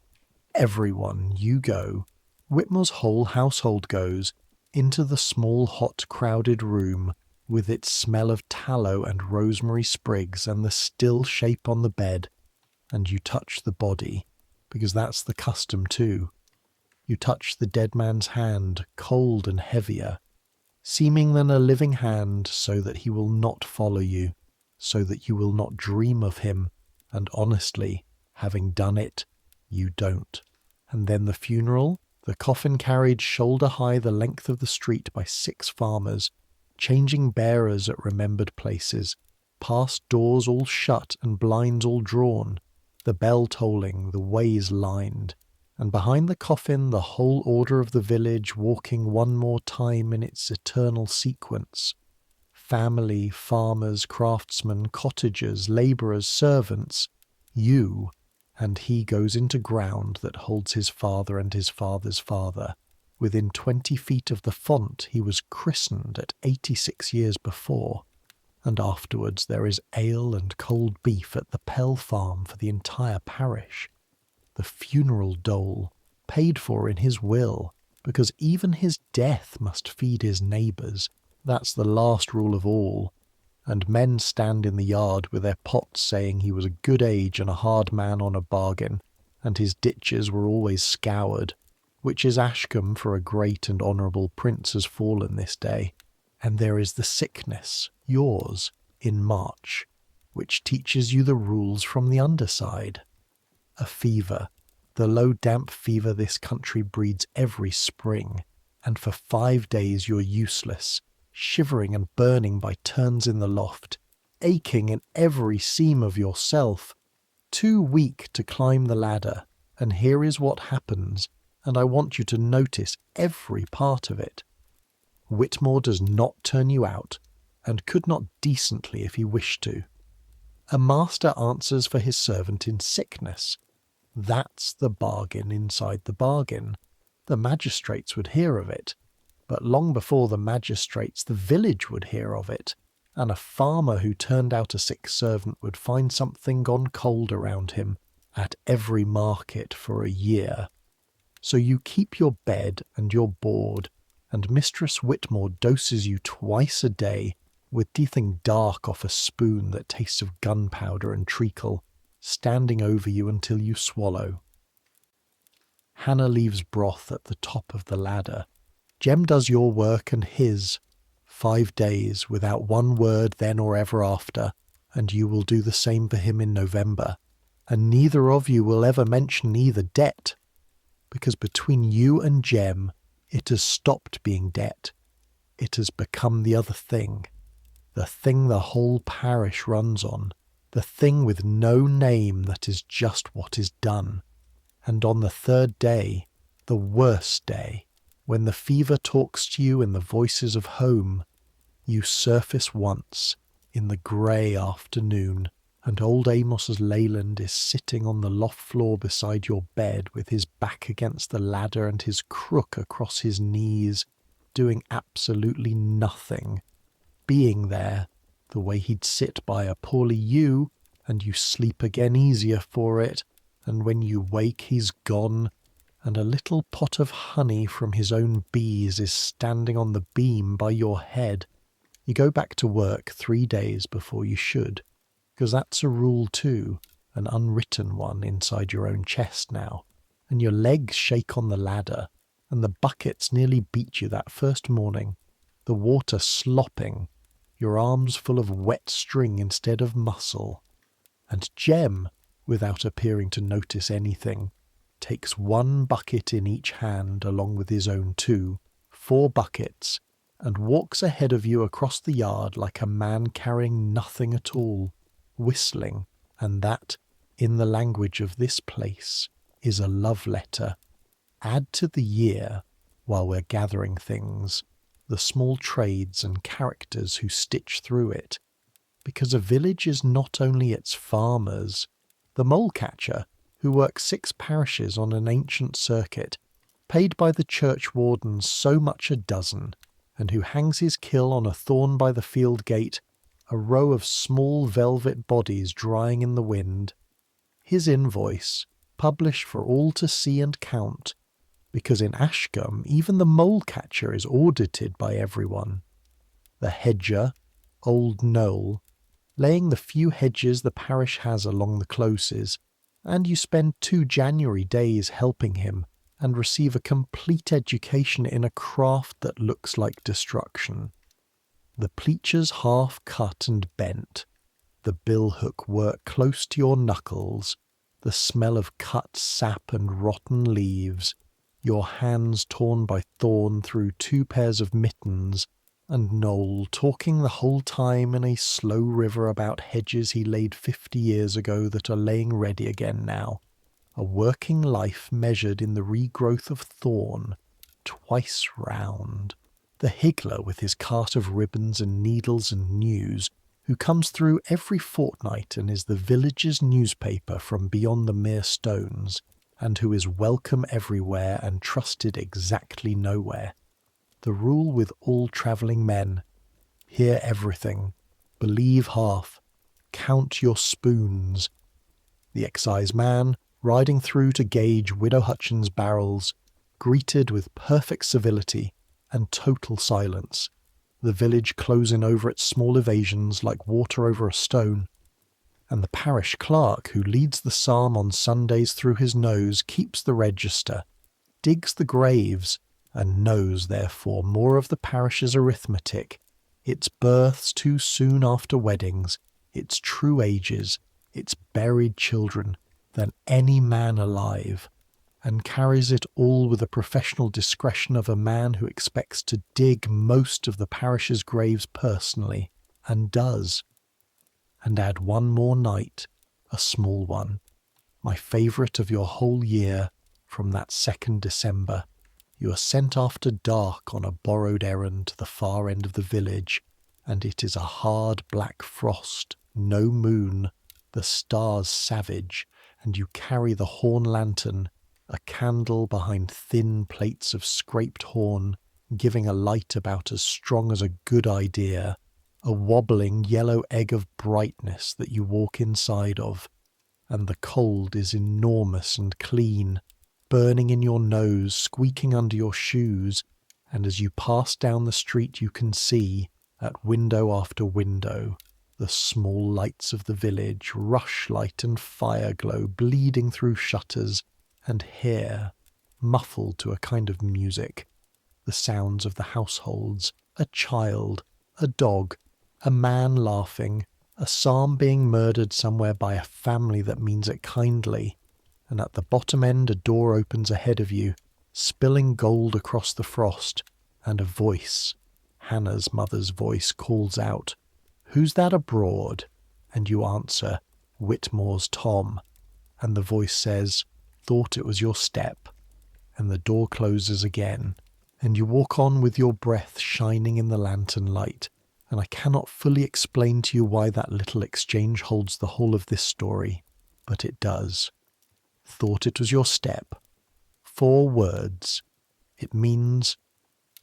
Everyone, you go, Whitmore's whole household goes, into the small hot crowded room, with its smell of tallow and rosemary sprigs and the still shape on the bed, and you touch the body, because that's the custom too. You touch the dead man's hand, cold and heavier, seeming than a living hand, so that he will not follow you, so that you will not dream of him, and honestly, having done it, you don't. And then the funeral, the coffin carried shoulder high the length of the street by 6 farmers, changing bearers at remembered places, past doors all shut and blinds all drawn, the bell tolling, the ways lined, and behind the coffin the whole order of the village walking one more time in its eternal sequence. Family, farmers, craftsmen, cottagers, labourers, servants, you, and he goes into ground that holds his father and his father's father. Within 20 feet of the font he was christened at 86 years before, and afterwards there is ale and cold beef at the Pell farm for the entire parish. The funeral dole, paid for in his will, because even his death must feed his neighbours. That's the last rule of all. And men stand in the yard with their pots saying he was a good age and a hard man on a bargain, and his ditches were always scoured, which is Ashcombe for a great and honourable prince has fallen this day. And there is the sickness, yours, in March, which teaches you the rules from the underside. A fever, the low damp fever this country breeds every spring, and for 5 days you're useless, shivering and burning by turns in the loft, aching in every seam of yourself, too weak to climb the ladder, and here is what happens, and I want you to notice every part of it. Whitmore does not turn you out, and could not decently if he wished to. A master answers for his servant in sickness. That's the bargain inside the bargain. The magistrates would hear of it, but long before the magistrates the village would hear of it, and a farmer who turned out a sick servant would find something gone cold around him at every market for a year. So you keep your bed and your board, and Mistress Whitmore doses you twice a day with teething dark off a spoon that tastes of gunpowder and treacle, standing over you until you swallow. Hannah leaves broth at the top of the ladder. Jem does your work and his. 5 days without one word then or ever after, and you will do the same for him in November, and neither of you will ever mention either debt, because between you and Jem it has stopped being debt. It has become the other thing, the thing the whole parish runs on, the thing with no name that is just what is done. And on the 3rd day, the worst day, when the fever talks to you in the voices of home, you surface once in the grey afternoon, and old Amos's Leyland is sitting on the loft floor beside your bed with his back against the ladder and his crook across his knees, doing absolutely nothing, being there the way he'd sit by a poorly you, and you sleep again easier for it, and when you wake he's gone, and a little pot of honey from his own bees is standing on the beam by your head. You go back to work 3 days before you should, because that's a rule too, an unwritten one inside your own chest now, and your legs shake on the ladder, and the buckets nearly beat you that first morning, the water slopping, your arms full of wet string instead of muscle. And Jem, without appearing to notice anything, takes 1 bucket in each hand along with his own 2, 4 buckets, and walks ahead of you across the yard like a man carrying nothing at all, whistling, and that, in the language of this place, is a love letter. Add to the year, while we're gathering things, the small trades and characters who stitch through it, because a village is not only its farmers. The mole-catcher, who works 6 parishes on an ancient circuit, paid by the churchwardens so much a dozen, and who hangs his kill on a thorn by the field gate, a row of small velvet bodies drying in the wind. His invoice, published for all to see and count, because in Ashcombe even the mole-catcher is audited by everyone. The hedger, old Noel, laying the few hedges the parish has along the closes, and you spend 2 January days helping him, and receive a complete education in a craft that looks like destruction. The pleachers half cut and bent, the billhook work close to your knuckles, the smell of cut sap and rotten leaves, your hands torn by thorn through 2 pairs of mittens, and Noel talking the whole time in a slow river about hedges he laid 50 years ago that are laying ready again now, a working life measured in the regrowth of thorn, twice round. The higgler with his cart of ribbons and needles and news, who comes through every fortnight and is the village's newspaper from beyond the mere stones, and who is welcome everywhere and trusted exactly nowhere. The rule with all travelling men: hear everything, believe half, count your spoons. The exciseman, riding through to gauge Widow Hutchins' barrels, greeted with perfect civility and total silence, the village closing over its small evasions like water over a stone, and the parish clerk who leads the psalm on Sundays through his nose keeps the register, digs the graves, and knows, therefore, more of the parish's arithmetic, its births too soon after weddings, its true ages, its buried children, than any man alive, and carries it all with the professional discretion of a man who expects to dig most of the parish's graves personally, and does. And add one more night, a small one, my favourite of your whole year, from that 2nd December. You are sent after dark on a borrowed errand to the far end of the village, and it is a hard black frost, no moon, the stars savage, and you carry the horn lantern, a candle behind thin plates of scraped horn, giving a light about as strong as a good idea, a wobbling yellow egg of brightness that you walk inside of, and the cold is enormous and clean, burning in your nose, squeaking under your shoes, and as you pass down the street you can see, at window after window, the small lights of the village, rushlight and fireglow bleeding through shutters, and hear, muffled to a kind of music, the sounds of the households, a child, a dog, a man laughing, a psalm being murdered somewhere by a family that means it kindly, and at the bottom end a door opens ahead of you, spilling gold across the frost, and a voice, Hannah's mother's voice, calls out, "Who's that abroad?" And you answer, "Whitmore's Tom," and the voice says, "Thought it was your step," and the door closes again, and you walk on with your breath shining in the lantern light, and I cannot fully explain to you why that little exchange holds the whole of this story, but it does. Thought it was your step. 4 words. It means,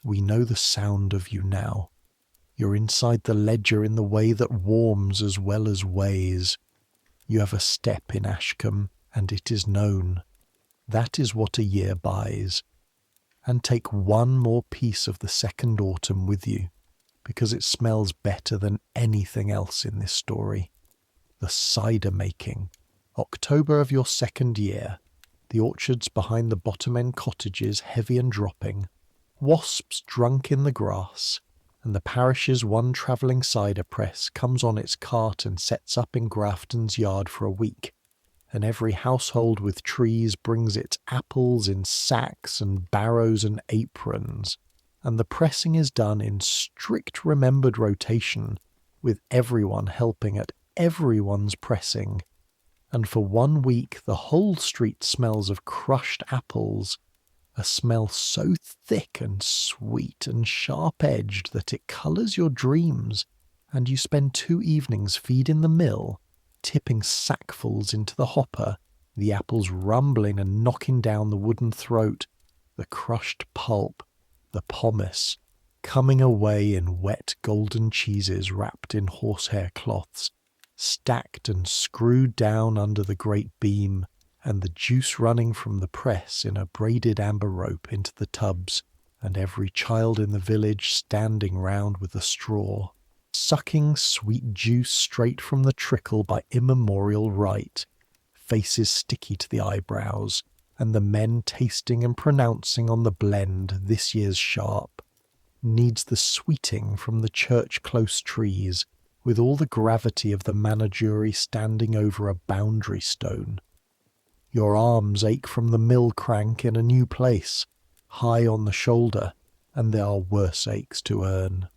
we know the sound of you now. You're inside the ledger in the way that warms as well as weighs. You have a step in Ashcombe, and it is known. That is what a year buys. And take one more piece of the second autumn with you, because it smells better than anything else in this story. The cider making. October of your 2nd year. The orchards behind the bottom-end cottages heavy and dropping. Wasps drunk in the grass. And the parish's one travelling cider press comes on its cart and sets up in Grafton's yard for a week. And every household with trees brings its apples in sacks and barrows and aprons. And the pressing is done in strict remembered rotation, with everyone helping at everyone's pressing. And for 1 week the whole street smells of crushed apples, a smell so thick and sweet and sharp-edged that it colours your dreams, and you spend 2 evenings feeding the mill, tipping sackfuls into the hopper, the apples rumbling and knocking down the wooden throat, the crushed pulp, the pomace, coming away in wet golden cheeses wrapped in horsehair cloths, stacked and screwed down under the great beam, and the juice running from the press in a braided amber rope into the tubs, and every child in the village standing round with a straw, sucking sweet juice straight from the trickle by immemorial right, faces sticky to the eyebrows, and the men tasting and pronouncing on the blend this year's sharp, needs the sweeting from the church-close trees, with all the gravity of the managuri standing over a boundary stone. Your arms ache from the mill crank in a new place, high on the shoulder, and there are worse aches to earn.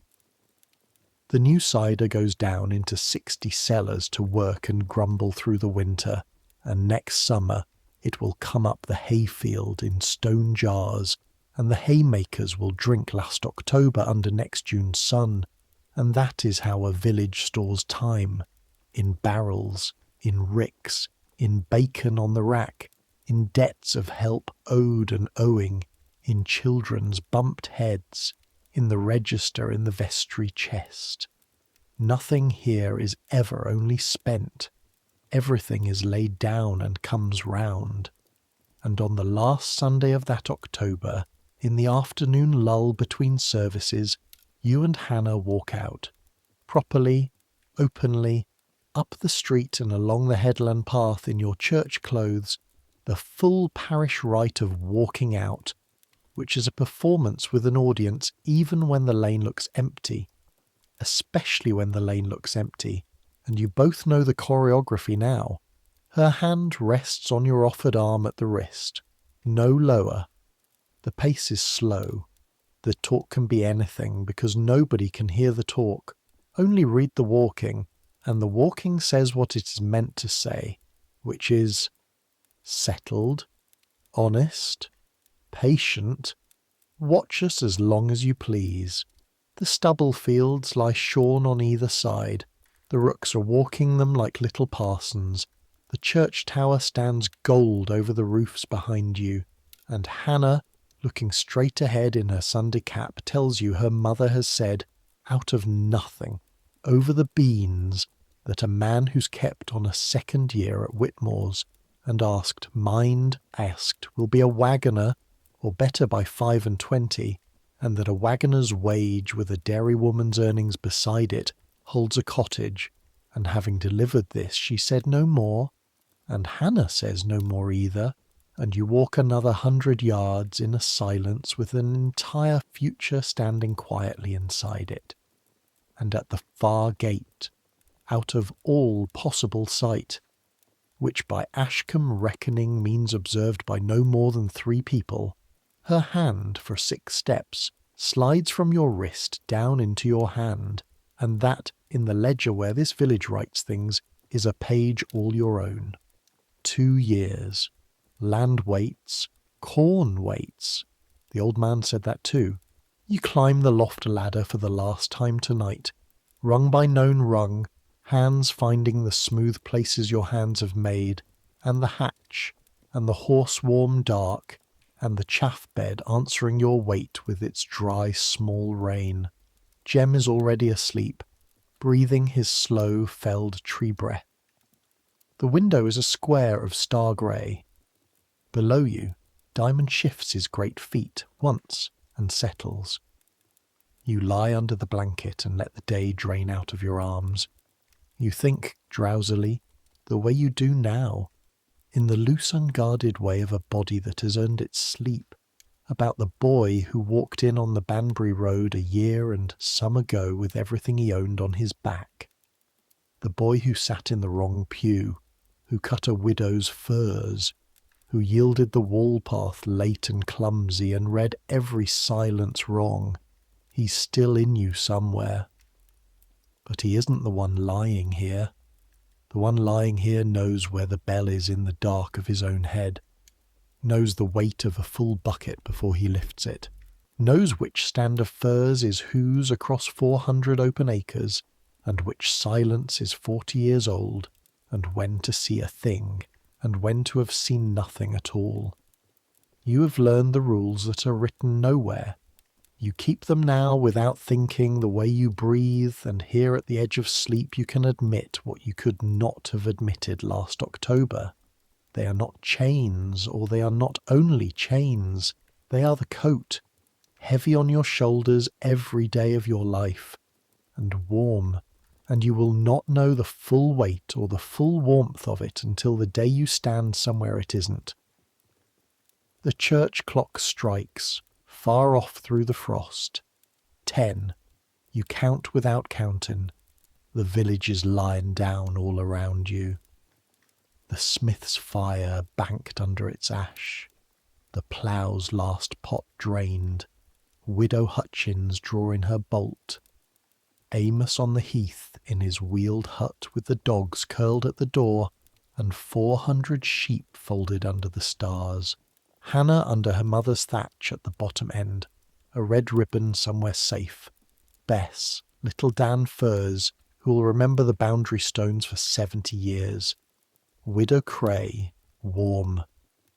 The new cider goes down into 60 cellars to work and grumble through the winter, and next summer, It will come up the hayfield in stone jars, and the haymakers will drink last October under next June's sun. And that is how a village stores time, in barrels, in ricks, in bacon on the rack, in debts of help owed and owing, in children's bumped heads, in the register in the vestry chest. Nothing here is ever only spent. Everything is laid down and comes round. And on the last Sunday of that October, in the afternoon lull between services, you and Hannah walk out, properly, openly, up the street and along the headland path in your church clothes, the full parish rite of walking out, which is a performance with an audience even when the lane looks empty, especially when the lane looks empty, and you both know the choreography now. Her hand rests on your offered arm at the wrist, no lower. The pace is slow. The talk can be anything because nobody can hear the talk, only read the walking, and the walking says what it is meant to say, which is settled, honest, patient, watch us as long as you please. The stubble fields lie shorn on either side. The rooks are walking them like little parsons. The church tower stands gold over the roofs behind you, and Hannah, looking straight ahead in her Sunday cap, tells you her mother has said, out of nothing, over the beans, that a man who's kept on a second year at Whitmore's and asked, will be a waggoner, or better by 25, and that a waggoner's wage with a dairywoman's earnings beside it holds a cottage, and having delivered this she said no more, and Hannah says no more either, and you walk another 100 yards in a silence with an entire future standing quietly inside it. And at the far gate, out of all possible sight, which by Ashcombe reckoning means observed by no more than 3 people, her hand for 6 steps slides from your wrist down into your hand, and that, in the ledger where this village writes things, is a page all your own. 2 years. Land waits, corn waits. The old man said that too. You climb the loft ladder for the last time tonight, rung by known rung, hands finding the smooth places your hands have made, and the hatch, and the horse warm dark, and the chaff bed answering your weight with its dry small rain. Jem is already asleep, breathing his slow felled tree breath. The window is a square of star grey. Below you, Diamond shifts his great feet once and settles. You lie under the blanket and let the day drain out of your arms. You think, drowsily, the way you do now, in the loose unguarded way of a body that has earned its sleep, about the boy who walked in on the Banbury Road a year and some ago with everything he owned on his back. The boy who sat in the wrong pew, who cut a widow's furze, who yielded the wall path late and clumsy and read every silence wrong. He's still in you somewhere. But he isn't the one lying here. The one lying here knows where the bell is in the dark of his own head, knows the weight of a full bucket before he lifts it, knows which stand of furze is whose across 400 open acres, and which silence is 40 years old, and when to see a thing, and when to have seen nothing at all. You have learned the rules that are written nowhere. You keep them now without thinking, the way you breathe, and here at the edge of sleep you can admit what you could not have admitted last October. They are not chains, or they are not only chains. They are the coat, heavy on your shoulders every day of your life, and warm, and you will not know the full weight or the full warmth of it until the day you stand somewhere it isn't. The church clock strikes, far off through the frost. 10. You count without counting. The village is lying down all around you. The smith's fire banked under its ash. The plough's last pot drained. Widow Hutchins drawing her bolt. Amos on the heath in his wheeled hut with the dogs curled at the door, and 400 sheep folded under the stars. Hannah under her mother's thatch at the bottom end, a red ribbon somewhere safe. Bess, little Dan Furze, who will remember the boundary stones for 70 years. Widow Cray, warm.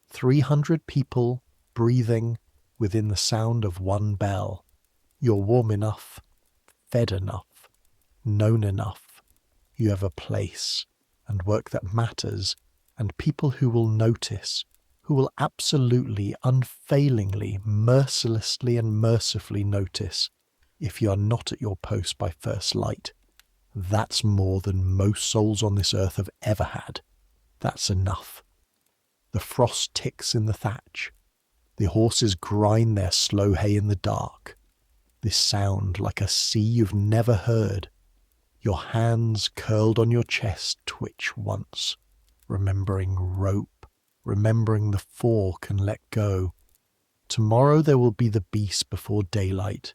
300 people, breathing, within the sound of one bell. You're warm enough, fed enough, known enough. You have a place, and work that matters, and people who will notice, who will absolutely, unfailingly, mercilessly and mercifully notice if you are not at your post by first light. That's more than most souls on this earth have ever had. That's enough. The frost ticks in the thatch. The horses grind their slow hay in the dark. This sound like a sea you've never heard. Your hands curled on your chest twitch once, remembering rope, remembering the fork and let go. Tomorrow there will be the beast before daylight.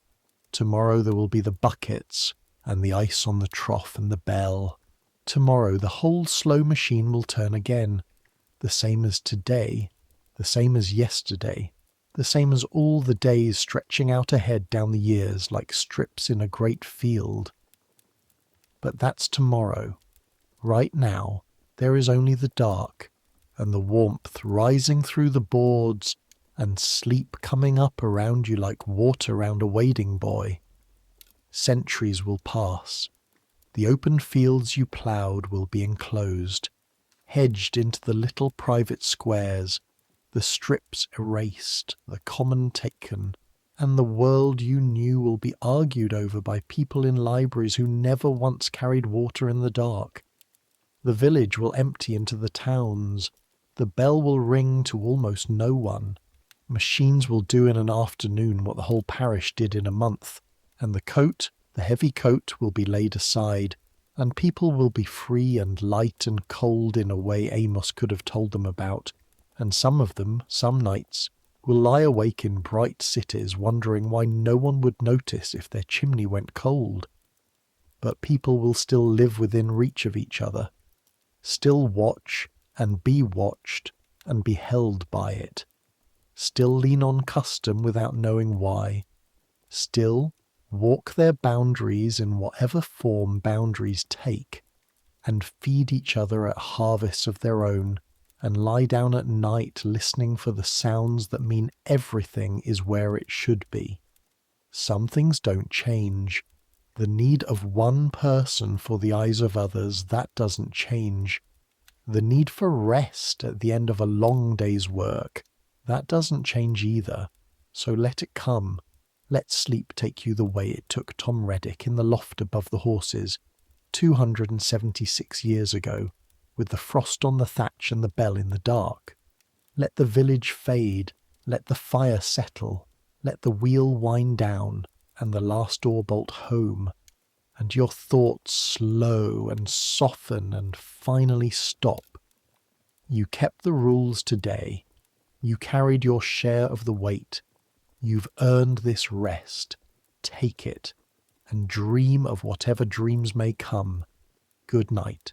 Tomorrow there will be the buckets and the ice on the trough and the bell. Tomorrow the whole slow machine will turn again, the same as today, the same as yesterday, the same as all the days stretching out ahead down the years like strips in a great field. But that's tomorrow. Right now, there is only the dark, and the warmth rising through the boards, and sleep coming up around you like water round a wading buoy. Centuries will pass. The open fields you ploughed will be enclosed, hedged into the little private squares, the strips erased, the common taken, and the world you knew will be argued over by people in libraries who never once carried water in the dark. The village will empty into the towns. The bell will ring to almost no one. Machines will do in an afternoon what the whole parish did in a month, and the coat, the heavy coat, will be laid aside, and people will be free and light and cold in a way Amos could have told them about, and some of them, some nights, will lie awake in bright cities wondering why no one would notice if their chimney went cold. But people will still live within reach of each other, still watch and be watched and be held by it, still lean on custom without knowing why, still walk their boundaries in whatever form boundaries take, and feed each other at harvests of their own, and lie down at night listening for the sounds that mean everything is where it should be. Some things don't change. The need of one person for the eyes of others, that doesn't change. The need for rest at the end of a long day's work, that doesn't change either. So let it come. Let sleep take you the way it took Tom Reddick in the loft above the horses 276 years ago, with the frost on the thatch and the bell in the dark. Let the village fade, let the fire settle, let the wheel wind down, and the last door bolt home, and your thoughts slow and soften and finally stop. You kept the rules today. You carried your share of the weight. You've earned this rest. Take it, and dream of whatever dreams may come. Good night.